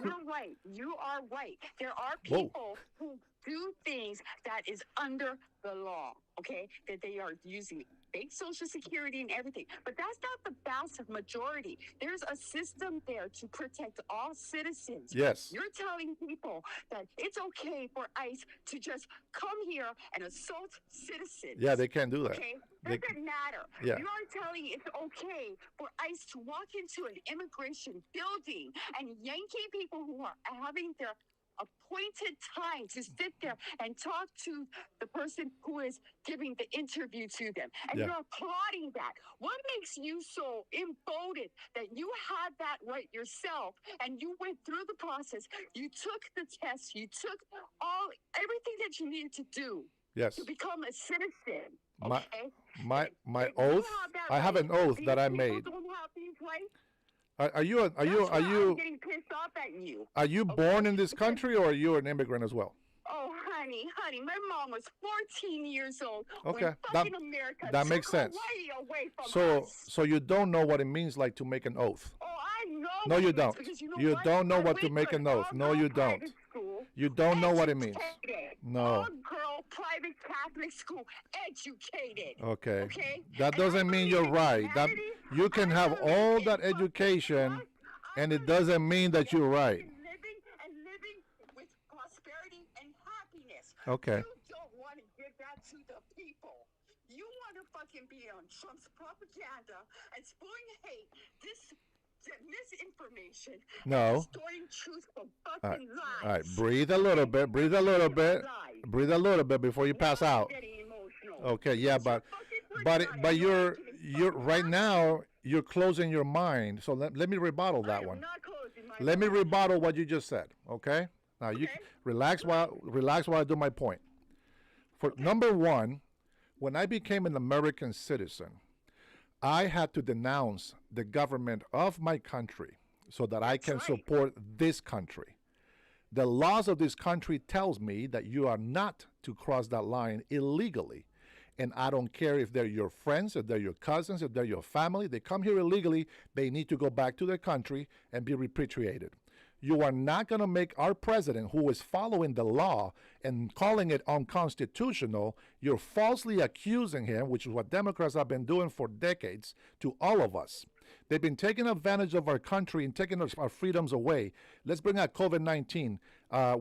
You're right. You are right. There are people who do things that is under the law, okay? That they are using fake Social Security and everything. But that's not the vast majority. There's a system there to protect all citizens. Yes. You're telling people that it's okay for ICE to just come here and assault citizens. Yeah, they can't do that. Okay? They- Doesn't matter. Yeah. You are telling it's okay for ICE to walk into an immigration building and yanking people who are having their appointed time to sit there and talk to the person who is giving the interview to them. And Yeah. you're applauding that. What makes you so emboldened that you had that right yourself and you went through the process? You took the test, you took everything that you needed to do Yes. to become a citizen. My Okay? my If you oath. have that I have right, an oath these that I people made. don't have these rights. Are you That's why I'm getting pissed off at you. are you born in this country or are you an immigrant as well? Oh, honey, my mom was 14 years old Okay, when fucking America that took makes sense. Hawaii away from So us. so you don't know what it means like to make an oath. Oh, I know. No, what you it means, don't. because you know You what? don't know I what to went make to an oath. No, you don't. private school, You don't know what it means. educated. No. All-girl private Catholic school, educated. Okay. Okay? That doesn't mean you're right. That you can have all that education and it doesn't mean that you're right. Living with prosperity and happiness. Okay. You don't want to give that to the people. You want to fucking be on Trump's propaganda and spewing hate, misinformation, No. distorting truth from All right. fucking lies. All right. Breathe a little bit. Breathe a little bit. Breathe a little bit before you pass out. Okay. Yeah, but you're right now you're closing your mind. So let me rebuttal that one. Let me rebuttal what you just said. Okay. Now you relax while I do my point. For number one, when I became an American citizen, I had to denounce the government of my country so that I can support this country. The laws of this country tells me that you are not to cross that line illegally. And I don't care if they're your friends, if they're your cousins, if they're your family. They come here illegally, they need to go back to their country and be repatriated. You are not going to make our president, who is following the law and calling it unconstitutional, you're falsely accusing him, which is what Democrats have been doing for decades to all of us. They've been taking advantage of our country and taking our freedoms away. Let's bring out COVID-19.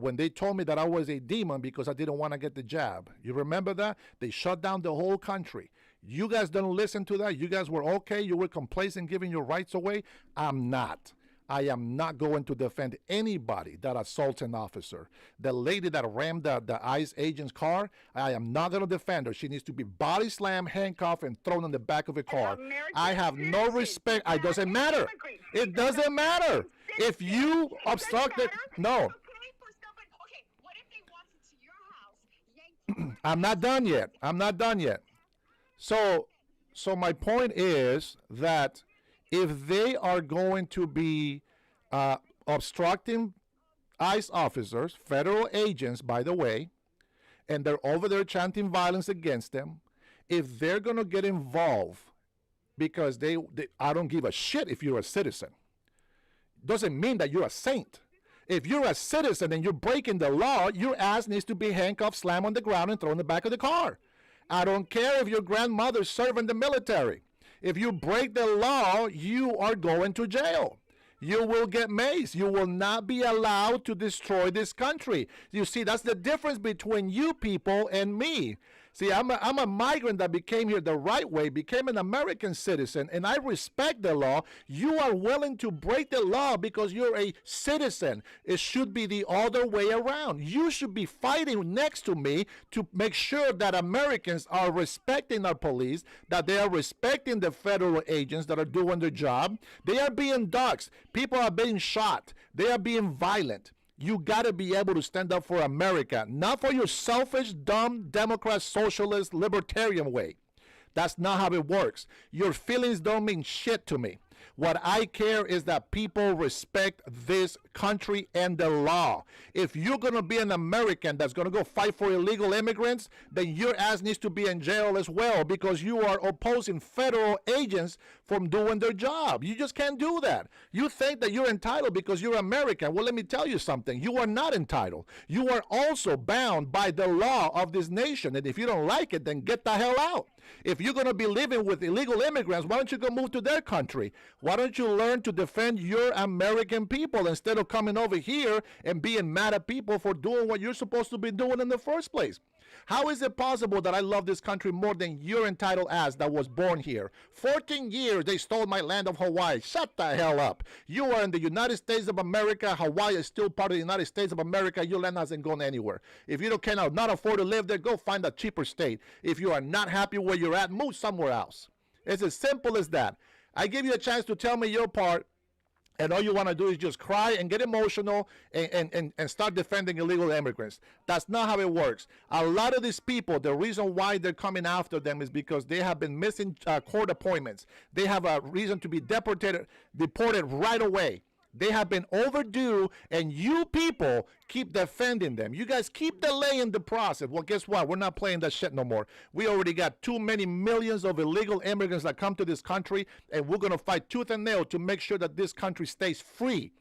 When they told me that I was a demon because I didn't want to get the jab. You remember that? They shut down the whole country. You guys don't listen to that. You guys were okay. You were complacent giving your rights away. I'm not. I am not going to defend anybody that assaults an officer. The lady that rammed the ICE agent's car, I am not going to defend her. She needs to be body slammed, handcuffed, and thrown in the back of a car. I have no respect. It doesn't matter. It doesn't matter. If you obstruct it, no. I'm not done yet. I'm not done yet. So my point is that if they are going to be obstructing ICE officers, federal agents, by the way, and they're over there chanting violence against them, if they're going to get involved because I don't give a shit if you're a citizen. Doesn't mean that you're a saint. If you're a citizen and you're breaking the law, your ass needs to be handcuffed, slammed on the ground, and thrown in the back of the car. I don't care if your grandmother served in the military. If you break the law, you are going to jail. You will get maced. You will not be allowed to destroy this country. You see, that's the difference between you people and me. See, I'm a migrant that became here the right way, became an American citizen, and I respect the law. You are willing to break the law because you're a citizen. It should be the other way around. You should be fighting next to me to make sure that Americans are respecting our police, that they are respecting the federal agents that are doing their job. They are being doxxed. People are being shot. They are being violent. You got to be able to stand up for America, not for your selfish, dumb, Democrat, socialist, libertarian way. That's not how it works. Your feelings don't mean shit to me. What I care is that people respect this country and the law. If you're going to be an American that's going to go fight for illegal immigrants, then your ass needs to be in jail as well, because you are opposing federal agents from doing their job. You just can't do that. You think that you're entitled because you're American. Well, let me tell you something. You are not entitled. You are also bound by the law of this nation. And if you don't like it, then get the hell out. If you're going to be living with illegal immigrants, why don't you go move to their country? Why don't you learn to defend your American people instead of coming over here and being mad at people for doing what you're supposed to be doing in the first place? How is it possible that I love this country more than your entitled ass that was born here? 14 years they stole my land of Hawaii. Shut the hell up. You are in the United States of America. Hawaii is still part of the United States of America. Your land hasn't gone anywhere. If you cannot afford to live there, go find a cheaper state. If you are not happy where you're at, move somewhere else. It's as simple as that. I give you a chance to tell me your part, and all you want to do is just cry and get emotional and start defending illegal immigrants. That's not how it works. A lot of these people, the reason why they're coming after them is because they have been missing court appointments. They have a reason to be deported right away. They have been overdue, and you people keep defending them. You guys keep delaying the process. Well, guess what? We're not playing that shit no more. We already got too many millions of illegal immigrants that come to this country, and we're going to fight tooth and nail to make sure that this country stays free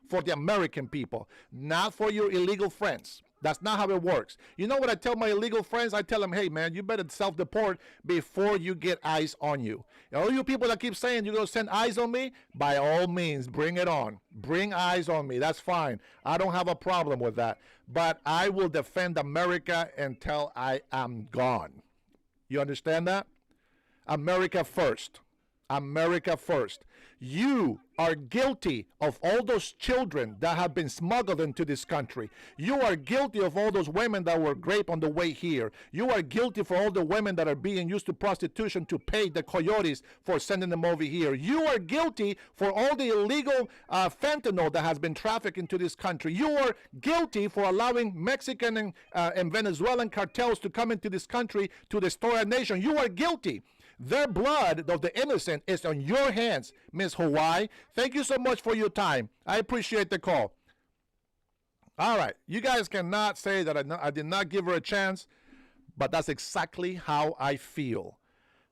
for the American people, not for your illegal friends. That's not how it works. You know what I tell my illegal friends? I tell them, hey, man, you better self-deport before you get eyes on you. And all you people that keep saying you're going to send eyes on me, by all means, bring it on. Bring eyes on me. That's fine. I don't have a problem with that. But I will defend America until I am gone. You understand that? America first. America first. You are guilty of all those children that have been smuggled into this country. You are guilty of all those women that were raped on the way here. You are guilty for all the women that are being used to prostitution to pay the coyotes for sending them over here. You are guilty for all the illegal fentanyl that has been trafficked into this country. You are guilty for allowing Mexican and Venezuelan cartels to come into this country to destroy our nation. You are guilty. Their blood of the innocent is on your hands, Miss Hawaii. Thank you so much for your time. I appreciate the call. All right. You guys cannot say that I did not give her a chance, but that's exactly how I feel.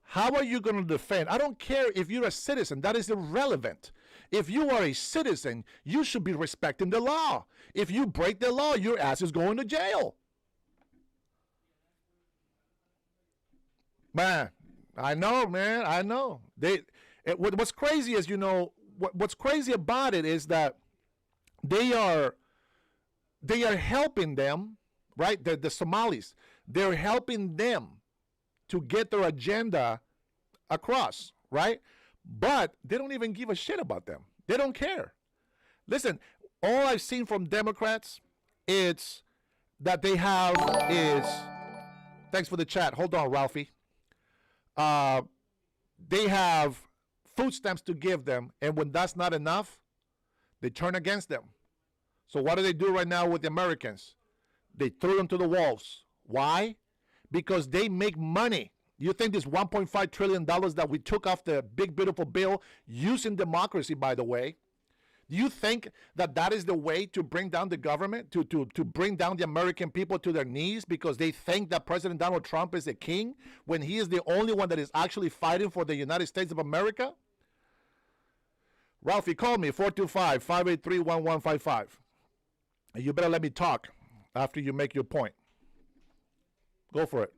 How are you going to defend? I don't care if you're a citizen. That is irrelevant. If you are a citizen, you should be respecting the law. If you break the law, your ass is going to jail. Man. I know, man. I know. What's crazy is, what's crazy about it is that they are helping them, right? The Somalis. They're helping them to get their agenda across, right? But they don't even give a shit about them. They don't care. Listen, all I've seen from Democrats, it's that they have is, thanks for the chat. Hold on, Ralphie. They have food stamps to give them, and when that's not enough, they turn against them. So what do they do right now with the Americans? They throw them to the wolves. Why? Because they make money. You think this $1.5 trillion that we took off the big, beautiful bill, using democracy, by the way, do you think that that is the way to bring down the government, to bring down the American people to their knees because they think that President Donald Trump is a king when he is the only one that is actually fighting for the United States of America? Ralphie, call me, 425-583-1155. You better let me talk after you make your point. Go for it.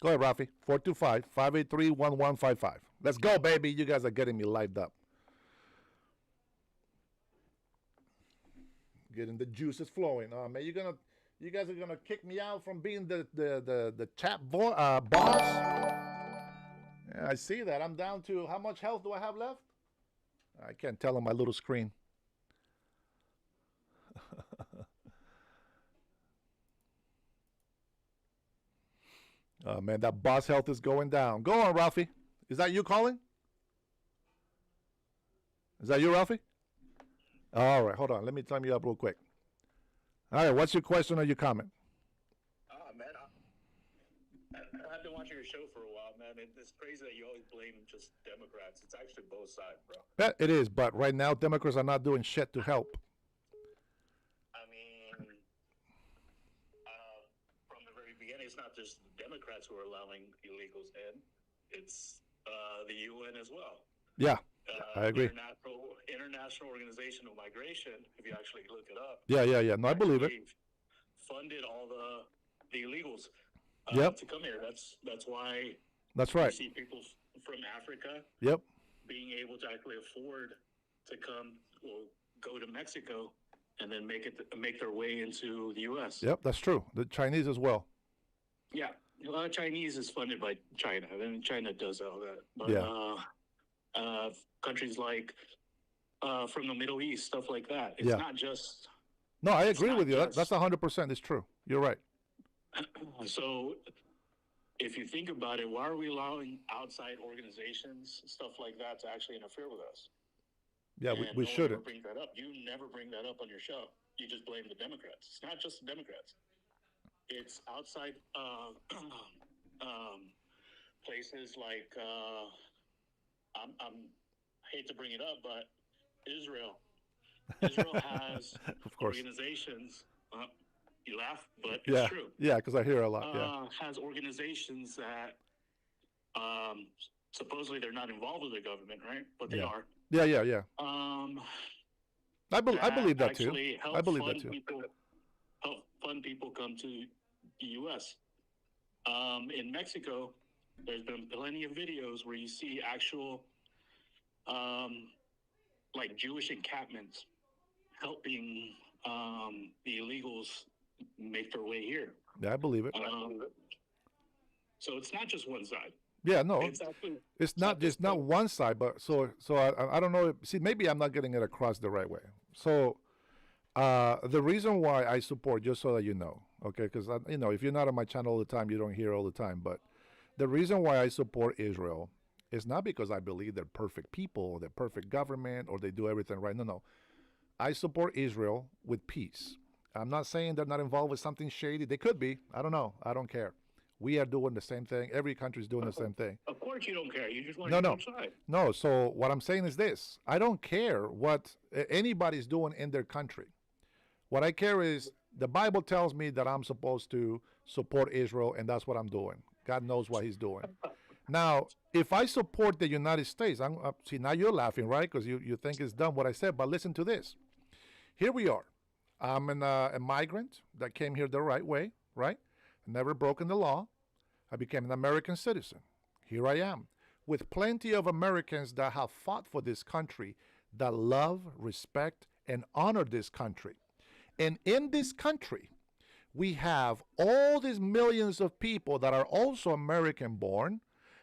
Go ahead, Rafi. 425-583-1155. Let's go, baby. You guys are getting me lighted up. Getting the juices flowing. Oh, man, you guys are gonna kick me out from being the chat boss? Yeah, I see that. I'm down to, how much health do I have left? I can't tell on my little screen. Oh, man, that boss health is going down. Go on, Ralphie. Is that you calling? Is that you, Ralphie? All right, hold on. Let me time you up real quick. All right, what's your question or your comment? Man, I've been watching your show for a while, man. It's crazy that you always blame just Democrats. It's actually both sides, bro. Yeah, it is, but right now Democrats are not doing shit to help. I mean, from the very beginning, it's not just the Democrats who are allowing illegals in. It's the UN as well. Yeah, I agree. International Organization of Migration, if you actually look it up. Yeah. No, I believe it. Funded all the illegals Yep. to come here. That's why. That's right. You see people from Africa. Yep. Being able to actually afford to come, well, go to Mexico, and then make their way into the U.S. Yep, that's true. The Chinese as well. Yeah, a lot of Chinese is funded by China. I mean, China does all that. But Yeah. countries like from the Middle East, stuff like that. It's Yeah. not just. No, I agree not with you. just- That's 100%. It's true. You're right. So, if you think about it, why are we allowing outside organizations, stuff like that, to actually interfere with us? Yeah, And we no one shouldn't. ever brings that up. You never bring that up on your show. You just blame the Democrats. It's not just the Democrats. It's outside places like I hate to bring it up, but Israel. Israel has Of course. organizations. You laugh, but Yeah, it's true. yeah, because I hear a lot. Yeah. Has organizations that supposedly they're not involved with the government, right? But they Yeah. are. Yeah. I believe that too. actually help I believe that fund too. help fund people come to the U.S. In Mexico, there's been plenty of videos where you see actual like Jewish encampments helping the illegals make their way here. Yeah, I believe it. So it's not just one side. Yeah, no, It's actually it's not just not one side, but so I don't know. See, maybe I'm not getting it across the right way. So the reason why I support, just so that you know, okay, because if you're not on my channel all the time, you don't hear all the time. But the reason why I support Israel is not because I believe they're perfect people, or they're perfect government, or they do everything right. No. I support Israel with peace. I'm not saying they're not involved with something shady. They could be. I don't know. I don't care. We are doing the same thing. Every country is doing the same thing. Of course you don't care. You just want No. to side. No, so what I'm saying is this. I don't care what anybody's doing in their country. What I care is the Bible tells me that I'm supposed to support Israel, and that's what I'm doing. God knows what he's doing. Now, if I support the United States, see, now you're laughing, right? Because you think it's dumb what I said, but listen to this. Here we are. I'm a migrant that came here the right way, right? Never broken the law. I became an American citizen. Here I am, with plenty of Americans that have fought for this country, that love, respect, and honor this country. And in this country, we have all these millions of people that are also American born,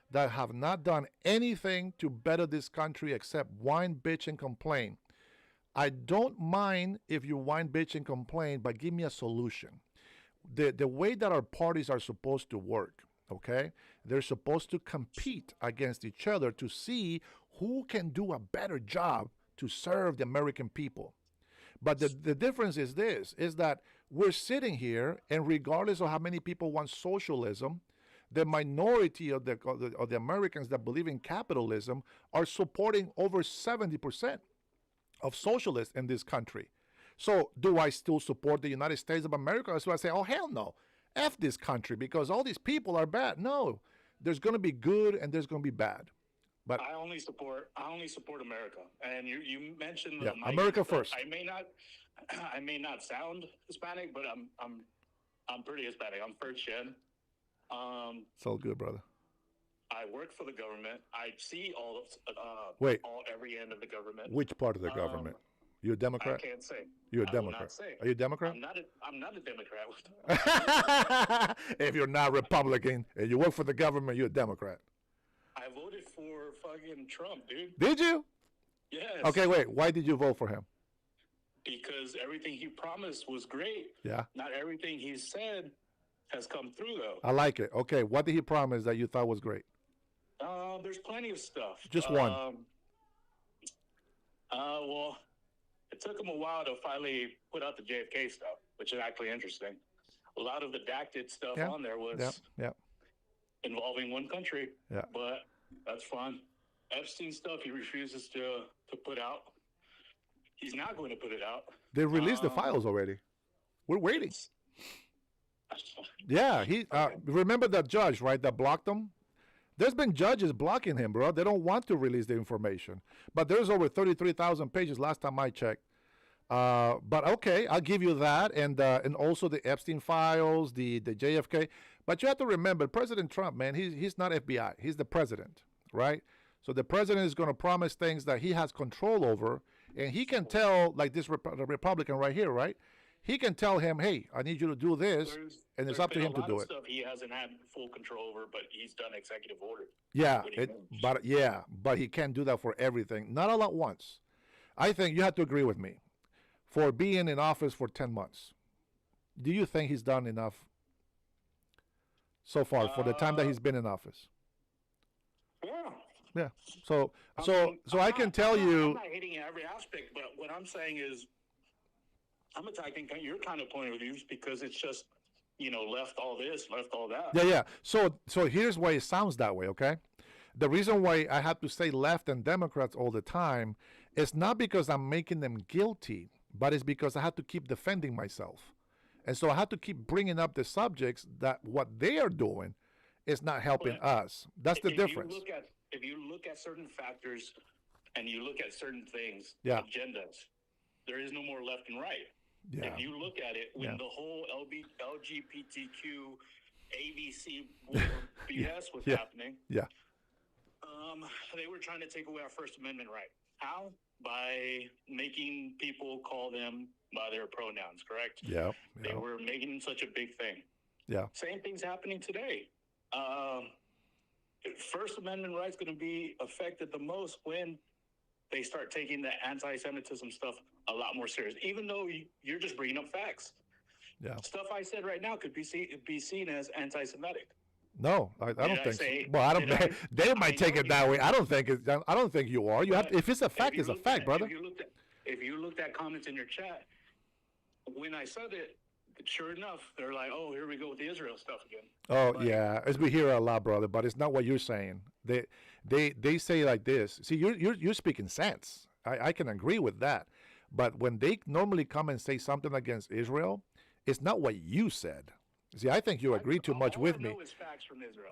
that have not done anything to better this country except whine, bitch, and complain. I don't mind if you whine, bitch, and complain, but give me a solution. The way that our parties are supposed to work, okay? They're supposed to compete against each other to see who can do a better job to serve the American people. But the difference is this, is that we're sitting here, and regardless of how many people want socialism, the minority of the Americans that believe in capitalism are supporting over 70% of socialists in this country. So do I still support the United States of America? Or do I say, oh, hell no, F this country because all these people are bad? No, there's going to be good and there's going to be bad. But I only support America. And you mentioned yeah, the America first. I may not sound Hispanic, but I'm pretty Hispanic. I'm first gen. It's all good, brother. I work for the government. I see every end of the government. Which part of the government? You're a Democrat? I can't say. You're a I will Democrat. not say. Are you a Democrat? I'm not a Democrat. If you're not Republican and you work for the government, you're a Democrat. I voted for fucking Trump, dude. Did you? Yes. Okay, wait. Why did you vote for him? Because everything he promised was great. Yeah. Not everything he said has come through, though. I like it. Okay, what did he promise that you thought was great? There's plenty of stuff. Just one. Well, it took him a while to finally put out the JFK stuff. which is actually interesting. A lot of the redacted stuff on there was involving one country, but that's fine. Epstein stuff he refuses to put out. He's not going to put it out. They released the files already. We're waiting. Yeah, he remember that judge, right, that blocked him? There's been judges blocking him, bro. They don't want to release the information. But there's over 33,000 pages last time I checked. But okay, I'll give you that, and also the Epstein files, the JFK. But you have to remember, President Trump, man, he's not FBI. He's the president, right? So the president is going to promise things that he has control over, and he can tell, like this Republican right here, right? He can tell him, hey, I need you to do this, and it's up to him to do it. Stuff he hasn't had full control over, but he's done executive order. Yeah, but he can't do that for everything, not all at once. I think you have to agree with me. For being in office for 10 months, do you think he's done enough so far for the time that he's been in office? Yeah. So I can tell you. I'm not hitting every aspect, but what I'm saying is, I'm attacking your kind of point of views because it's just, left all this, left all that. Yeah. So here's why it sounds that way, okay? The reason why I have to say left and Democrats all the time is not because I'm making them guilty, but it's because I have to keep defending myself. And so I have to keep bringing up the subjects that what they are doing is not helping us. That's the difference. If you look at certain factors and you look at certain things, agendas, there is no more left and right. Yeah. If you look at it, when the whole LGBTQ, ABC BS was happening, they were trying to take away our First Amendment right. How? By making people call them by their pronouns, correct? Yeah. They were making such a big thing. Yeah. Same thing's happening today. First Amendment rights going to be affected the most when they start taking the anti-Semitism stuff a lot more serious, even though you're just bringing up facts. Yeah. Stuff I said right now could be seen as anti-Semitic. No, I don't think so. Well, I don't. They might take it that way. I don't think you are. You have to, if it's a fact, it's a fact, brother. If you looked at comments in your chat, when I said it, sure enough, they're like, "Oh, here we go with the Israel stuff again." Oh, yeah, as we hear a lot, brother. But it's not what you're saying. They say like this. See, you're speaking sense. I can agree with that. But when they normally come and say something against Israel, it's not what you said. See, I think you agree too much with me.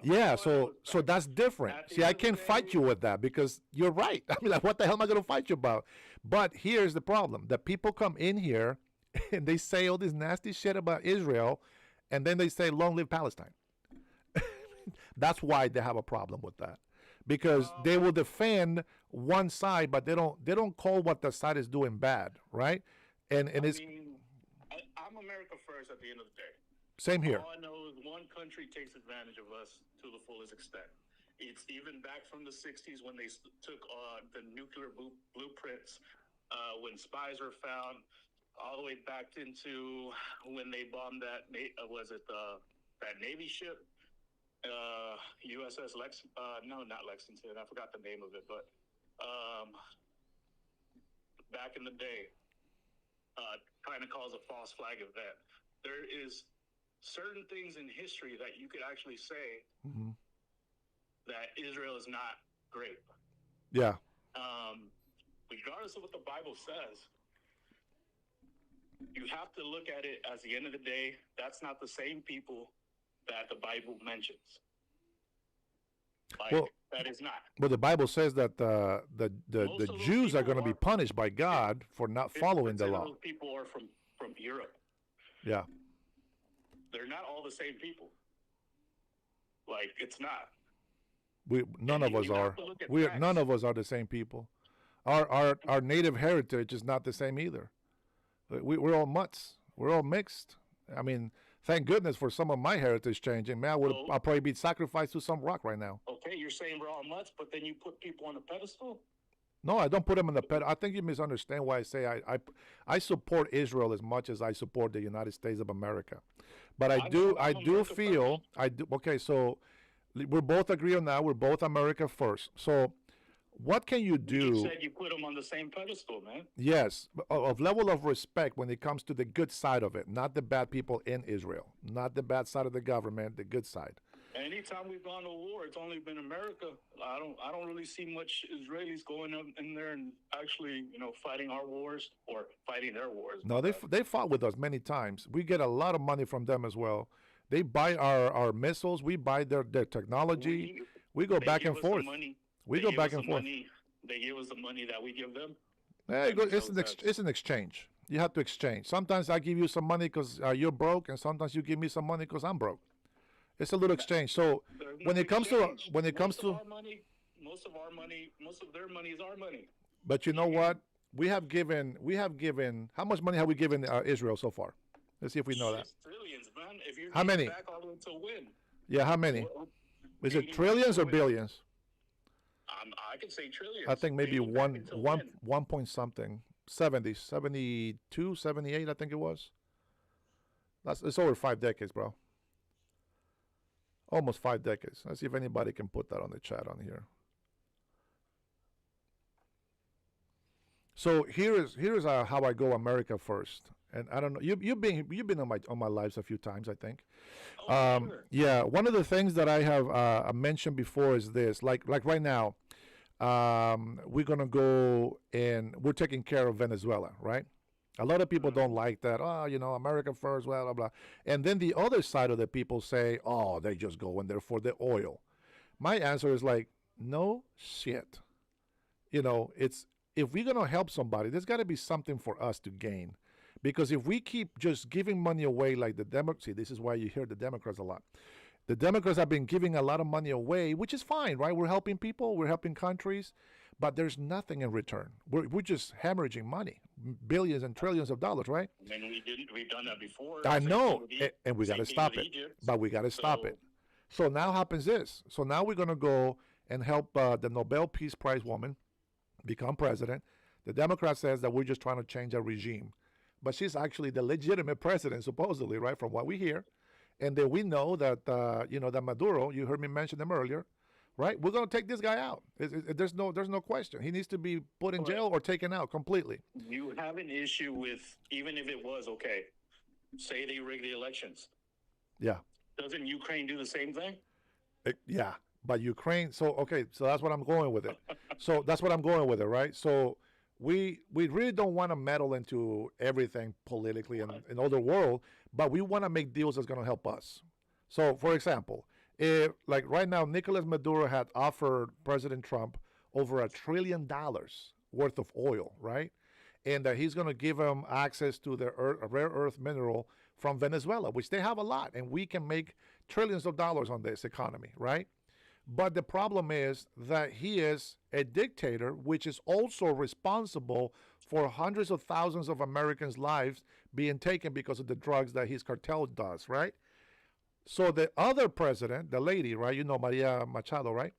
Yeah, so that's different. See, I can't fight you with that because you're right. I mean, like, what the hell am I going to fight you about? But here's the problem: the people come in here and they say all this nasty shit about Israel, and then they say, "Long live Palestine." That's why they have a problem with that, because they will defend one side, but they don't call what the side is doing bad, right? And it's. I'm America first at the end of the day. Same here. All I know is one country takes advantage of us to the fullest extent. It's even back from the 60s when they took the nuclear blueprints, when spies were found, all the way back into when they bombed that, that Navy ship, USS not Lexington, I forgot the name of it, but back in the day, kind of calls a false flag event. There is certain things in history that you could actually say that Israel is not great. Yeah. Regardless of what the Bible says, you have to look at it as the end of the day, that's not the same people that the Bible mentions. That is not. Well, the Bible says that the Jews are going to be punished by God for not following the law. Those people are from Europe. Yeah. They're not all the same people. It's not. None of us are. None of us are the same people. Our native heritage is not the same either. We're all mutts. We're all mixed. I mean, thank goodness for some of my heritage changing. Man, I'll probably be sacrificed to some rock right now. Okay, you're saying we're all mutts, but then you put people on a pedestal? No, I don't put them on the pedestal. I think you misunderstand why I say I support Israel as much as I support the United States of America. But I do feel. Okay, so we're both agree on that. We're both America first. So What can you do? You said you put them on the same pedestal, man. Yes, of level of respect when it comes to the good side of it, not the bad people in Israel, not the bad side of the government, the good side. Anytime we've gone to war, it's only been America. I don't really see much Israelis going up in there and actually, fighting our wars or fighting their wars. No, they fought with us many times. We get a lot of money from them as well. They buy our missiles. We buy their technology. We go back and forth. We go back and forth. They give us the money that we give them. Yeah, it's an exchange. You have to exchange. Sometimes I give you some money because you're broke, and sometimes you give me some money because I'm broke. It's a little exchange. So when it comes to most of their money is our money. But you know what? We have given. How much money have we given Israel so far? Let's see if we know that. Trillions, man. If you're how many? Back all the way to win. Yeah, how many? Is it trillions or billions? I can say trillions. I think maybe one point something. 72, 78, I think it was. It's over 5 decades, bro. Almost 5 decades. Let's see if anybody can put that on the chat on here. So here's how I go America first. And I don't know, you've been on my lives a few times, I think. Sure. Yeah, one of the things that I have mentioned before is this. Like right now, we're gonna go and we're taking care of Venezuela, right? A lot of people don't like that. Oh, America first, blah, blah, blah. And then the other side of the people say, oh, they just go in there for the oil. My answer is like, no shit. It's if we're going to help somebody, there's got to be something for us to gain. Because if we keep just giving money away like the Democrats, see, this is why you hear the Democrats a lot. The Democrats have been giving a lot of money away, which is fine, right? We're helping people, we're helping countries. But there's nothing in return. We're just hemorrhaging money, billions and trillions of dollars, right? I mean, we've done that before. I know, and we got to stop it. But we got to stop it. So now happens this. So now we're going to go and help the Nobel Peace Prize woman become president. The Democrat says that we're just trying to change our regime. But she's actually the legitimate president, supposedly, right, from what we hear. And then we know that, that Maduro, you heard me mention them earlier, right? We're going to take this guy out. There's no question. He needs to be put in jail or taken out completely. You have an issue with, even if it was, okay, say they rig the elections. Yeah. Doesn't Ukraine do the same thing? Yeah, but Ukraine, so that's what I'm going with it. Right? So we really don't want to meddle into everything politically in all the world, but we want to make deals that's going to help us. So, for example, if, like right now, Nicolas Maduro had offered President Trump over $1 trillion worth of oil, right? And that he's going to give him access to the rare earth mineral from Venezuela, which they have a lot, and we can make trillions of dollars on this economy, right? But the problem is that he is a dictator, which is also responsible for hundreds of thousands of Americans' lives being taken because of the drugs that his cartel does, right? So the other president, the lady, right, Maria Machado, right?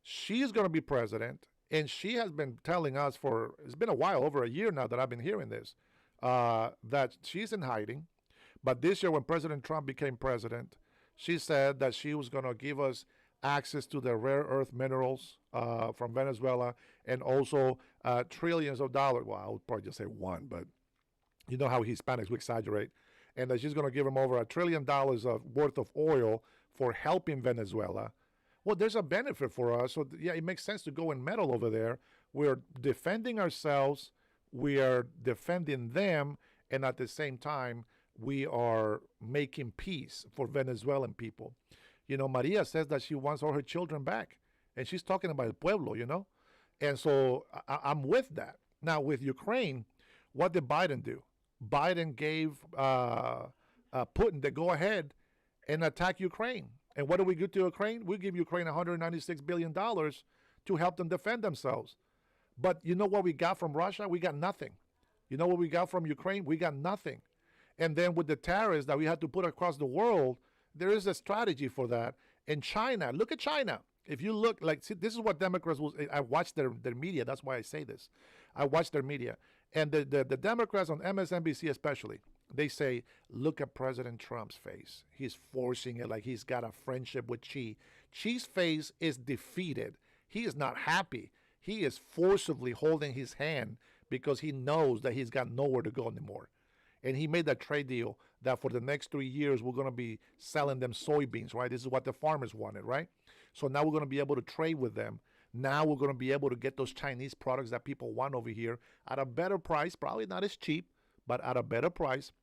She's going to be president, and she has been telling us it's been a while, over a year now that I've been hearing this, that she's in hiding. But this year when President Trump became president, she said that she was going to give us access to the rare earth minerals from Venezuela and also trillions of dollars. Well, I would probably just say one, but you know how Hispanics, we exaggerate. And that she's going to give them over $1 trillion worth of oil for helping Venezuela. Well, there's a benefit for us. So, yeah, it makes sense to go and meddle over there. We're defending ourselves. We are defending them. And at the same time, we are making peace for Venezuelan people. Maria says that she wants all her children back. And she's talking about el pueblo, And so I'm with that. Now, with Ukraine, what did Biden do? Biden gave Putin the go-ahead and attack Ukraine. And what do we give to Ukraine? We give Ukraine $196 billion to help them defend themselves. But you know what we got from Russia? We got nothing. You know what we got from Ukraine? We got nothing. And then with the tariffs that we had to put across the world, there is a strategy for that. And China, look at China. If you look, see, this is what Democrats will, I watch their media. That's why I say this. I watch their media. And the Democrats on MSNBC especially, they say, look at President Trump's face. He's forcing it like he's got a friendship with Xi. Xi's face is defeated. he is not happy. He is forcibly holding his hand because he knows that he's got nowhere to go anymore. And he made that trade deal that for the next 3 years, we're going to be selling them soybeans, right? This is what the farmers wanted, right? So now we're going to be able to trade with them. Now we're going to be able to get those Chinese products that people want over here at a better price, probably not as cheap, but at a better price.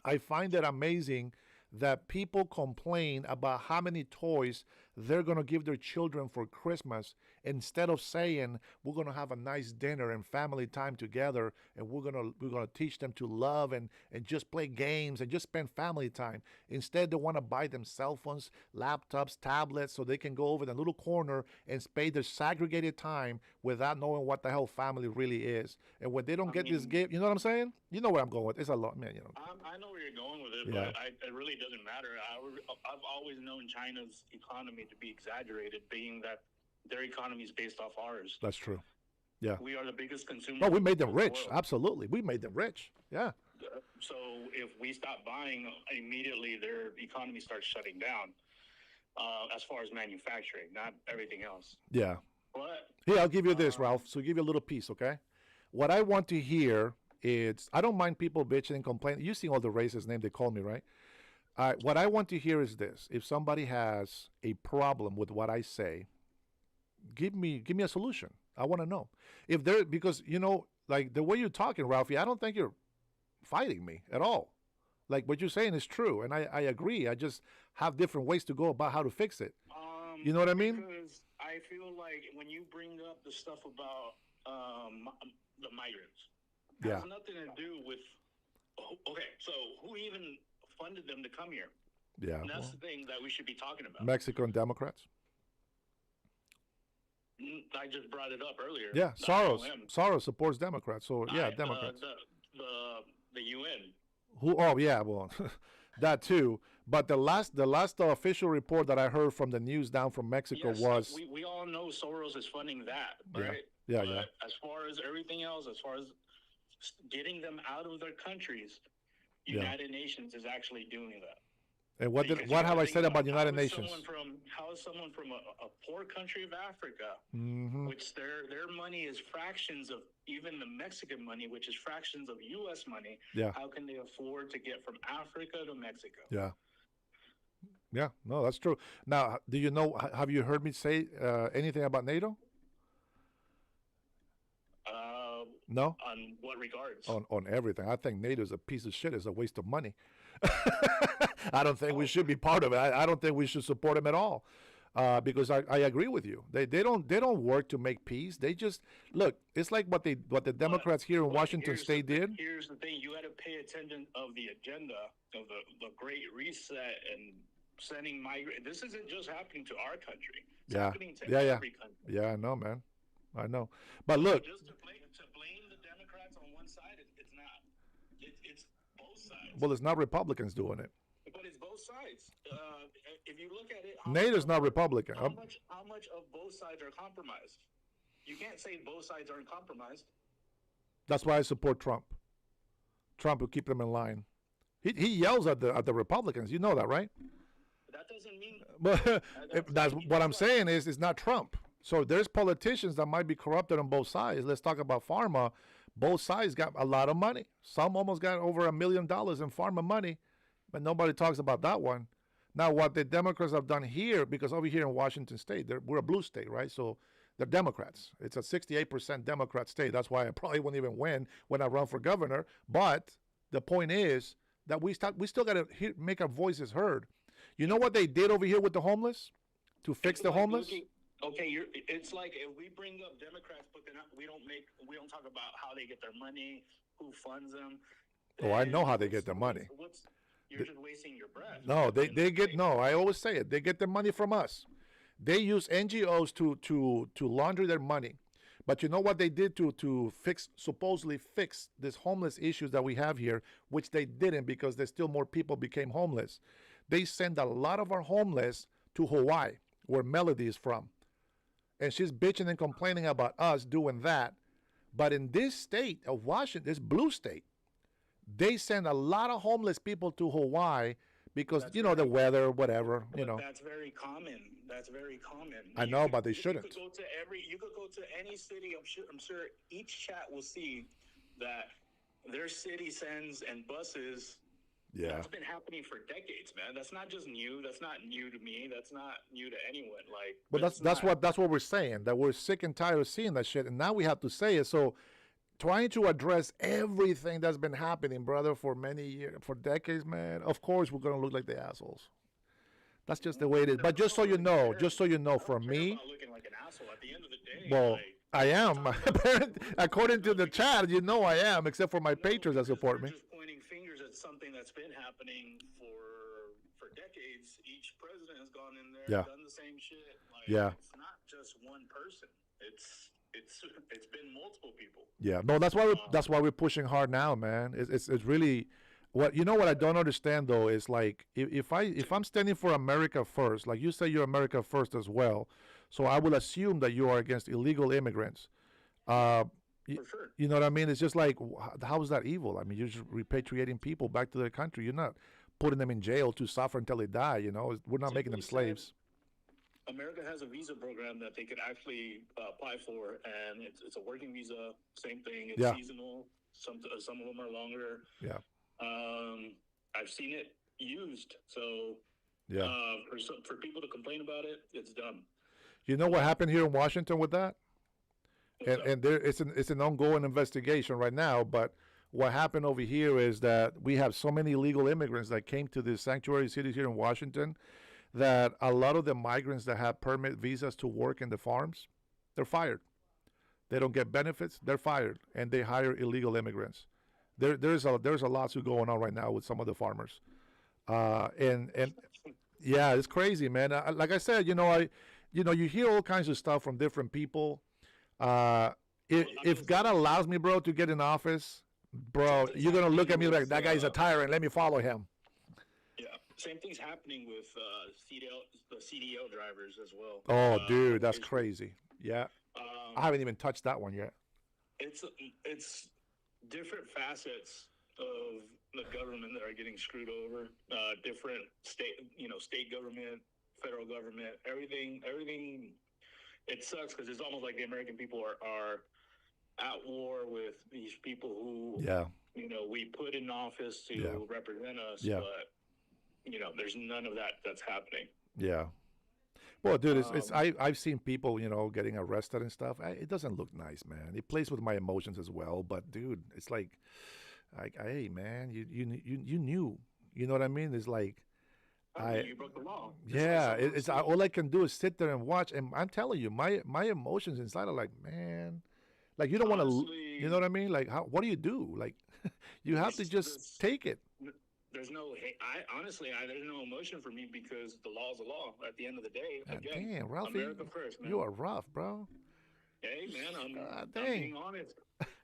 I find it amazing that people complain about how many toys they're going to give their children for Christmas instead of saying we're going to have a nice dinner and family time together, and we're going to teach them to love and just play games and just spend family time. Instead, they want to buy them cell phones, laptops, tablets, so they can go over the little corner and spend their segregated time without knowing what the hell family really is. And when they don't get this gift, you know what I'm saying? You know where I'm going with. It's a lot, man. You know. I know where you're going with it, Yeah. but it really doesn't matter. I've always known China's economy to be exaggerated, being that their economy is based off ours. That's true. Yeah. We are the biggest consumers. No, we made them of the rich. world. Absolutely. We made them rich. Yeah. So if we stop buying, immediately their economy starts shutting down. As far as manufacturing, not everything else. Yeah. But Here, I'll give you this, Ralph. So give you a little piece, okay? What I want to hear is, I don't mind people bitching and complaining. You've seen all the racist names they call me, right? What I want to hear is this. If somebody has a problem with what I say, give me a solution. I want to know. If there, because, you know, like the way you're talking, Ralphie, I don't think you're fighting me at all. Like what you're saying is true, and I agree. I just have different ways to go about how to fix it. You know what I mean? Because I feel like when you bring up the stuff about the migrants, it has nothing to do with. Okay, so who even funded them to come here? Yeah. And that's the thing that we should be talking about. Mexican Democrats. I just brought it up earlier. Yeah, I know Soros. him. Soros supports Democrats. So yeah, Democrats. The UN. Who? Oh yeah, well, that too. But the last official report that I heard from the news down from Mexico Yes, was we all know Soros is funding that, right? Yeah, But yeah. as far as everything else, as far as getting them out of their countries, Yeah. United Nations is actually doing that. And what Because what you have gotta I think said about United how is Nations? How is someone from a poor country of Africa, Mhm. which their money is fractions of even the Mexican money, which is fractions of U.S. money? Yeah. How can they afford to get from Africa to Mexico? Yeah. Yeah, no, that's true. Now, do you know? Have you heard me say anything about NATO? No. On what regards? On everything. I think NATO is a piece of shit. It's a waste of money. I don't think we should be part of it. I don't think we should support them at all. Because I agree with you. They don't work to make peace. They just look. It's like what the Democrats here in Washington State did. Here's the thing: you got to pay attention of the agenda of the Great Reset and sending migrants. This isn't just happening to our country. It's happening to every country. Yeah, I know, man. I know. But look, Just to blame the Democrats on one side, it's not. It's both sides. well, it's not Republicans doing it. But it's both sides. If you look at it, NATO's not Republican. How much of both sides are compromised? You can't say both sides aren't compromised. That's why I support Trump. Trump will keep them in line. He yells at the Republicans. You know that, right? That doesn't mean. But that's what I'm saying is it's not Trump. So there's politicians that might be corrupted on both sides. Let's talk about pharma. Both sides got a lot of money. Some almost got over $1 million in pharma money, but nobody talks about that one. Now, what the Democrats have done here, because over here in Washington State, we're a blue state, right? So they're Democrats. It's a 68% Democrat state. That's why I probably won't even win when I run for governor. But the point is that we still got to make our voices heard. You know what they did over here with the homeless to fix the homeless? Okay, it's like if we bring up Democrats, but then we don't talk about how they get their money, who funds them. Oh, I know how they get their money. You're just wasting your breath. No, they get no. I always say it. They get their money from us. They use NGOs to launder their money. But you know what they did to supposedly fix this homeless issues that we have here, which they didn't because there's still more people became homeless. They send a lot of our homeless to Hawaii, where Melody is from. And she's bitching and complaining about us doing that. But in this state of Washington, this blue state, they send a lot of homeless people to Hawaii because the weather, whatever. That's very common. That's very common. I know, but they shouldn't. You could go to any city. I'm sure each chat will see that their city sends and buses. Yeah. That's been happening for decades, man. That's not just new. That's not new to me. That's not new to anyone. But that's what we're saying. That we're sick and tired of seeing that shit, and now we have to say it. So, trying to address everything that's been happening, brother, for many years, for decades, man. Of course, we're gonna look like the assholes. That's just the way it is. But just so you know, for me, looking like an asshole at the end of the day. well, I am. According to the chat, I am, except for my patrons that support me. Just pointing fingers at something that's been happening for decades. Each president has gone in there, done the same shit. It's not just one person. It's been multiple people. Yeah, no, that's why we're pushing hard now, man. It's really what I don't understand though is like if I'm standing for America first, like you say you're America first as well, so I will assume that you are against illegal immigrants. For sure. You know what I mean? It's just like, how is that evil? I mean, you're just repatriating people back to their country. You're not putting them in jail to suffer until they die. We're not making them slaves. America has a visa program that they could actually apply for, and it's a working visa. Same thing. It's seasonal. Some of them are longer. Yeah. I've seen it used. So for people to complain about it, it's done. You know what happened here in Washington with that? And there it's an ongoing investigation right now. But what happened over here is that we have so many illegal immigrants that came to the sanctuary cities here in Washington, that a lot of the migrants that have permit visas to work in the farms, they're fired. They don't get benefits, they're fired, and they hire illegal immigrants. There's a lawsuit going on right now with some of the farmers, and yeah, it's crazy, man. Like I said, you hear all kinds of stuff from different people. If God allows me, bro, to get in office, bro, you're gonna look at me like that guy's a tyrant. Let me follow him. Same thing's happening with the CDL drivers as well. Oh, dude, that's crazy. Yeah, I haven't even touched that one yet. It's different facets of the government that are getting screwed over. Different state government, federal government, everything. It sucks because it's almost like the American people are at war with these people who we put in office to represent us, but there's none of that's happening. Yeah. Well, dude, I've seen people, getting arrested and stuff. It doesn't look nice, man. It plays with my emotions as well. But, dude, it's like, hey, man, you knew. You know what I mean? It's like, you broke the law. Yeah, it's all I can do is sit there and watch. And I'm telling you, my emotions inside are like, man, like you don't want to, you know what I mean? Like, what do you do? Like, you have to just take it. There's no, there's no emotion for me because the law's the law. At the end of the day, again, damn, Ralphie, America first, man. You are rough, bro. Hey, man, I'm being honest.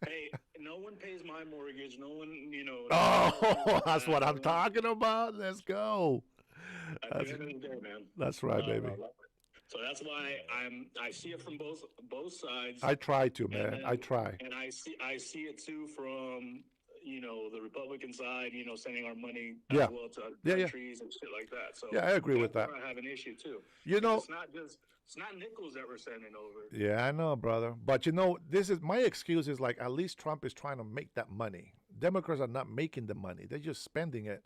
Hey, no one pays my mortgage. No one, Oh, that's what I'm talking about. Let's go. At the end of the day, man. That's right, baby. So that's why I see it from both sides. I try to, man. I try. And I see it too from the Republican side, sending our money as well to other countries and shit like that. So I agree with that. I have an issue too. It's not nickels that we're sending over. Yeah, I know, brother. But this is my excuse is like at least Trump is trying to make that money. Democrats are not making the money; they're just spending it.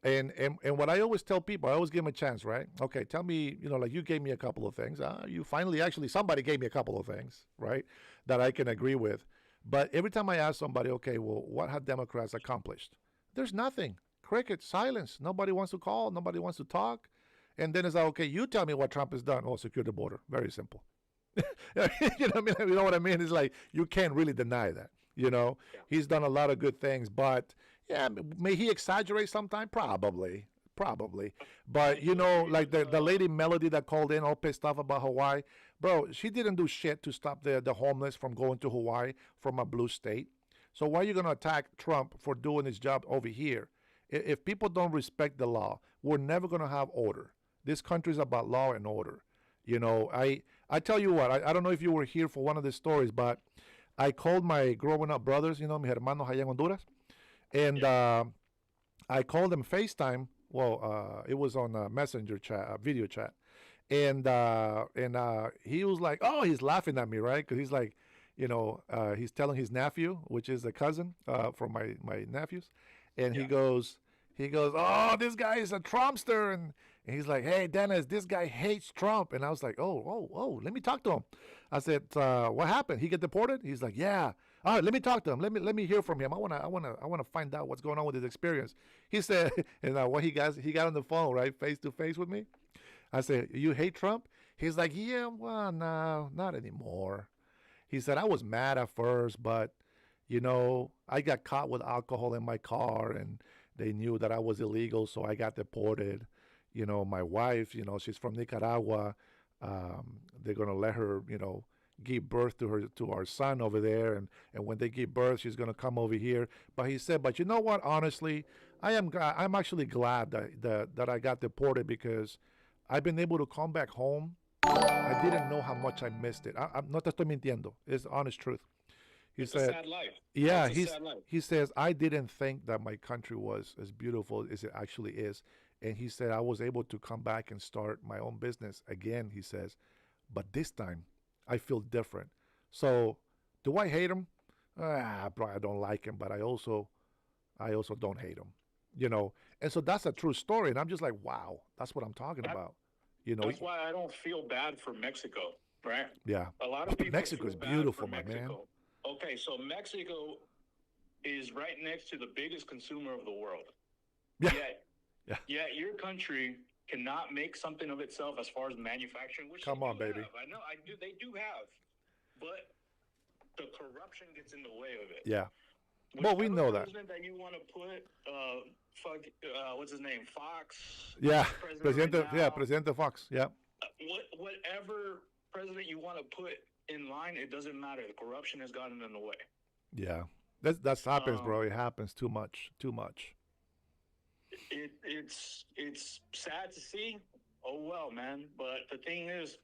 And what I always tell people, I always give them a chance, right? Okay, tell me, like you gave me a couple of things. You finally somebody gave me a couple of things, right, that I can agree with. But every time I ask somebody, okay, well, what have Democrats accomplished? There's nothing. Cricket, silence. Nobody wants to call. Nobody wants to talk. And then it's like, okay, you tell me what Trump has done. Oh, secure the border. Very simple. You know what I mean? It's like you can't really deny that. He's done a lot of good things. But, yeah, may he exaggerate sometime? Probably. But, like the lady Melody that called in all pissed off about Hawaii. Bro, she didn't do shit to stop the homeless from going to Hawaii from a blue state. So why are you going to attack Trump for doing his job over here? If people don't respect the law, we're never going to have order. This country is about law and order. I tell you what, I don't know if you were here for one of the stories, but I called my growing up brothers, mi hermanos allá en Honduras. And I called them FaceTime Well, it was on a messenger chat, video chat, and he was like, oh, he's laughing at me, right? Because he's like, he's telling his nephew, which is a cousin from my nephews, and he goes, oh, this guy is a Trumpster, and he's like, hey, Dennis, this guy hates Trump, and I was like, oh, let me talk to him. I said, what happened? He get deported? He's like, yeah. All right, let me talk to him. Let me hear from him. I wanna find out what's going on with his experience. He said, and what he got on the phone, right, face to face with me. I said, you hate Trump? He's like, yeah, well, no, not anymore. He said, I was mad at first, but I got caught with alcohol in my car, and they knew that I was illegal, so I got deported. My wife, she's from Nicaragua. They're gonna let her, give birth to our son over there, and when they give birth, she's gonna come over here. But he said, but you know what? Honestly, I'm actually glad that I got deported, because I've been able to come back home. I didn't know how much I missed it. I'm not te estoy mintiendo. It's the honest truth. He It's said, a sad life. yeah, It's a sad life. he says, I didn't think that my country was as beautiful as it actually is. And he said, I was able to come back and start my own business again, he says. But this time, I feel different. So, do I hate him? Bro, I don't like him, but I also don't hate him. And so that's a true story. And I'm just like, wow, that's what I'm talking about. That's why I don't feel bad for Mexico, right? Yeah. A lot of people Mexico feel is bad beautiful, for my man. Mexico. Okay, so Mexico is right next to the biggest consumer of the world. Yeah. Yet your country cannot make something of itself as far as manufacturing, which Come on, baby. I know, they do have, but the corruption gets in the way of it. Yeah. Well, we know that. President that you want to put, what's his name, Fox? Yeah, President right now, Presidente Fox. Yeah. Whatever president you want to put in line, it doesn't matter. The corruption has gotten in the way. Yeah, that happens, bro. It happens too much. It's sad to see. Oh well, man. But the thing is,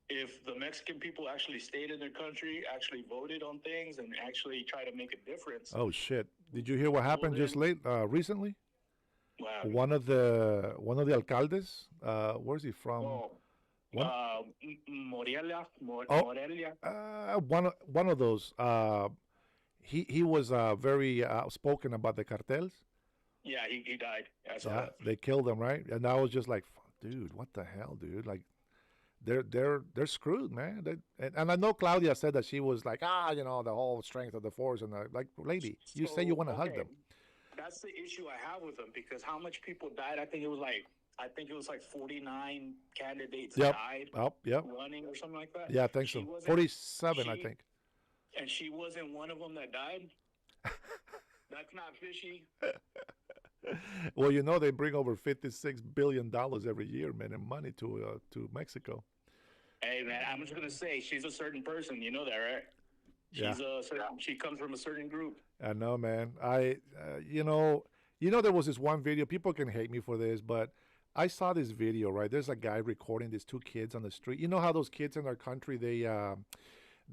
if the Mexican people actually stayed in their country, actually voted on things, and actually try to make a difference. Oh shit! Did you hear what happened just recently? Wow. One of the alcaldes. Where's he from? Morelia. One of those. He was very outspoken about the cartels. Yeah, he died. Yeah, they killed him, right? And I was just like, dude, what the hell, dude? Like, they're screwed, man. And I know Claudia said that she was like, the whole strength of the force, and like, lady, you say you want to hug them. That's the issue I have with them, because how much people died? I think it was like 49 candidates died running or something like that. Yeah, I think so. 47, I think. And she wasn't one of them that died. That's not fishy. Well, they bring over $56 billion every year, man, in money to Mexico. Hey, man, I'm just gonna say she's a certain person. You know that, right? She comes from a certain group. I know, man. There was this one video. People can hate me for this, but I saw this video, right? There's a guy recording these two kids on the street. You know how those kids in our country, they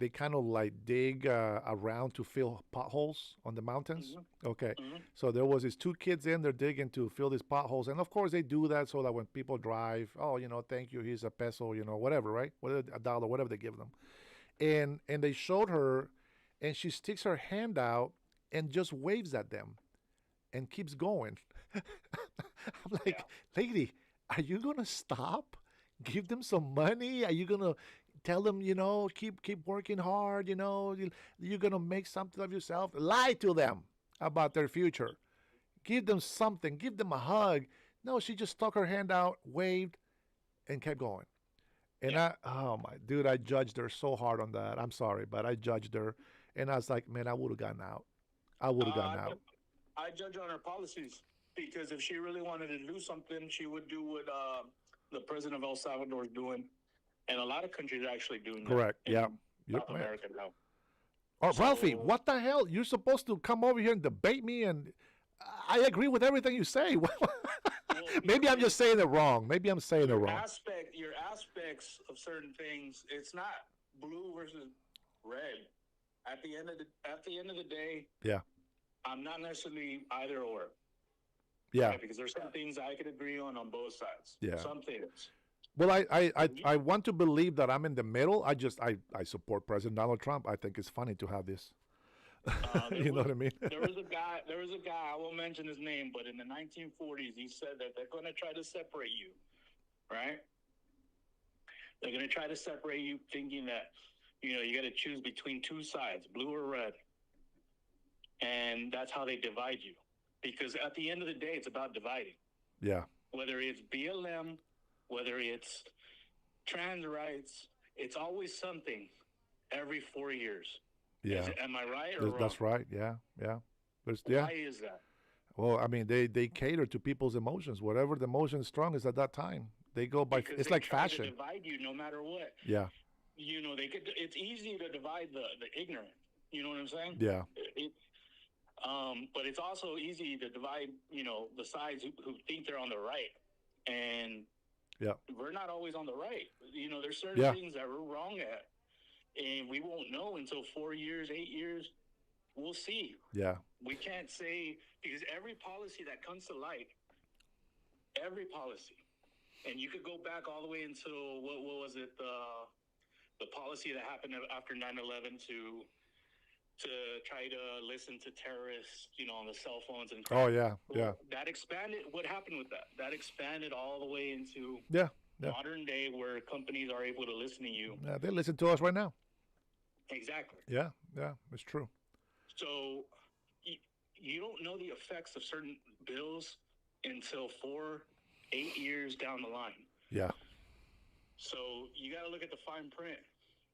kind of like dig around to fill potholes on the mountains. Mm-hmm. Okay. Mm-hmm. So there was these two kids in there digging to fill these potholes. And of course they do that so that when people drive, thank you, here's a peso, whatever, right? A dollar, whatever they give them. And they showed her, and she sticks her hand out and just waves at them and keeps going. I'm like, lady, are you going to stop? Give them some money? Are you going to tell them, keep working hard, you're going to make something of yourself? Lie to them about their future. Give them something. Give them a hug. No, she just stuck her hand out, waved, and kept going. And I judged her so hard on that. I'm sorry, but I judged her. And I was like, man, I would have gotten out. I judge on her policies, because if she really wanted to do something, she would do what the president of El Salvador is doing. And a lot of countries are actually doing that. Correct. Yeah. South America now. Oh, Ralphie, what the hell? You're supposed to come over here and debate me, and I agree with everything you say. Maybe I'm just saying it wrong. Maybe I'm saying it wrong. Your aspects of certain things, it's not blue versus red. At the end of the day, yeah, I'm not necessarily either or. Yeah. Right? Because there's some things I could agree on both sides. Yeah. Some things. Well, I want to believe that I'm in the middle. I support President Donald Trump. I think it's funny to have this. You know what I mean? There was a guy, I won't mention his name, but in the 1940s, he said that they're going to try to separate you, right? They're going to try to separate you thinking that, you got to choose between two sides, blue or red. And that's how they divide you. Because at the end of the day, it's about dividing. Yeah. Whether it's BLM, whether it's trans rights, it's always something every 4 years. Yeah. Am I right or wrong? That's right. Yeah. Why is that? Well, I mean, they cater to people's emotions. Whatever the emotion is strongest at that time, they go by. Because it's they like try fashion. to divide you no matter what. Yeah. It's easy to divide the ignorant. You know what I'm saying? Yeah. But it's also easy to divide, the sides who think they're on the right. And we're not always on the right. There's certain things that we're wrong at. And we won't know until 4 years, 8 years. We'll see. Yeah. We can't say, because every policy that comes to light, every policy, and you could go back all the way until, what was it, the policy that happened after 9/11 to try to listen to terrorists, on the cell phones and crap. Oh, yeah. That expanded. What happened with that? That expanded all the way into modern day where companies are able to listen to you. Yeah, they listen to us right now. Exactly. Yeah, it's true. So you don't know the effects of certain bills until 4-8 years down the line. Yeah. So you got to look at the fine print.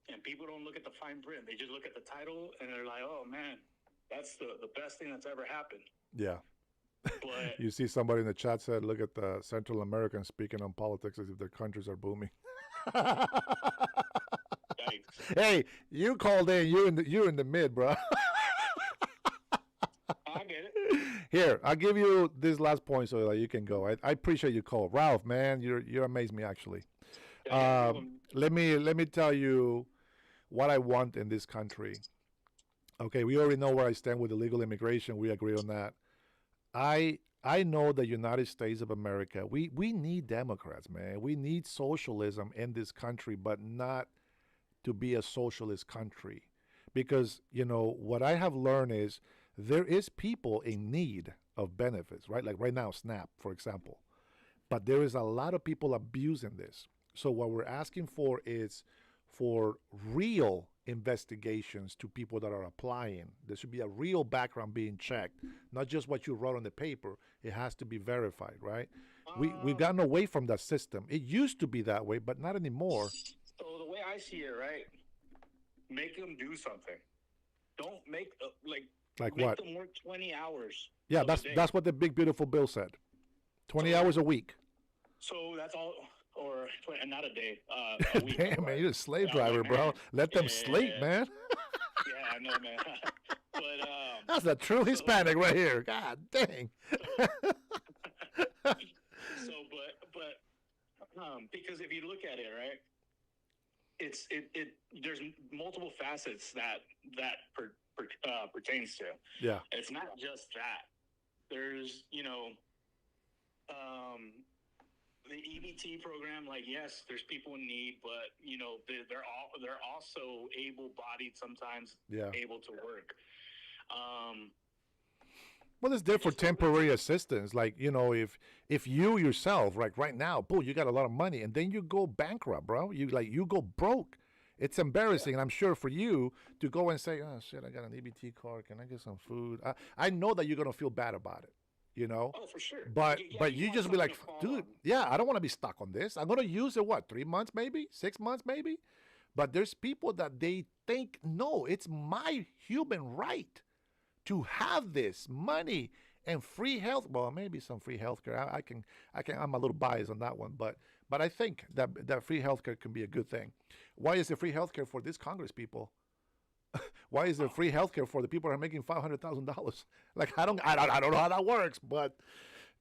And people don't look at the fine print. They just look at the title and they're like, oh, man, that's the best thing that's ever happened. Yeah. But you see somebody in the chat said, look at the Central Americans speaking on politics as if their countries are booming. Hey, you called in. You're in the mid, bro. I get it. Here, I'll give you this last point so that you can go. I appreciate your call. Ralph, man, you amaze me, actually. Let me tell you what I want in this country. Okay, we already know where I stand with illegal immigration. We agree on that. I know the United States of America, we need Democrats, man. We need socialism in this country, but not to be a socialist country. Because, what I have learned is there is people in need of benefits, right? Like right now, SNAP, for example. But there is a lot of people abusing this. So what we're asking for is for real investigations to people that are applying. There should be a real background being checked, not just what you wrote on the paper. It has to be verified, right? We've gotten away from that system. It used to be that way, but not anymore. So the way I see it, right? Make them do something. Don't make like make what? them work 20 hours. Yeah, that's what the big beautiful bill said. 20 hours a week. So that's all. Or not a day, a week. Damn, man, you're a slave driver, bro. Let them sleep, man. Yeah, I know, man. But that's a true Hispanic right here. God dang. Because if you look at it, right, there's multiple facets that pertains to. Yeah. It's not just that. There's, the EBT program, like, yes, there's people in need, but they're also able-bodied sometimes, able to work. Well, it's there for temporary assistance. Like, if you yourself, like right now, boom, you got a lot of money, and then you go bankrupt, bro. You go broke. It's embarrassing, and I'm sure for you to go and say, oh shit, I got an EBT card. Can I get some food? I know that you're gonna feel bad about it. Oh, for sure. But you just be like, dude, I don't want to be stuck on this. I'm going to use it, 3 months maybe? 6 months maybe? But there's people that they think, no, it's my human right to have this money and free health. Well, maybe some free health care. I'm a little biased on that one, but I think that free health care can be a good thing. Why is there free health care for these Congress people? Why is there free healthcare for the people that are making $500,000? Like, I don't know how that works, but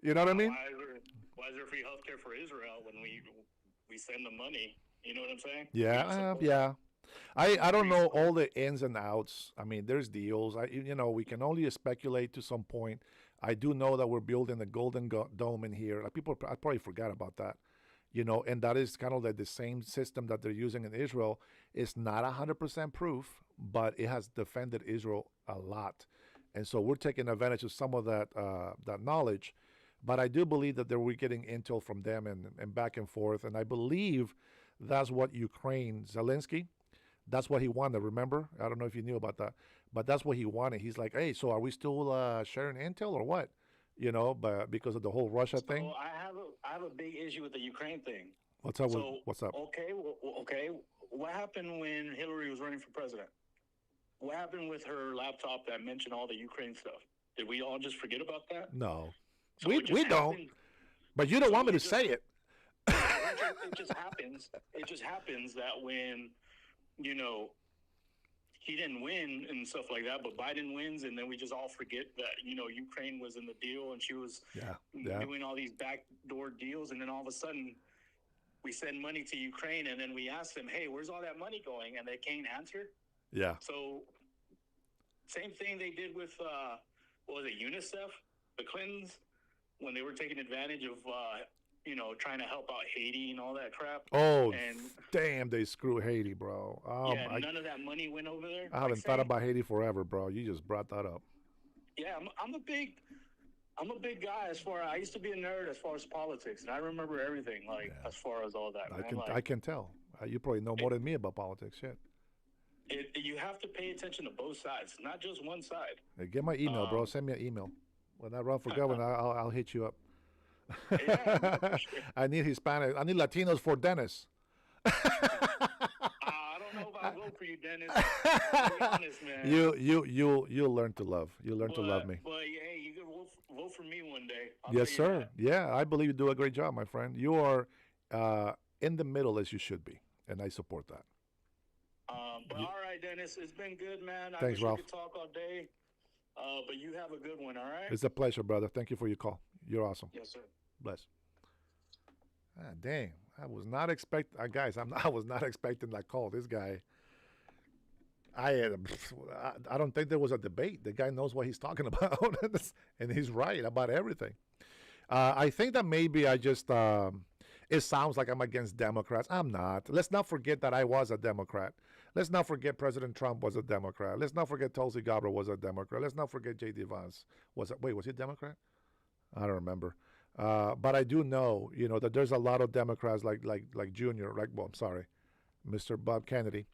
you know what I mean? Why is there free healthcare for Israel when we send them money? You know what I'm saying? Yeah. I don't know all the ins and outs. I mean, there's deals. We can only speculate to some point. I do know that we're building a golden dome in here. Like people, I probably forgot about that. And that is kind of like the same system that they're using in Israel. It's not 100% proof, but it has defended Israel a lot. And so we're taking advantage of some of that knowledge. But I do believe that we're getting intel from them and back and forth. And I believe that's what Ukraine, Zelensky, that's what he wanted, remember? I don't know if you knew about that. But that's what he wanted. He's like, hey, so are we still sharing intel or what? But because of the whole Russia thing. I have a big issue with the Ukraine thing. What's up? What's up? Okay. What happened when Hillary was running for president? What happened with her laptop that mentioned all the Ukraine stuff? Did we all just forget about that? No, so we don't. But you don't want me to say it. It just happens. It just happens that when, he didn't win and stuff like that, but Biden wins, and then we just all forget that, Ukraine was in the deal and she was doing all these backdoor deals, and then all of a sudden we send money to Ukraine, and then we ask them, hey, where's all that money going? And they can't answer. Yeah. So same thing they did with, UNICEF, the Clintons, when they were taking advantage of, trying to help out Haiti and all that crap. Oh, damn, they screw Haiti, bro. None of that money went over there. I haven't thought about Haiti forever, bro. You just brought that up. Yeah, I'm a big guy as far. I used to be a nerd as far as politics, and I remember everything, as far as all that. I can tell. You probably know more than me about politics. Shit. You have to pay attention to both sides, not just one side. Hey, get my email, bro. Send me an email. When I run for governor, I'll hit you up. Yeah, sure. I need Hispanic. I need Latinos for Dennis. I don't know if I'll vote for you, Dennis. I'll be honest, man. You'll learn to love. You'll learn to love me. But hey, you can vote for me one day. Yes, sir. Yeah, I believe you do a great job, my friend. You are in the middle as you should be, and I support that. But all right, Dennis, it's been good, man. Thanks, Ralph. We could talk all day. But you have a good one, all right? It's a pleasure, brother. Thank you for your call. You're awesome. Yes, sir. Bless. Dang, I was not guys. I was not expecting that call. This guy. I don't think there was a debate. The guy knows what he's talking about, and he's right about everything. I think that maybe I just. It sounds like I'm against Democrats. I'm not. Let's not forget that I was a Democrat. Let's not forget President Trump was a Democrat. Let's not forget Tulsi Gabbard was a Democrat. Let's not forget J.D. Vance was he a Democrat? I don't remember. But I do know, that there's a lot of Democrats like Mr. Bob Kennedy,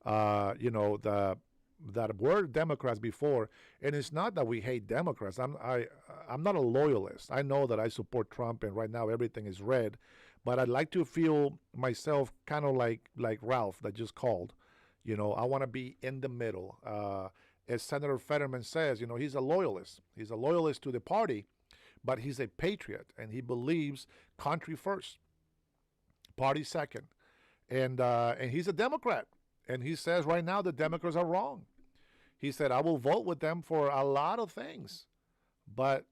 that were Democrats before. And it's not that we hate Democrats. I'm not a loyalist. I know that I support Trump, and right now everything is red. But I'd like to feel myself kind of like Ralph that just called. I want to be in the middle. As Senator Fetterman says, he's a loyalist. He's a loyalist to the party, but he's a patriot, and he believes country first, party second. And he's a Democrat. And he says right now the Democrats are wrong. He said, I will vote with them for a lot of things, but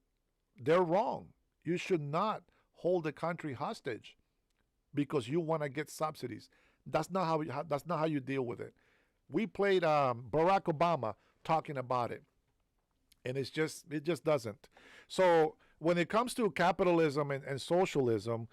they're wrong. You should not hold the country hostage because you want to get subsidies. That's not how you deal with it. We played Barack Obama talking about it, and it just doesn't. So when it comes to capitalism and socialism,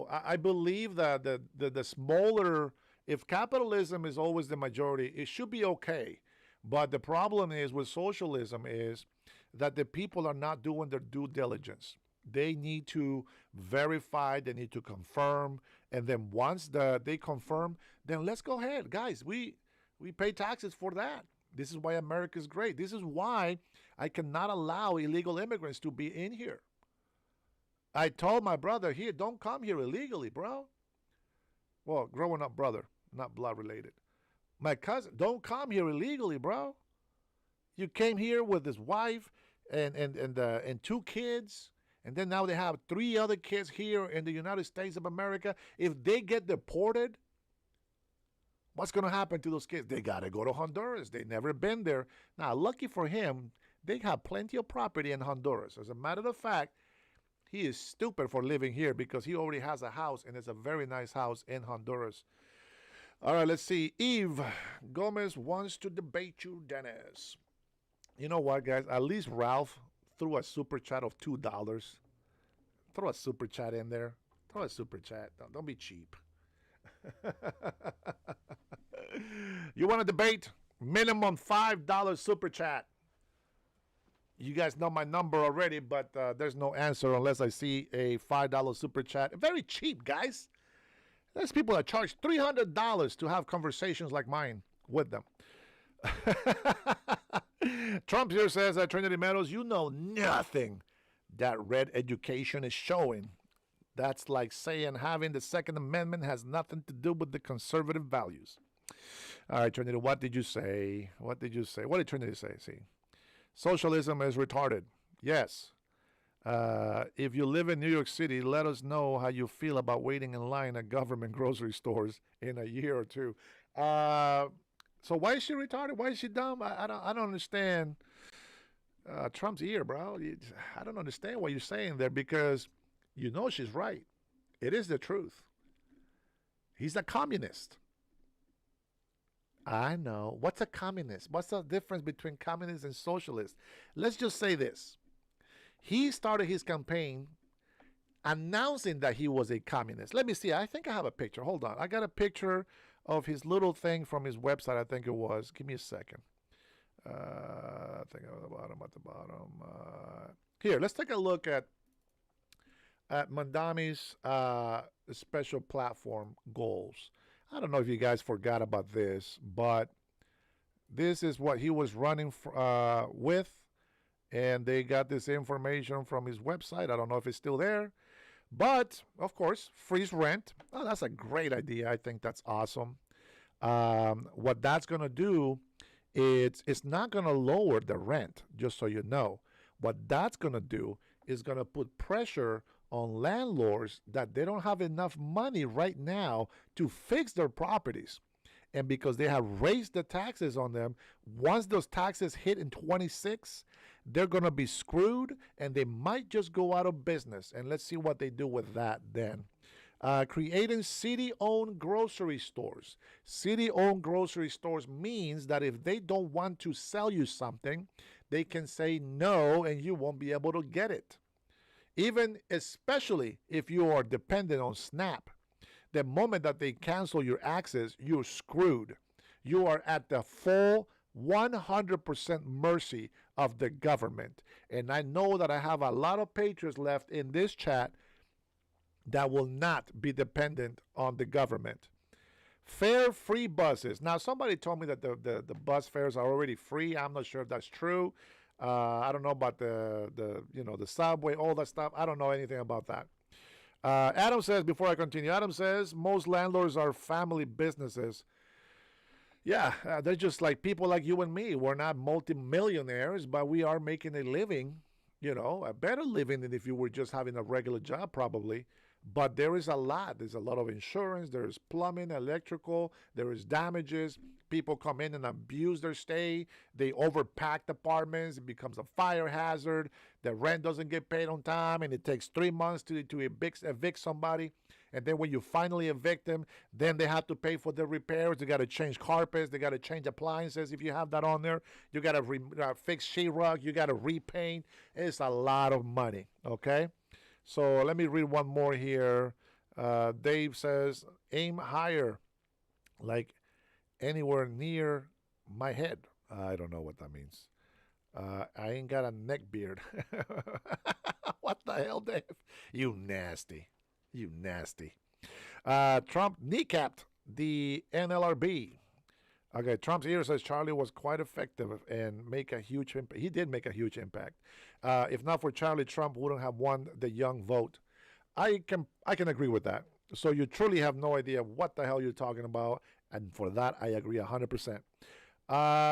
I believe that the smaller, if capitalism is always the majority, it should be okay. But the problem is with socialism is that the people are not doing their due diligence. They need to verify, they need to confirm, and then once they confirm, then let's go ahead. Guys, we pay taxes for that. This is why America is great. This is why I cannot allow illegal immigrants to be in here. I told my brother here, don't come here illegally, bro. Well, growing up brother, not blood related. My cousin, don't come here illegally, bro. You came here with his wife and 2 kids, and then now they have 3 other kids here in the United States of America. If they get deported, what's going to happen to those kids? They got to go to Honduras. They've never been there. Now, lucky for him, they have plenty of property in Honduras. As a matter of fact, he is stupid for living here because he already has a house, and it's a very nice house in Honduras. All right, let's see. Eve Gomez wants to debate you, Dennis. You know what, guys? At least Ralph threw a super chat of $2. Throw a super chat in there. Throw a super chat. Don't be cheap. You want to debate? Minimum $5 super chat. You guys know my number already, but there's no answer unless I see a $5 super chat. Very cheap, guys. There's people that charge $300 to have conversations like mine with them. Trump here says at Trinity Meadows, you know nothing that red education is showing. That's like saying having the Second Amendment has nothing to do with the conservative values. All right, Trinity, what did you say? What did you say? What did Trinity say? See, socialism is retarded. Yes. If you live in New York City, let us know how you feel about waiting in line at government grocery stores in a year or two. So why is she retarded? Why is she dumb? I don't understand Trump's ear, bro. I don't understand what you're saying there because you know she's right. It is the truth. He's a communist. I know. What's a communist? What's the difference between communist and socialist? Let's just say this. He started his campaign announcing that he was a communist. Let me see. I think I have a picture. Hold on. I got a picture of his little thing from his website, I think it was. Give me a second. I think at the bottom. Here, let's take a look at Mandami's special platform goals. I don't know if you guys forgot about this, but this is what he was running with. And they got this information from his website. I don't know if it's still there. But, of course, freeze rent. Oh, that's a great idea. I think that's awesome. What that's going to do, it's not going to lower the rent, just so you know. What that's going to do is going to put pressure on landlords that they don't have enough money right now to fix their properties. And because they have raised the taxes on them, once those taxes hit in 26, they're going to be screwed and they might just go out of business. And let's see what they do with that then. Creating city-owned grocery stores. City-owned grocery stores means that if they don't want to sell you something, they can say no and you won't be able to get it. Even especially if you are dependent on SNAP. The moment that they cancel your access, you're screwed. You are at the full 100% mercy of the government. And I know that I have a lot of patriots left in this chat that will not be dependent on the government. Fare-free buses. Now, somebody told me that the bus fares are already free. I'm not sure if that's true. I don't know about the subway, all that stuff. I don't know anything about that. Adam says, before I continue, Adam says, most landlords are family businesses. Yeah, they're just like people like you and me. We're not multimillionaires, but we are making a living, a better living than if you were just having a regular job probably. But there is a lot. There's a lot of insurance. There's plumbing, electrical. There is damages. People come in and abuse their stay. They overpack apartments. It becomes a fire hazard. The rent doesn't get paid on time, and it takes 3 months to evict somebody. And then when you finally evict them, then they have to pay for the repairs. They got to change carpets. They got to change appliances if you have that on there. You got to fix sheetrock. You got to repaint. It's a lot of money, okay? So let me read one more here. Dave says, aim higher, like anywhere near my head. I don't know what that means. I ain't got a neck beard. What the hell, Dave? You nasty. You nasty. Trump kneecapped the NLRB. Okay, Trump's ear says Charlie was quite effective and make a huge impact. He did make a huge impact. If not for Charlie, Trump wouldn't have won the young vote. I can agree with that. So you truly have no idea what the hell you're talking about. And for that, I agree 100%.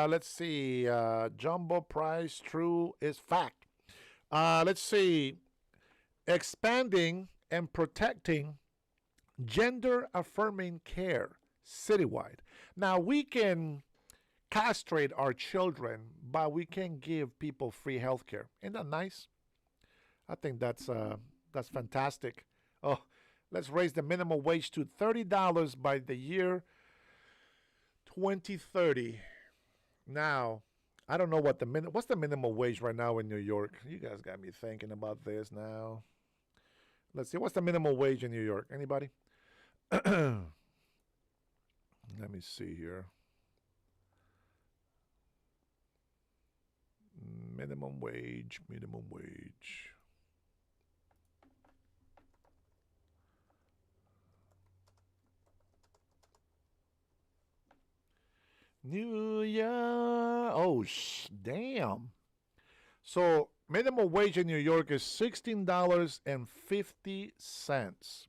Let's see. Jumbo price, true is fact. Let's see. Expanding and protecting gender-affirming care citywide. Now, we can castrate our children, but we can give people free health care. Isn't that nice? I think that's fantastic. Oh, let's raise the minimum wage to $30 by the year 2030. Now, I don't know what what's the minimum wage right now in New York? You guys got me thinking about this now. Let's see, what's the minimum wage in New York? Anybody? Let me see here. Minimum wage, minimum wage. New York. Oh, damn. So minimum wage in New York is $16.50.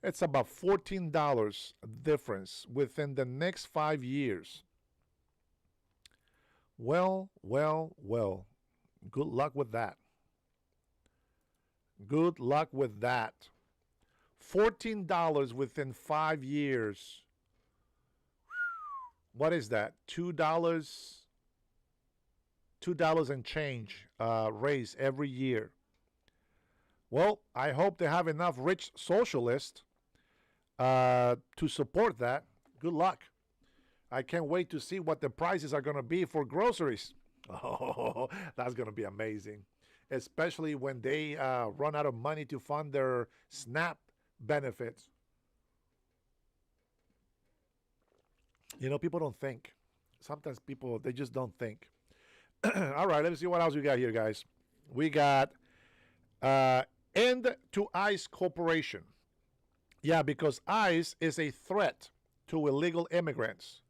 It's about $14 difference within the next 5 years. Well. Good luck with that. Good luck with that. $14 within 5 years. What is that? $2 and change raise every year. Well, I hope they have enough rich socialists to support that. Good luck. I can't wait to see what the prices are going to be for groceries. Oh, that's going to be amazing. Especially when they run out of money to fund their SNAP benefits. You know, people don't think. Sometimes people, they just don't think. All right, let me see what else we got here, guys. We got end to ICE Corporation. Yeah, because ICE is a threat to illegal immigrants.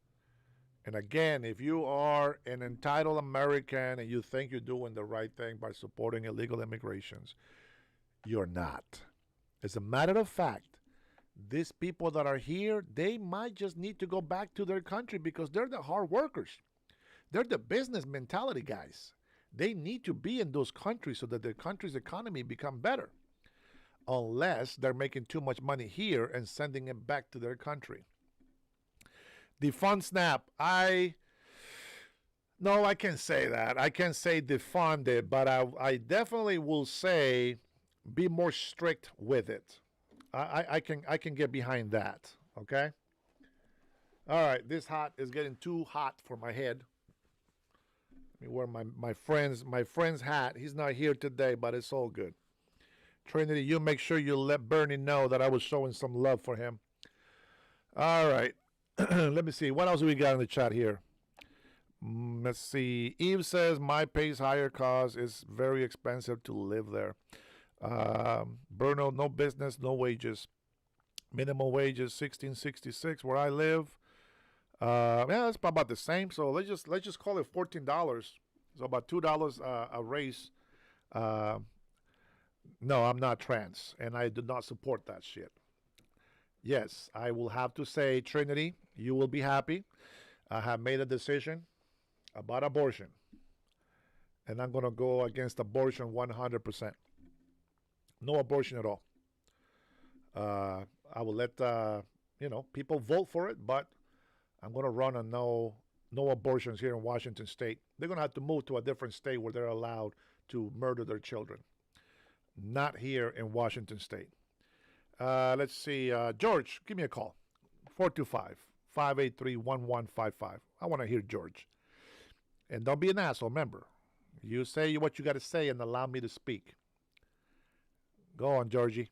And again, if you are an entitled American and you think you're doing the right thing by supporting illegal immigrations, you're not. As a matter of fact, these people that are here, they might just need to go back to their country because they're the hard workers. They're the business mentality guys. They need to be in those countries so that their country's economy become better. Unless they're making too much money here and sending it back to their country. Defund SNAP. No, I can't say that. I can't say defund it, but I definitely will say be more strict with it. I can get behind that. Okay. All right. This hot is getting too hot for my head. Let me wear my friend's hat. He's not here today, but it's all good. Trinity, you make sure you let Bernie know that I was showing some love for him. All right. Let me see. What else do we got in the chat here? Let's see. Eve says, my pay's higher cause it's very expensive to live there. Bruno, no business, no wages. Minimum wage is $16.66 where I live. Yeah, that's about the same. So let's just call it $14. So about $2 a raise. No, I'm not trans, and I do not support that shit. Yes, I will have to say, Trinity, you will be happy. I have made a decision about abortion, and I'm going to go against abortion 100%. No abortion at all. I will let people vote for it, but I'm going to run on no abortions here in Washington State. They're going to have to move to a different state where they're allowed to murder their children. Not here in Washington State. Let's see. George, give me a call. 425-583-1155. I want to hear George. And don't be an asshole. Remember, you say what you got to say and allow me to speak. Go on, Georgie.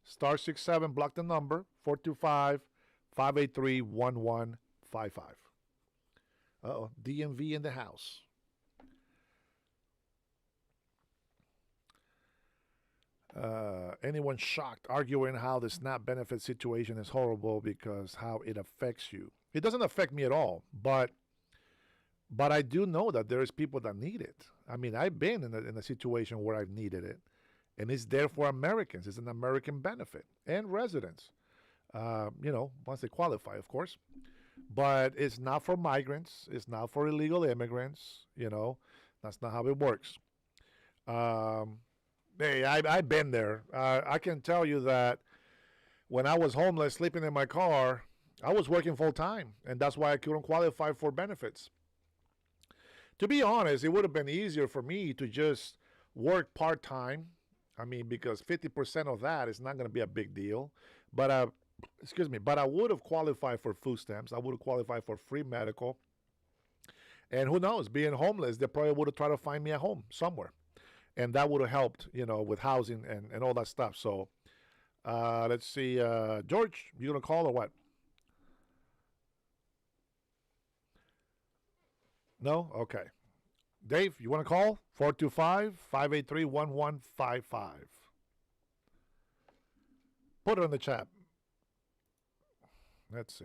Star 67, block the number. 425-583-1155. Uh-oh. DMV in the house. Anyone shocked arguing how the SNAP benefit situation is horrible because how it affects you? It doesn't affect me at all, but I do know that there's people that need it. I mean, I've been in a situation where I've needed it, and it's there for Americans. It's an American benefit and residents, once they qualify, of course. But it's not for migrants. It's not for illegal immigrants. That's not how it works. Hey, I've been there. I can tell you that when I was homeless, sleeping in my car, I was working full time, and that's why I couldn't qualify for benefits. To be honest, it would have been easier for me to just work part time. I mean, because 50% of that is not going to be a big deal. But excuse me, but I would have qualified for food stamps. I would have qualified for free medical. And who knows, being homeless, they probably would have tried to find me a home somewhere. And that would have helped, with housing and all that stuff. So let's see. George, you going to call or what? No? Okay. Dave, you want to call? 425-583-1155. Put it in the chat. Let's see.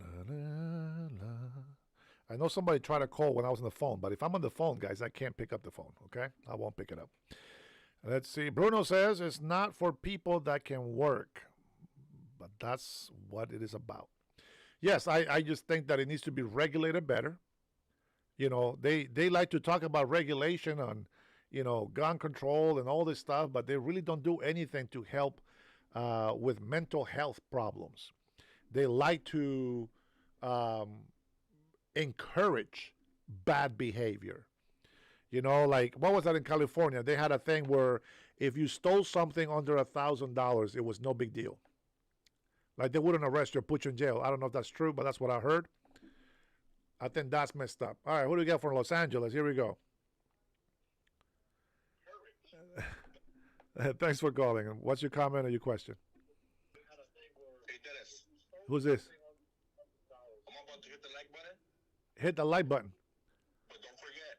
La, la, la. I know somebody tried to call when I was on the phone, but if I'm on the phone, guys, I can't pick up the phone, okay? I won't pick it up. Let's see. Bruno says it's not for people that can work, but that's what it is about. Yes, I just think that it needs to be regulated better. They like to talk about regulation on, gun control and all this stuff, but they really don't do anything to help with mental health problems. They like to encourage bad behavior. Like, what was that in California? They had a thing where if you stole something under $1,000, it was no big deal. Like, they wouldn't arrest you or put you in jail. I don't know if that's true, but that's what I heard. I think that's messed up. All right, who do we got from Los Angeles? Here we go. Thanks for calling. What's your comment or your question? Who's this? I'm about to hit the like button. Hit the like button. But don't forget.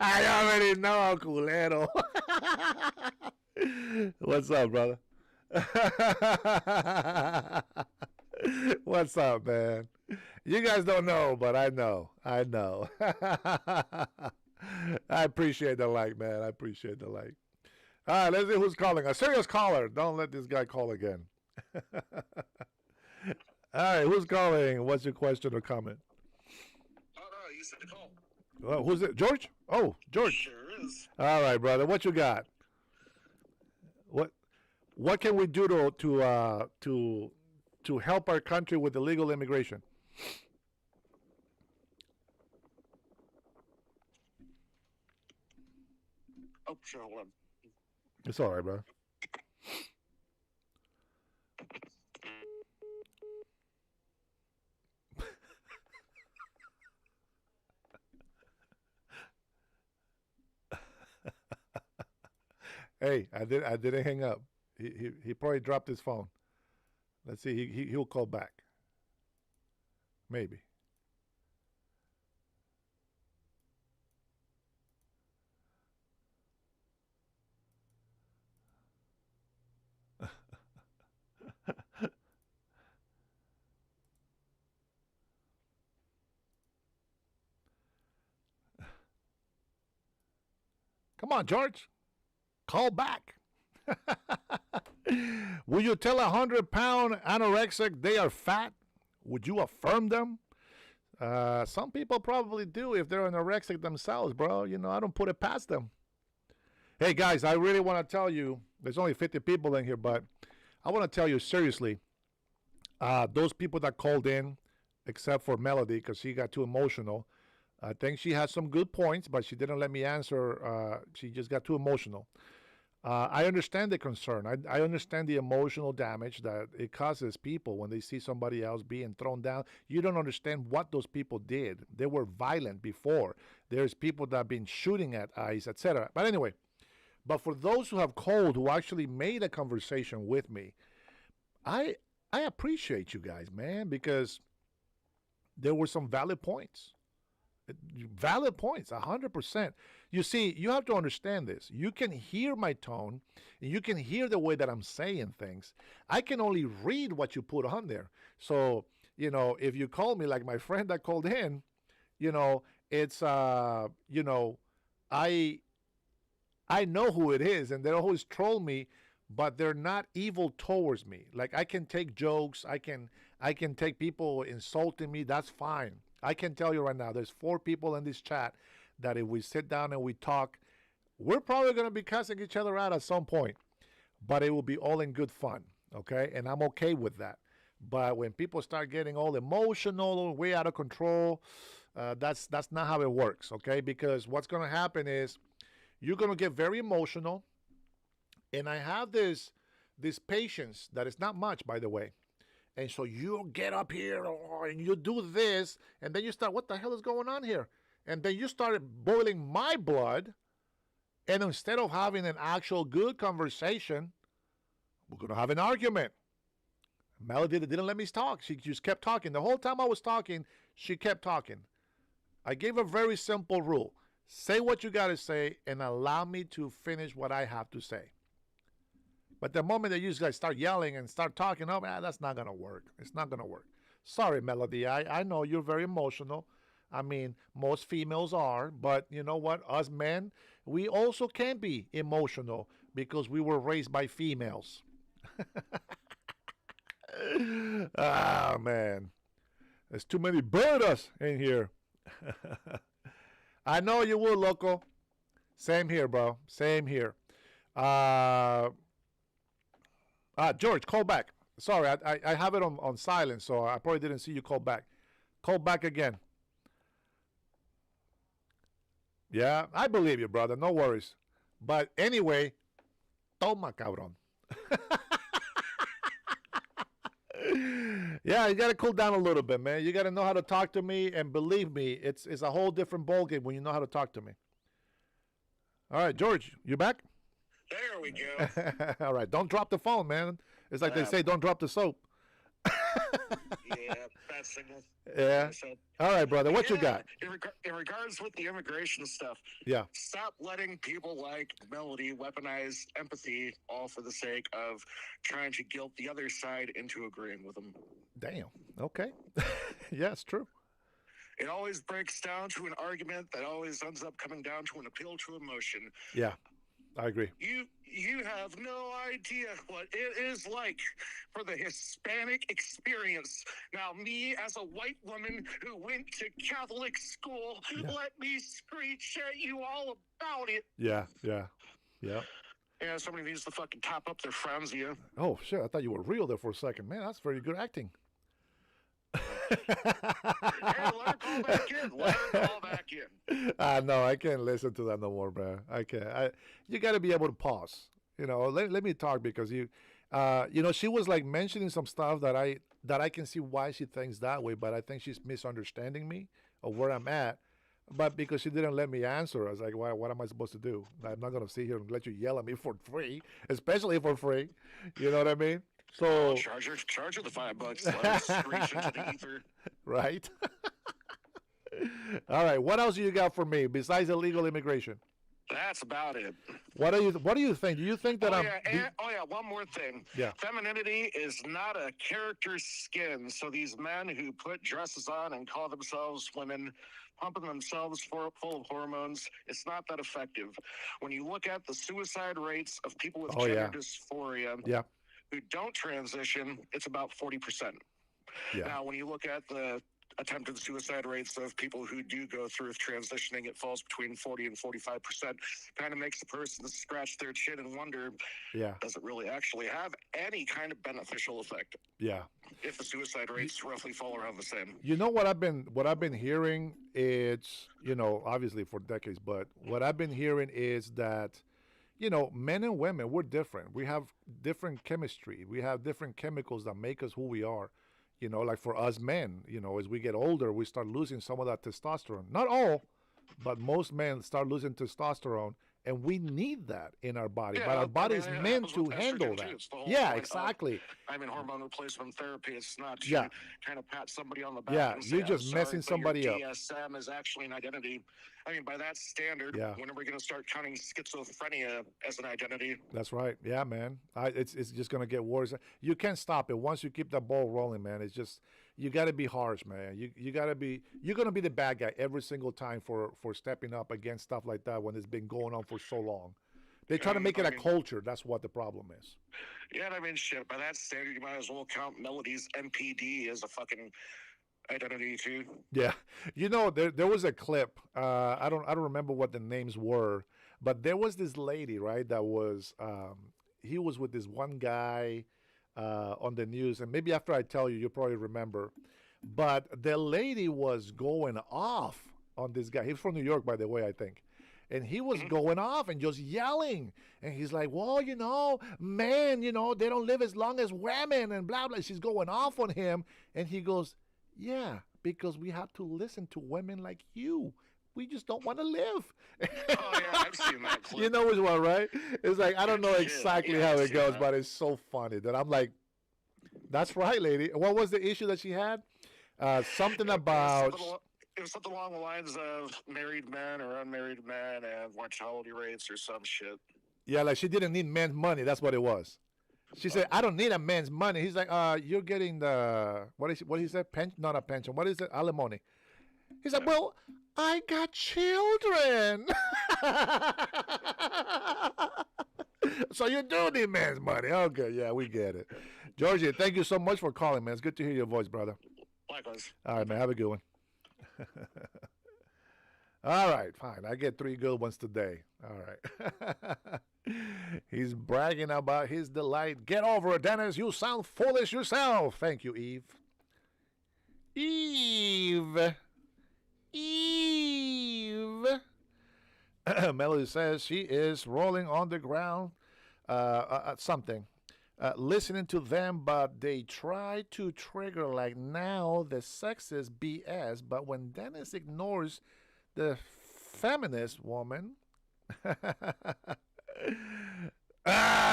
I already know, culero. What's up, brother? What's up, man? You guys don't know, but I know. I know. I appreciate the like, man. I appreciate the like. All right, let's see who's calling. A serious caller. Don't let this guy call again. All right, who's calling? What's your question or comment? Oh, no, you said to call. Well, who's it? George? Oh, George. Sure is. All right, brother. What you got? What can we do to help our country with illegal immigration? Oh, sure, hold on. It's all right, bro. Hey, I didn't hang up. He probably dropped his phone. Let's see. He'll call back. Maybe. Come on, George. Call back. Will you tell a 100-pound anorexic they are fat? Would you affirm them? Some people probably do if they're anorexic themselves, bro. I don't put it past them. Hey, guys, I really want to tell you, there's only 50 people in here, but I want to tell you seriously, those people that called in, except for Melody, because she got too emotional, I think she has some good points, but she didn't let me answer. She just got too emotional. I understand the concern. I understand the emotional damage that it causes people when they see somebody else being thrown down. You don't understand what those people did. They were violent before. There's people that have been shooting at ICE, etc. But anyway, but for those who have called, who actually made a conversation with me, I appreciate you guys, man, because there were some valid points. Valid points, 100%. You see, you have to understand this. You can hear my tone, and you can hear the way that I'm saying things. I can only read what you put on there. So, if you call me like my friend that called in, it's, I know who it is, and they always troll me, but they're not evil towards me. Like, I can take jokes. I can take people insulting me. That's fine. I can tell you right now, there's 4 people in this chat that if we sit down and we talk, we're probably going to be cussing each other out at some point, but it will be all in good fun, okay? And I'm okay with that. But when people start getting all emotional, way out of control, that's not how it works, okay? Because what's going to happen is you're going to get very emotional. And I have this patience that is not much, by the way. And so you get up here and you do this, and then you start, what the hell is going on here? And then you started boiling my blood. And instead of having an actual good conversation, we're going to have an argument. Melody didn't let me talk. She just kept talking. The whole time I was talking, she kept talking. I gave a very simple rule. Say what you got to say and allow me to finish what I have to say. But the moment that you guys start yelling and start talking, oh, man, that's not going to work. It's not going to work. Sorry, Melody. I know you're very emotional. I mean, most females are. But you know what? Us men, we also can be emotional because we were raised by females. Ah, man. There's too many birdas in here. I know you will, Loco. Same here, bro. Same here. George, call back. Sorry, I have it on silent, so I probably didn't see you call back. Call back again. Yeah, I believe you, brother. No worries. But anyway, toma, cabrón. Yeah, you got to cool down a little bit, man. You got to know how to talk to me, and believe me, it's a whole different ballgame when you know how to talk to me. All right, George, you back? There we go. All right, don't drop the phone, man. It's like they say, don't drop the soap. Yeah, bad signal. Yeah. All right, brother, what you got? In regards with the immigration stuff, yeah, stop letting people like Melody weaponize empathy all for the sake of trying to guilt the other side into agreeing with them. Damn. Okay. Yeah, it's true. It always breaks down to an argument that always ends up coming down to an appeal to emotion. Yeah, I agree. You have no idea what it is like for the Hispanic experience. Now, me as a white woman who went to Catholic school, let me screech at you all about it. Yeah. Yeah, somebody needs to fucking top up their frenzy. Oh, shit, I thought you were real there for a second. Man, that's very good acting. Hey, let her call back in. Let her call back in. No, I can't listen to that no more, bro. I can't. You got to be able to pause. You know, let me talk because you know, she was like mentioning some stuff that I can see why she thinks that way, but I think she's misunderstanding me or where I'm at. But because she didn't let me answer, I was like, "Why? What am I supposed to do? I'm not gonna sit here and let you yell at me for free, especially for free." You know what I mean? So charge her the $5. Let her screech into the ether. Right. All right. What else do you got for me besides illegal immigration? That's about it. What do you think? Do you think that one more thing. Yeah. Femininity is not a character skin. So these men who put dresses on and call themselves women, pumping themselves full of hormones, it's not that effective. When you look at the suicide rates of people with gender dysphoria who don't transition, it's about 40%. Yeah. Now, when you look at the attempted suicide rates of people who do go through transitioning, it falls between 40 and 45%. Kind of makes the person scratch their chin and wonder, does it really actually have any kind of beneficial effect? Yeah. If the suicide rates roughly fall around the same. You know what I've been hearing, it's, you know, obviously for decades, but what I've been hearing is that, you know, men and women, we're different. We have different chemistry. We have different chemicals that make us who we are. You know, like for us men, you know, as we get older, we start losing some of that testosterone. Not all, but most men start losing testosterone, and we need that in our body. But our body is meant to handle that. Yeah, exactly. I'm in hormone replacement therapy. It's not to kind of pat somebody on the back. Yeah, and say, you're just messing somebody up. DSM is actually an identity. I mean, by that standard, when are we going to start counting schizophrenia as an identity? That's right. Yeah, man. It's just going to get worse. You can't stop it. Once you keep that ball rolling, man, it's just, you got to be harsh, man. You got to be, you're going to be the bad guy every single time for stepping up against stuff like that when it's been going on for so long. They try to make it a culture. That's what the problem is. Yeah, and I mean, shit, by that standard, you might as well count Melody's NPD as a fucking identity too. Yeah, you know, there was a clip. I don't remember what the names were, but there was this lady, right? That was he was with this one guy. on the news, and maybe after I tell you, you'll probably remember. But the lady was going off on this guy. He's from New York, by the way, I think. And he was going off and just yelling. And he's like, well, you know, men, you know, they don't live as long as women and blah, blah. She's going off on him. And he goes, yeah, because we have to listen to women like you. We just don't want to live. Oh, yeah, I've seen that clip. You know which one, right? It's like, I don't know exactly how it goes, but it's so funny that I'm like, that's right, lady. What was the issue that she had? Something about... It was something along the lines of married men or unmarried men and mortality rates or some shit. Yeah, like she didn't need men's money. That's what it was. She said, I don't need a man's money. He's like, you're getting the, what he said? Pension? Not a pension. What is it? Alimony. He's like, well, I got children. So you do need man's money. Okay, yeah, we get it. Georgie, thank you so much for calling, man. It's good to hear your voice, brother. Likewise. All right, man. Have a good one. All right, fine. I get 3 good ones today. All right. He's bragging about his delight. Get over it, Dennis. You sound foolish yourself. Thank you, Eve. Eve. Melody says she is rolling on the ground. Something. Listening to them, but they try to trigger like now the sexist BS, but when Dennis ignores the feminist woman,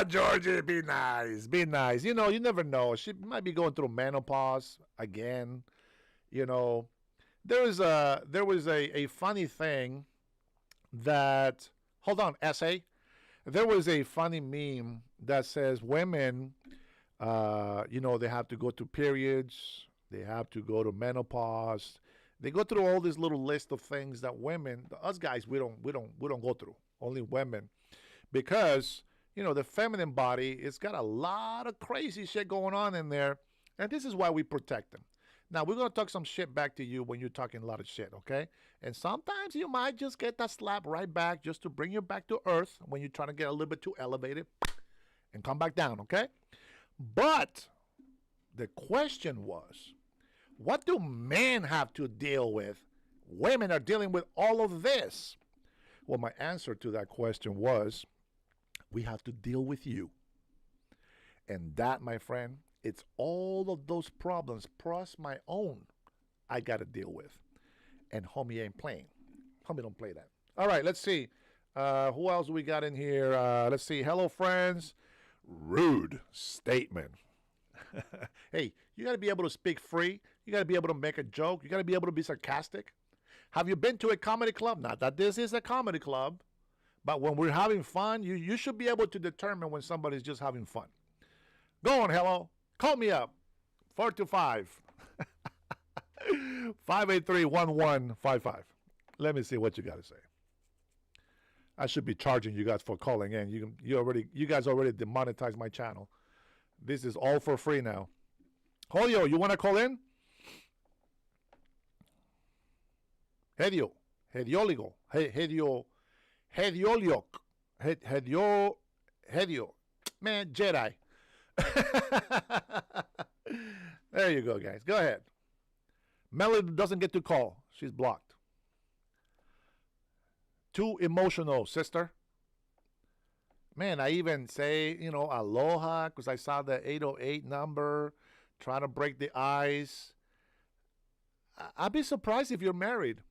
Georgie, be nice, be nice. You know, you never know. She might be going through menopause again. You know, there was a funny thing that, hold on, essay. There was a funny meme that says women, you know, they have to go through periods, they have to go to menopause, they go through all this little list of things that women, us guys, we don't go through. Only women, because you know the feminine body, it's got a lot of crazy shit going on in there, and this is why we protect them. Now we're gonna talk some shit back to you when you're talking a lot of shit, okay? And sometimes you might just get that slap right back just to bring you back to earth when you're trying to get a little bit too elevated and come back down, okay? But the question was, what do men have to deal with? Women are dealing with all of this. Well, my answer to that question was, we have to deal with you. And that, my friend, it's all of those problems plus my own I got to deal with. And homie ain't playing. Homie don't play that. All right, let's see. Who else we got in here? Let's see. Hello, friends. Rude statement. Hey, you got to be able to speak free. You got to be able to make a joke. You got to be able to be sarcastic. Have you been to a comedy club? Not that this is a comedy club, but when we're having fun, you should be able to determine when somebody's just having fun. Go on, hello. Call me up. 425 583-1155. Let me see what you got to say. I should be charging you guys for calling in. You guys already demonetized my channel. This is all for free now. Julio, you want to call in? Hedio, Hedioligo, Hedio, man, Jedi. There you go, guys. Go ahead. Melody doesn't get to call. She's blocked. Too emotional, sister. Man, I even say, you know, aloha, because I saw the 808 number, trying to break the ice. I'd be surprised if you're married.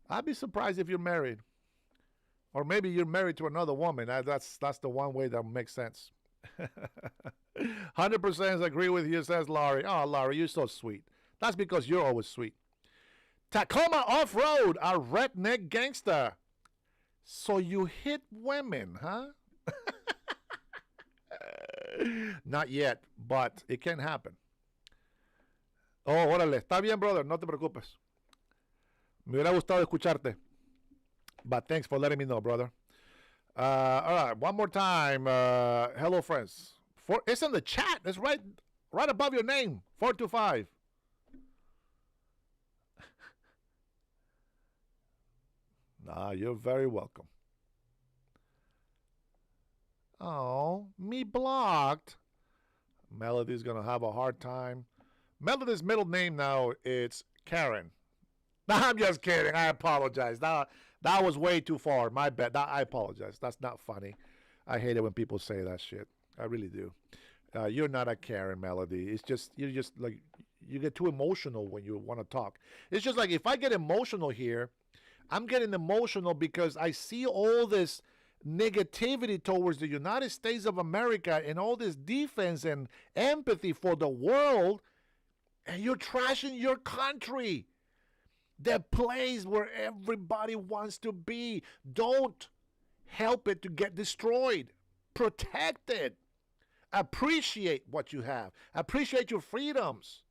I'd be surprised if you're married. Or maybe you're married to another woman. That's the one way that makes sense. 100% agree with you, says Laurie. Oh, Laurie, you're so sweet. That's because you're always sweet. Tacoma Off-Road, a redneck gangster. So you hit women, huh? Not yet, but it can happen. Oh, órale. Está bien, brother. No te preocupes. Me hubiera gustado escucharte. But thanks for letting me know, brother. All right, one more time. Hello, friends. It's in the chat. It's right above your name. 425. Nah, you're very welcome. Oh, me blocked. Melody's going to have a hard time. Melody's middle name now, it's Karen. No, I'm just kidding. I apologize. That was way too far. My bad. I apologize. That's not funny. I hate it when people say that shit. I really do. You're not a Karen, Melody. It's just, you're just like, you get too emotional when you want to talk. It's just like, if I get emotional here, I'm getting emotional because I see all this negativity towards the United States of America and all this defense and empathy for the world, and you're trashing your country, the place where everybody wants to be. Don't help it to get destroyed. Protect it. Appreciate what you have. Appreciate your freedoms.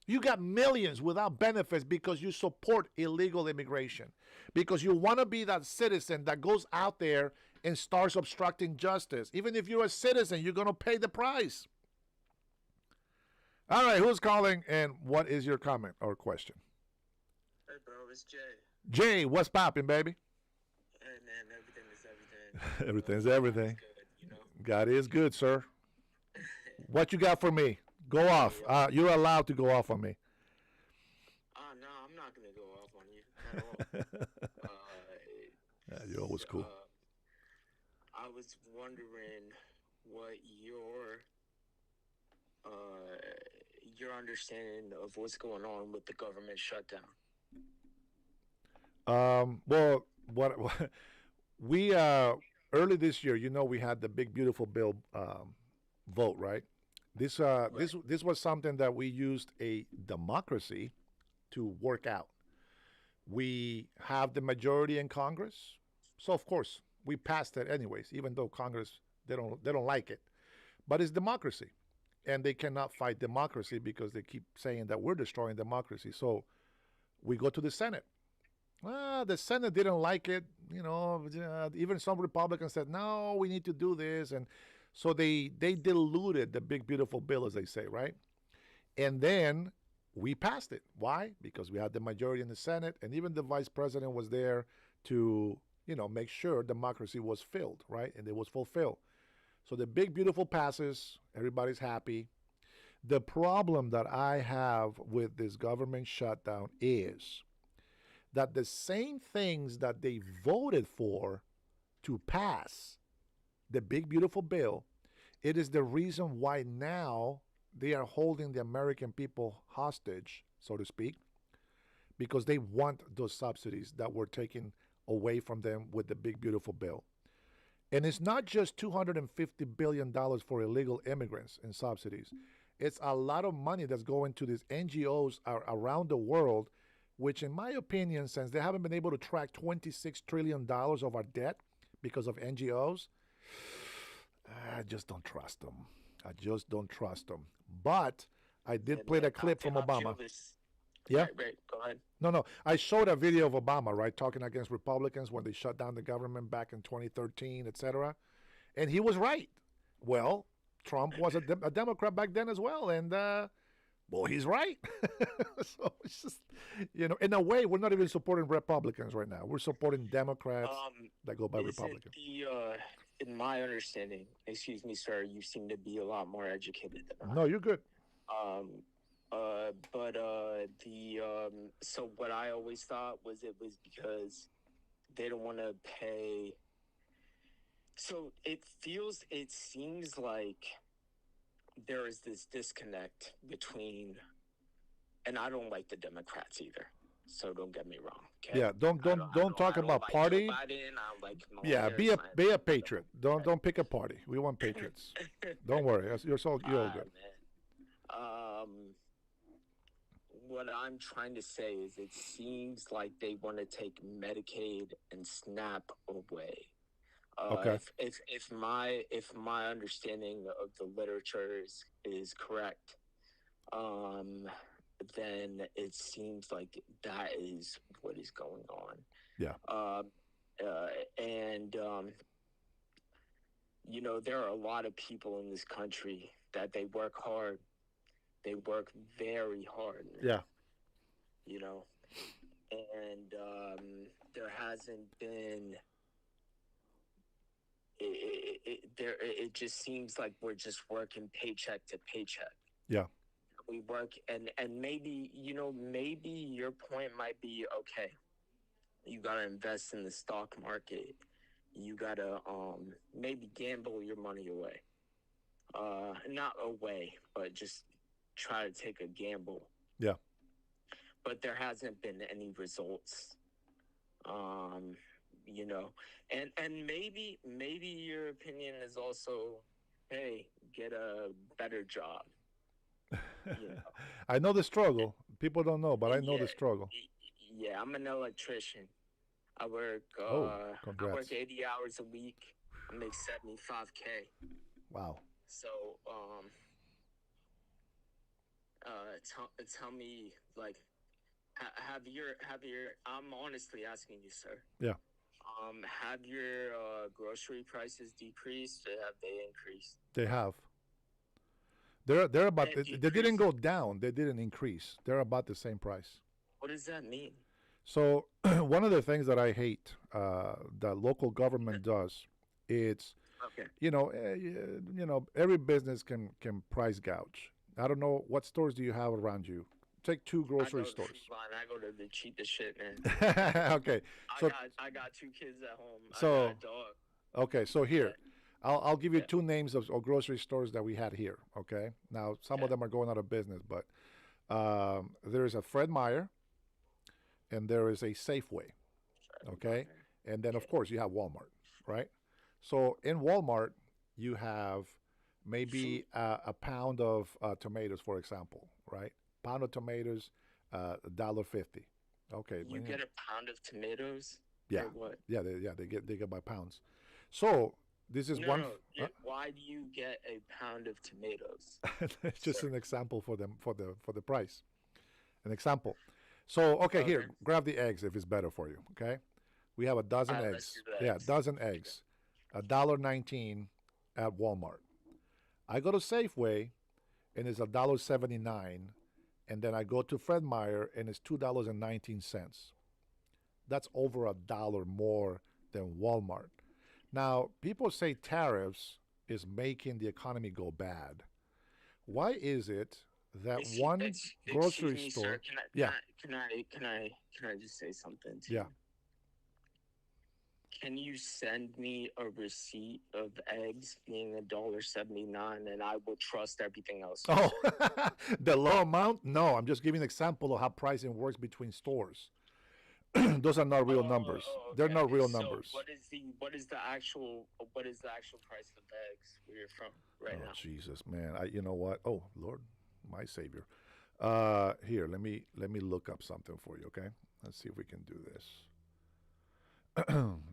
You got millions without benefits because you support illegal immigration, because you want to be that citizen that goes out there and starts obstructing justice. Even if you're a citizen, you're going to pay the price. All right, who's calling and what is your comment or question? Hey, bro, it's Jay. Jay, what's popping, baby? Hey, man, everything is everything. Everything's everything. Good, you know? God is good, sir. What you got for me? Go off. You're allowed to go off on me. No, I'm not going to go off on you at all. You're always cool. I was wondering what your understanding of what's going on with the government shutdown. Well, what we early this year, we had the big beautiful bill vote, right? This was something that we used a democracy to work out. We have the majority in Congress, so of course we passed it anyways, even though Congress they don't like it. But it's democracy, and they cannot fight democracy because they keep saying that we're destroying democracy. So we go to the Senate. The Senate didn't like it. Even some Republicans said, no, we need to do this. And so they diluted the big, beautiful bill, as they say, right? And then we passed it. Why? Because we had the majority in the Senate, and even the vice president was there to, make sure democracy was filled, right? And it was fulfilled. So the big, beautiful passes. Everybody's happy. The problem that I have with this government shutdown is that the same things that they voted for to pass the big, beautiful bill, it is the reason why now they are holding the American people hostage, so to speak, because they want those subsidies that were taken away from them with the big, beautiful bill. And it's not just $250 billion for illegal immigrants and subsidies. It's a lot of money that's going to these NGOs around the world, which in my opinion, since they haven't been able to track $26 trillion of our debt because of NGOs, I just don't trust them. I just don't trust them. But I did play that clip from Obama. Yeah? Right, go ahead. No. I showed a video of Obama, right, talking against Republicans when they shut down the government back in 2013, etc. And he was right. Well, Trump was a Democrat back then as well. And, he's right. So it's just, in a way, we're not even supporting Republicans right now. We're supporting Democrats that go by Republican. In my understanding, excuse me, sir, you seem to be a lot more educated than I. No, you're good. So what I always thought was it was because they don't want to pay. So it seems like there is this disconnect between, and I don't like the Democrats either. So don't get me wrong. Okay? Yeah, don't talk about party. Yeah, be a patriot. Don't pick a party. We want patriots. Don't worry, you're all good. What I'm trying to say is, it seems like they want to take Medicaid and SNAP away. Okay. If my understanding of the literature is correct, then it seems like that is what is going on. Yeah. There are a lot of people in this country that they work hard. They work very hard. Yeah. And there hasn't been it just seems like we're just working paycheck to paycheck. Yeah. We work, and maybe, maybe your point might be, okay, you got to invest in the stock market. You got to maybe gamble your money away. Not away, but just try to take a gamble. Yeah. But there hasn't been any results. And maybe your opinion is also, hey, get a better job. I know the struggle. People don't know, but I know the struggle. Yeah, I'm an electrician. I work congrats. I work 80 hours a week. I make $75K. Wow. So tell me, like, have your I'm honestly asking you, sir. Yeah. Have your grocery prices decreased, or have they increased? They have. They're about. They didn't go down. They didn't increase. They're about the same price. What does that mean? So one of the things that I hate that local government does, it's every business can price gouge. I don't know, what stores do you have around you? Take 2 grocery stores. I go to the cheapest shit, man. Okay. So I got 2 kids at home. So I got a dog. Okay, so here, I'll give you 2 names of grocery stores that we had here. Okay. Now some of them are going out of business, but there is a Fred Meyer, and there is a Safeway. Okay, and then of course you have Walmart, right? So in Walmart you have maybe a pound of tomatoes, for example, right? Pound of tomatoes, $1.50. Okay. You get a pound of tomatoes? Yeah. Or what? Yeah, they get by pounds. So this is one. No. Why do you get a pound of tomatoes? It's just an example for the price. An example. So okay, here, grab the eggs if it's better for you. Okay, we have a dozen eggs. Yeah, dozen eggs, $1.19 at Walmart. I go to Safeway, and it's $1.79, and then I go to Fred Meyer, and it's $2.19. That's over $1 more than Walmart. Now, people say tariffs is making the economy go bad. Why is it that one grocery store? Sir, can I just say something to you? Can you send me a receipt of eggs being $1.79, and I will trust everything else? Oh, the low amount? No, I'm just giving an example of how pricing works between stores. Those are not real numbers. Okay. They're not real numbers. What is the actual price of eggs where you're from right now? Jesus, man! You know what? Oh, Lord, my Savior. Here, let me look up something for you. Okay, let's see if we can do this.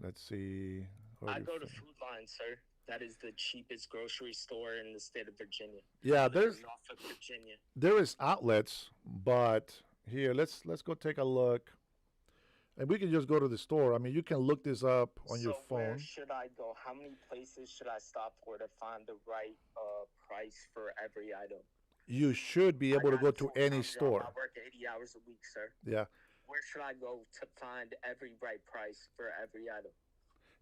Let's see. I go to Food Line, sir. That is the cheapest grocery store in the state of Virginia. Yeah, there's Norfolk, Virginia. There is outlets, but here, let's go take a look. And we can just go to the store. I mean, you can look this up on your phone. Where should I go? How many places should I stop for to find the right price for every item? You should be able to go to any store. I work 80 hours a week, sir. Yeah. Where should I go to find every right price for every item?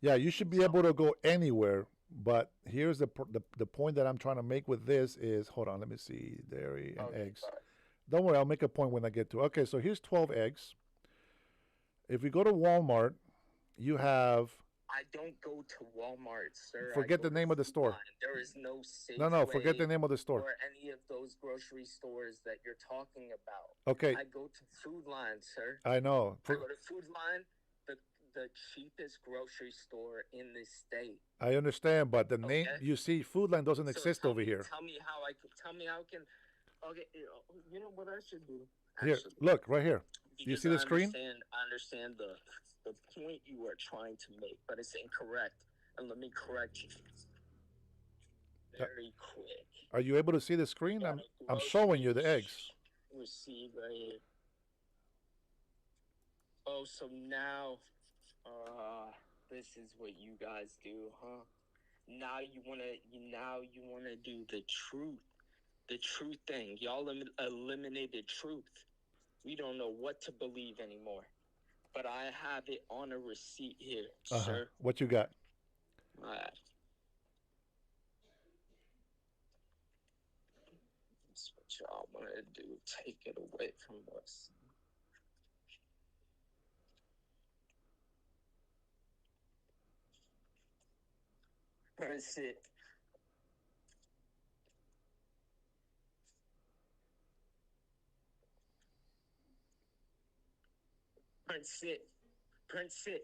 Yeah, you should be able to go anywhere. But here's the point that I'm trying to make with this is, hold on, let me see, dairy and eggs. Sorry. Don't worry, I'll make a point when I get to. Okay, so here's 12 eggs. If we go to Walmart, you have. I don't go to Walmart, sir. Forget the name of the store. There is no Safeway. No, forget the name of the store. Or any of those grocery stores that you're talking about. Okay. I go to Food Line, sir. I know. I go to Food Line, the cheapest grocery store in this state. I understand, but the name, you see, Food Line doesn't exist over here. Tell me how I can. Okay, you know what I should do? Here, look, right here. Do you see the screen? I understand the point you are trying to make, but it's incorrect. And let me correct you very quick. Are you able to see the screen? I'm showing you the eggs. Receive right here. Oh, so now, this is what you guys do, huh? Now you wanna do the truth thing. Y'all eliminated truth. We don't know what to believe anymore. But I have it on a receipt here, sir. What you got? All right. y'all want to do. Take it away from us. That's it. Prince, sit. Prince, sit.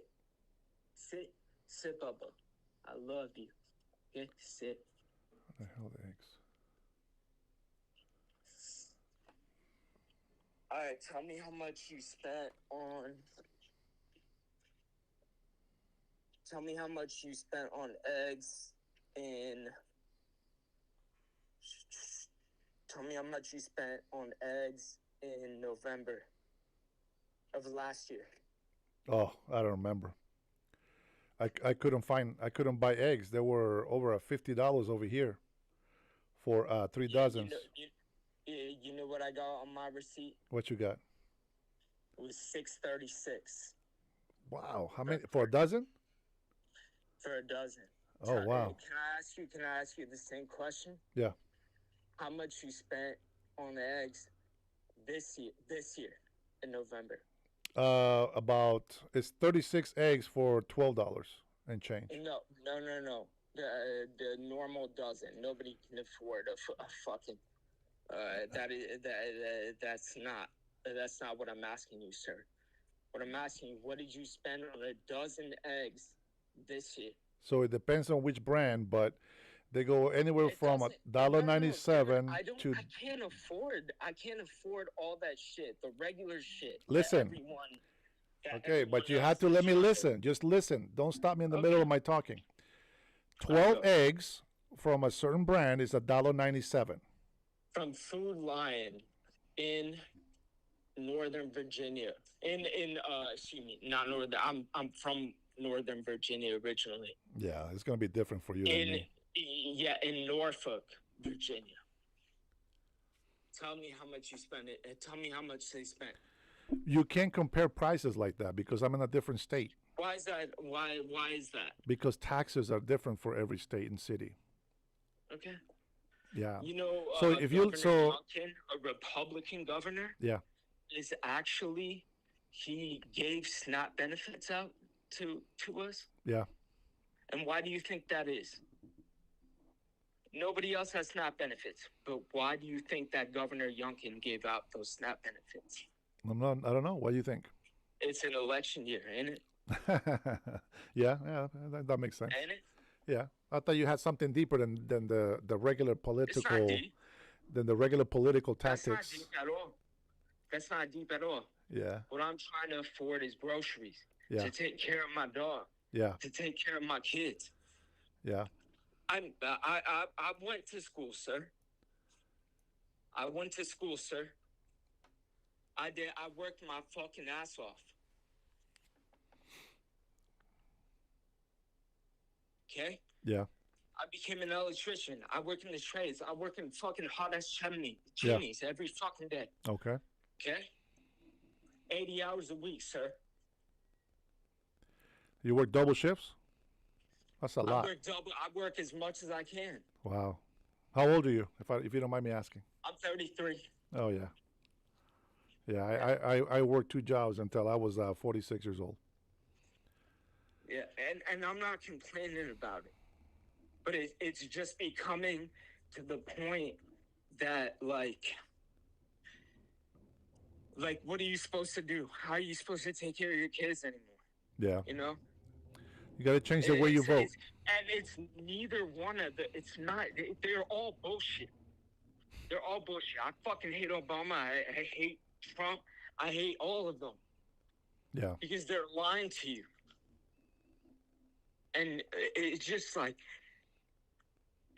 Sit. Sit, Bubba. I love you. Okay, sit. What the hell, the eggs? All right, tell me how much you spent on. Tell me how much you spent on eggs in. Tell me how much you spent on eggs in November of last year. Oh, I don't remember. I couldn't buy eggs. They were over $50 over here for 3 dozens. You know what I got on my receipt? What you got? It was $6.36 Wow, how many for a dozen? for a dozen. Oh wow. Can I ask you the same question? Yeah. How much you spent on eggs this year in November? It's 36 eggs for $12 and change. No. The normal dozen. Nobody can afford a fucking. That's not what I'm asking you, sir. What I'm asking you, what did you spend on a dozen eggs this year? So it depends on which brand, but they go anywhere from $1.97 to. I can't afford all that shit. The regular shit. Listen. Okay, but you have to let me listen. Just listen. Don't stop me in the middle of my talking. 12 eggs from a certain brand is $1.97. From Food Lion in Northern Virginia. Excuse me, not Northern. I'm from Northern Virginia originally. Yeah, it's gonna be different for you than me. Yeah, in Norfolk, Virginia. Tell me how much you spent it. Tell me how much they spent. You can't compare prices like that because I'm in a different state. Why is that? Why is that? Because taxes are different for every state and city. Okay. Yeah. You know, so if you Youngkin, a Republican governor, yeah, is actually he gave SNAP benefits out to us. Yeah. And why do you think that is? Nobody else has SNAP benefits, but why do you think that Governor Youngkin gave out those SNAP benefits? I don't know. What do you think? It's an election year, ain't it? yeah, that makes sense. Ain't it? Yeah, I thought you had something deeper than the regular political. It's not deep. Than the regular political tactics. That's not deep at all. That's not deep at all. Yeah. What I'm trying to afford is groceries. Yeah. To take care of my dog. Yeah. To take care of my kids. Yeah. I went to school, sir. I went to school, sir. I did. I worked my fucking ass off. Okay? Yeah. I became an electrician. I work in the trades. I work in fucking hot-ass chimneys every fucking day. Okay. Okay? 80 hours a week, sir. You work double shifts? That's a lot. I work as much as I can. Wow. How old are you, if you don't mind me asking? I'm 33. Oh, yeah. Yeah, I worked 2 jobs until I was 46 years old. Yeah, and I'm not complaining about it. But it's just becoming to the point that, like, what are you supposed to do? How are you supposed to take care of your kids anymore? Yeah. You know? You got to change the way you vote. And it's neither one of the, it's not, they're all bullshit. They're all bullshit. I fucking hate Obama. I hate Trump. I hate all of them. Yeah. Because they're lying to you. And it's just like,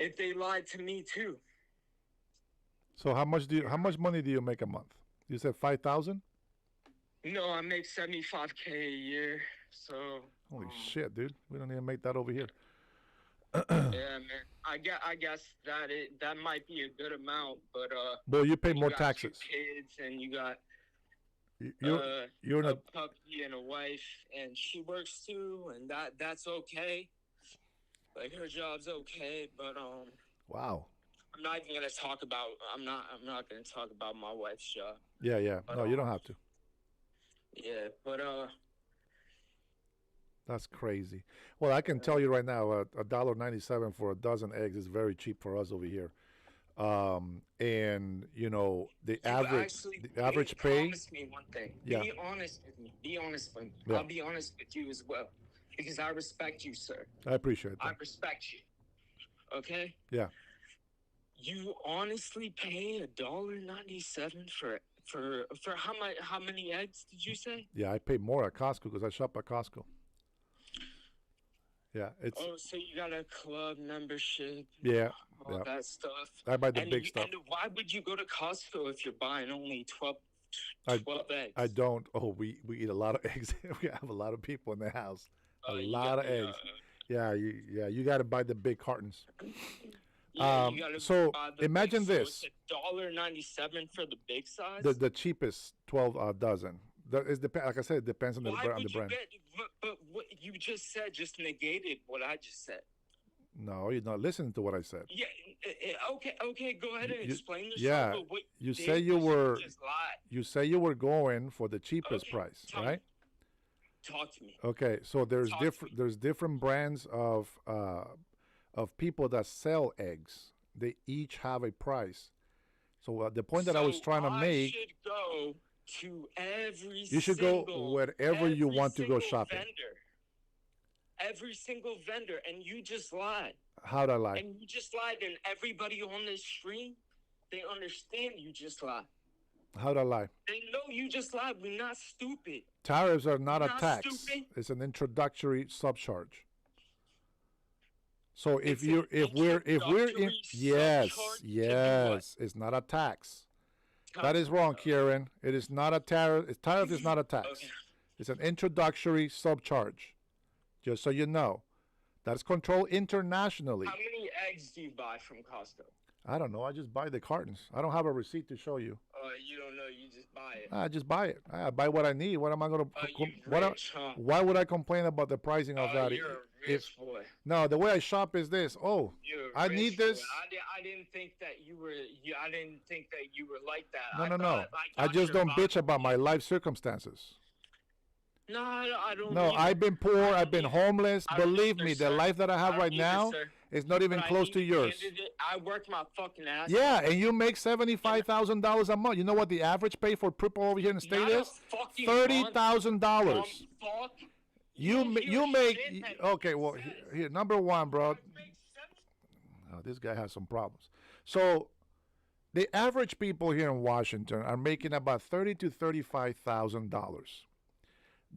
if they lied to me too. So how much money do you make a month? You said 5,000? No, I make $75K a year. So holy shit, dude! We don't even make that over here. Yeah, man. I guess that might be a good amount, but Well, you pay more got taxes. 2 kids, and you got you're a puppy and a wife, and she works too, and that's okay. Like, her job's okay, but Wow. I'm not even gonna talk about. I'm not gonna talk about my wife's job. Yeah. But, No, you don't have to. Yeah, but That's crazy. Well, I can tell you right now, $1.97 for a dozen eggs is very cheap for us over here. And you know the average pay. Promise me one thing. Yeah. Be honest with me. Be honest with me. Yeah. I'll be honest with you as well, because I respect you, sir. I appreciate that. I respect you. Okay. Yeah. You honestly pay $1.97 for how much? How many eggs did you say? Yeah, I pay more at Costco because I shop at Costco. Yeah, it's. Oh, so you got a club membership? Yeah, all that stuff. I buy the big stuff. And why would you go to Costco if you're buying only 12 eggs? I don't. Oh, we eat a lot of eggs. We have a lot of people in the house. A lot of eggs. You got to buy the big cartons. Yeah, you gotta so buy the imagine big, this. So it's $1.97 for the big size. The cheapest 12 dozen. Like I said, it depends on the brand. But what you just said just negated what I just said. No, you're not listening to what I said. Yeah. Okay. Go ahead and explain yourself. Yeah. But what You did say you was were. just lied. You say you were going for the cheapest price, right? Talk to me. Okay, so there's different brands of people that sell eggs. They each have a price. So the point that I was trying to make. Should go to every. You should go wherever you want to go shopping. Every single vendor, and you just lied. How'd I lie? And you just lied, and everybody on this stream, they understand you just lied. How'd I lie? They know you just lied. We're not stupid. Tariffs are not We're a not tax. stupid. It's an introductory subcharge. So if we're in yes, it's not a tax. That is wrong, Kieran. It is not a tariff. Tariff is not a tax. Okay. It's an introductory subcharge. Just so you know, that's controlled internationally. How many eggs do you buy from Costco? I don't know. I just buy the cartons. I don't have a receipt to show you. You don't know. You just buy it. I just buy it. I buy what I need. What am I going to? Huh? Why would I complain about the pricing of that? You're a rich boy. No, the way I shop is this. Oh, I need this. I didn't think that you were. I didn't think that you were like that. No. I just don't bitch about my life circumstances. No, I don't. No, I've been poor. I've been homeless. Believe me, the life that I have right now is not even close to yours. I work my fucking ass. Yeah, and you make $75,000 a month. You know what the average pay for people over here in the state is? $30,000. You make okay. Well, here number one, bro. Oh, this guy has some problems. So, the average people here in Washington are making about $30,000 to $35,000.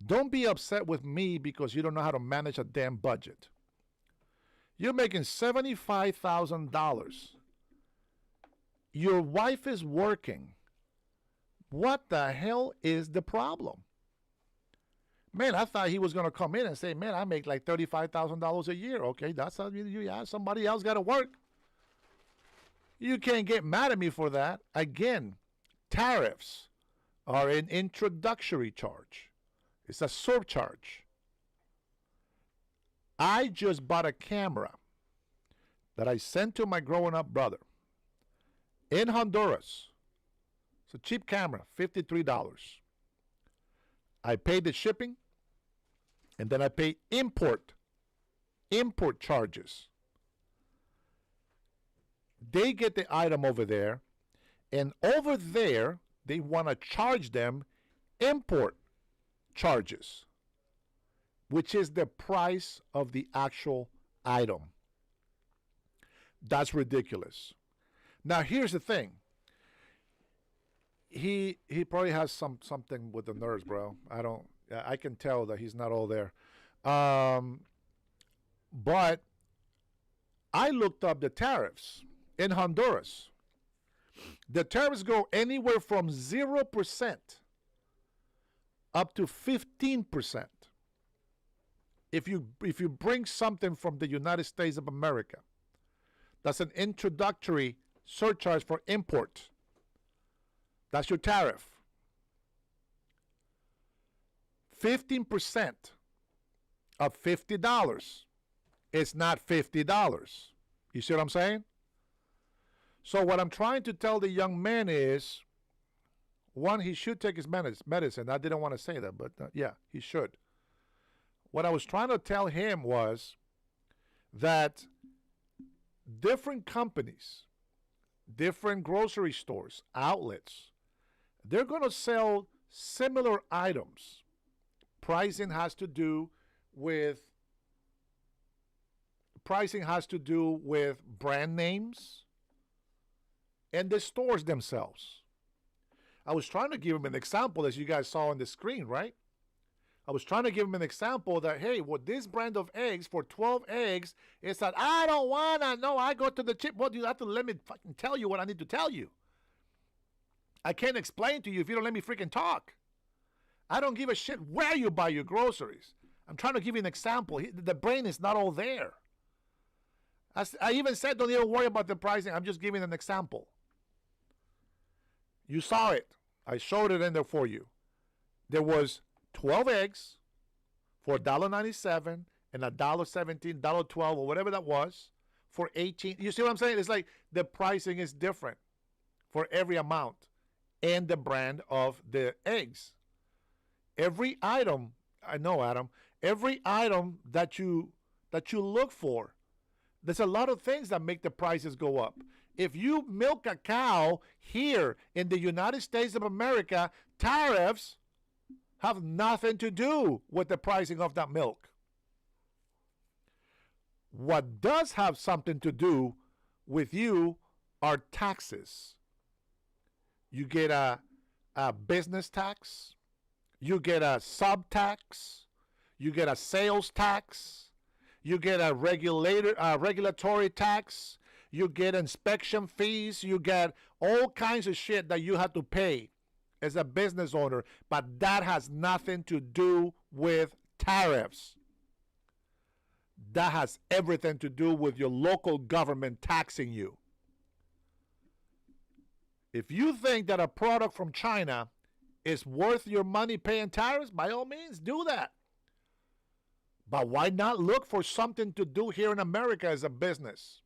Don't be upset with me because you don't know how to manage a damn budget. You're making $75,000. Your wife is working. What the hell is the problem? Man, I thought he was going to come in and say, man, I make like $35,000 a year. Okay, that's how somebody else got to work. You can't get mad at me for that. Again, tariffs are an introductory charge. It's a surcharge. I just bought a camera that I sent to my growing up brother in Honduras. It's a cheap camera, $53. I paid the shipping, and then I pay import charges. They get the item over there, and over there, they want to charge them import charges, which is the price of the actual item. That's ridiculous. Now, here's the thing. He probably has something with the nerves, bro. I can tell that he's not all there. But I looked up the tariffs in Honduras. The tariffs go anywhere from 0% up to 15%. If you bring something from the United States of America, that's an introductory surcharge for import. That's your tariff. 15% of $50 is not $50. You see what I'm saying? So what I'm trying to tell the young man is, one, he should take his medicine. I didn't want to say that, but yeah, he should. What I was trying to tell him was that different companies, different grocery stores, outlets, they're going to sell similar items. Pricing has to do with brand names and the stores themselves. I was trying to give him an example, as you guys saw on the screen, right? I was trying to give him an example that, hey, with this brand of eggs, for 12 eggs, it's that I don't want to know. I go to the chip. Well, you have to let me fucking tell you what I need to tell you. I can't explain to you if you don't let me freaking talk. I don't give a shit where you buy your groceries. I'm trying to give you an example. The brain is not all there. I even said, don't even worry about the pricing. I'm just giving an example. You saw it. I showed it in there for you. There was 12 eggs for $1.97 and $1.17, $1.12, or whatever that was, for $18. You see what I'm saying? It's like the pricing is different for every amount and the brand of the eggs. Every item, I know, Adam, every item that you look for, there's a lot of things that make the prices go up. If you milk a cow here in the United States of America, tariffs have nothing to do with the pricing of that milk. What does have something to do with you are taxes. You get a business tax, you get a sub-tax, you get a sales tax, you get a regulatory tax, you get inspection fees, you get all kinds of shit that you have to pay as a business owner, but that has nothing to do with tariffs. That has everything to do with your local government taxing you. If you think that a product from China is worth your money paying tariffs, by all means, do that. But why not look for something to do here in America as a business?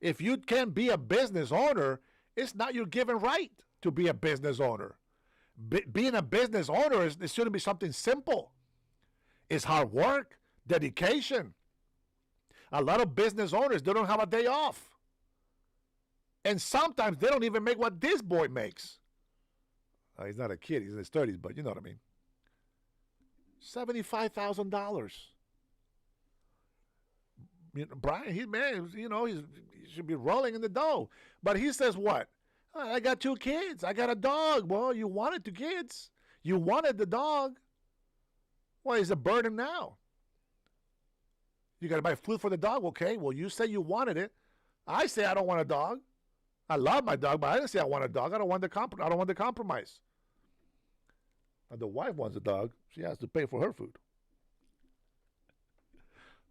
If you can't be a business owner, it's not your given right to be a business owner. Being a business owner it shouldn't be something simple. It's hard work, dedication. A lot of business owners, they don't have a day off. And sometimes they don't even make what this boy makes. He's not a kid, he's in his 30s, but you know what I mean. $75,000. Brian, he should be rolling in the dough. But he says what? I got 2 kids. I got a dog. Well, you wanted 2 kids. You wanted the dog. Well, he's a burden now. You got to buy food for the dog. Okay, well, you say you wanted it. I say I don't want a dog. I love my dog, but I didn't say I want a dog. I don't want the compromise. And the wife wants a dog. She has to pay for her food.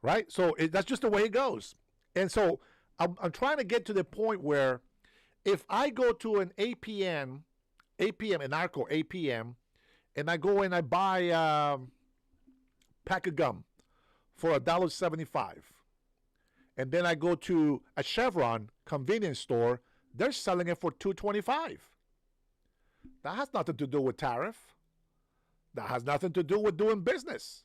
Right? So that's just the way it goes. And so I'm trying to get to the point where if I go to an APM, an ARCO APM, and I go and I buy a pack of gum for $1.75, and then I go to a Chevron convenience store, they're selling it for $2.25. That has nothing to do with tariff. That has nothing to do with doing business.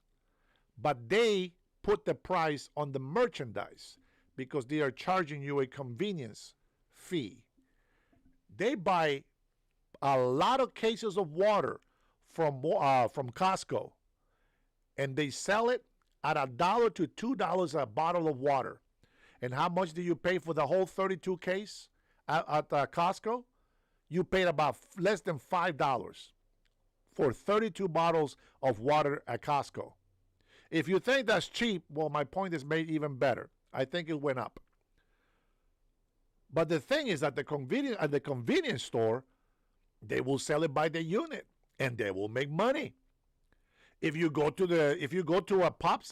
But they put the price on the merchandise because they are charging you a convenience fee. They buy a lot of cases of water from Costco, and they sell it at $1 to $2 a bottle of water. And how much do you pay for the whole 32 case at Costco? You paid about less than $5 for 32 bottles of water at Costco. If you think that's cheap, well, my point is made even better. I think it went up. But the thing is that at the convenience store, they will sell it by the unit, and they will make money. If you go to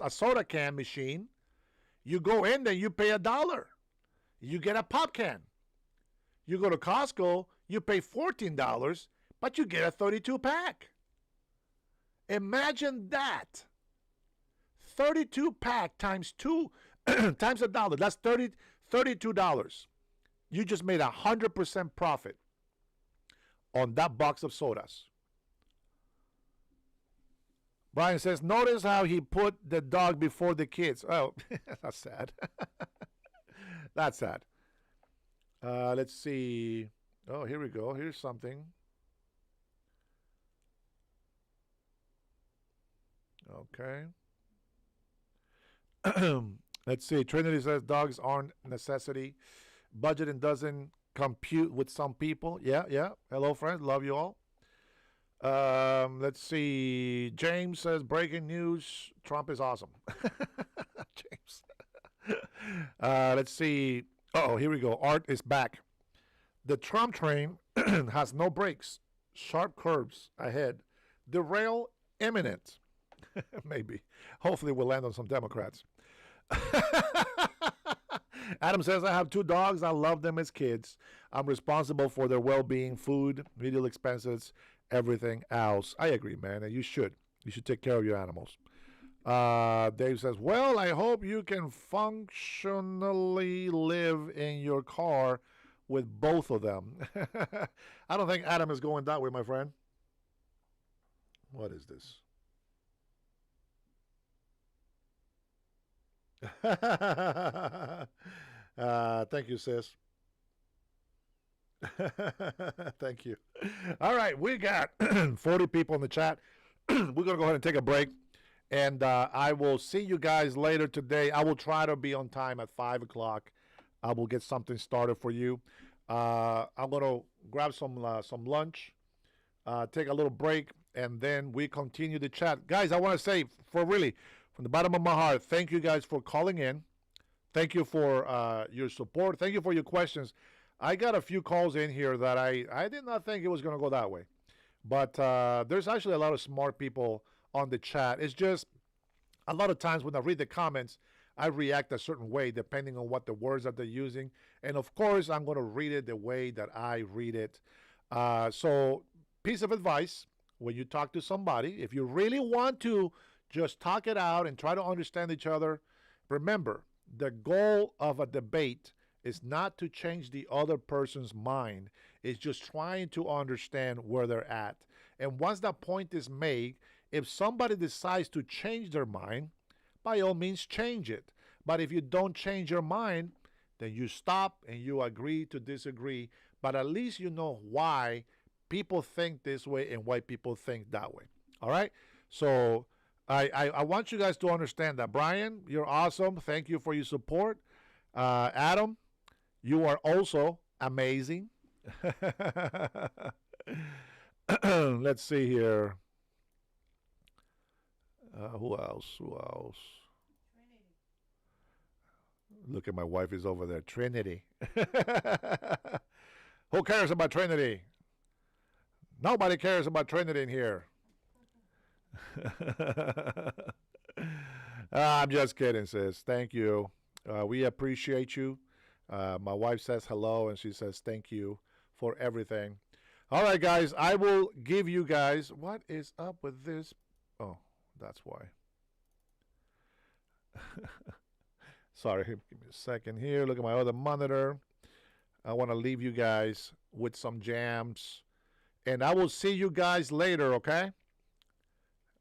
a soda can machine, you go in there, you pay $1. You get a pop can. You go to Costco, you pay $14, but you get a 32 pack. Imagine that. 32 pack times 2 times $1. That's $32. You just made 100% profit on that box of sodas. Brian says, notice how he put the dog before the kids. Oh, that's sad. That's sad. Let's see. Oh, here we go. Here's something. Okay. Let's see. Trinity says dogs aren't necessity. Budgeting doesn't compute with some people. Yeah, yeah. Hello, friends. Love you all. Let's see. James says breaking news. Trump is awesome. James. Let's see. Oh, here we go. Art is back. The Trump train has no brakes. Sharp curves ahead. Derail imminent. Maybe. Hopefully we'll land on some Democrats. Adam says, I have 2 dogs. I love them as kids. I'm responsible for their well-being, food, meal expenses, everything else. I agree, man, and you should. You should take care of your animals. Dave says, well, I hope you can functionally live in your car with both of them. I don't think Adam is going that way, my friend. What is this? Thank you, sis. Thank you. All right, we got 40 people in the chat. We're going to go ahead and take a break. And I will see you guys later today. I will try to be on time at 5 o'clock. I will get something started for you. I'm going to grab some lunch, take a little break, and then we continue the chat. Guys, I want to say, from the bottom of my heart, thank you guys for calling in. Thank you for your support. Thank you for your questions. I got a few calls in here that I did not think it was going to go that way. But there's actually a lot of smart people on the chat. It's just a lot of times when I read the comments, I react a certain way depending on what the words that they're using. And of course, I'm going to read it the way that I read it. So piece of advice, when you talk to somebody, if you really want to just talk it out and try to understand each other, remember, the goal of a debate is not to change the other person's mind. It's just trying to understand where they're at. And once that point is made, if somebody decides to change their mind, by all means change it. But if you don't change your mind, then you stop and you agree to disagree. But at least you know why people think this way and why people think that way. All right? So I want you guys to understand that. Brian, you're awesome. Thank you for your support. Adam, you are also amazing. Let's see here. Who else? Trinity. Look at my wife is over there. Trinity. Who cares about Trinity? Nobody cares about Trinity in here. I'm just kidding, sis. Thank you. We appreciate you. My wife says hello, and she says thank you for everything. All right, guys. I will give you guys... What is up with this? Oh, that's why. Sorry, give me a second here. Look at my other monitor. I want to leave you guys with some jams. And I will see you guys later, okay?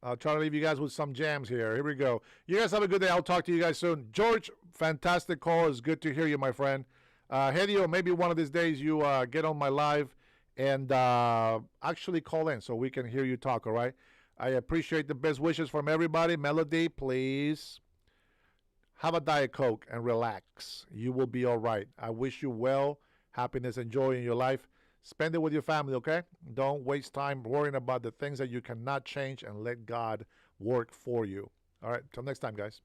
I'll try to leave you guys with some jams here. Here we go. You guys have a good day. I'll talk to you guys soon. George, fantastic call. It's good to hear you, my friend. Hedio, maybe one of these days you get on my live and actually call in so we can hear you talk, all right? I appreciate the best wishes from everybody. Melody, please have a Diet Coke and relax. You will be all right. I wish you well, happiness, and joy in your life. Spend it with your family, okay? Don't waste time worrying about the things that you cannot change and let God work for you. All right, till next time, guys.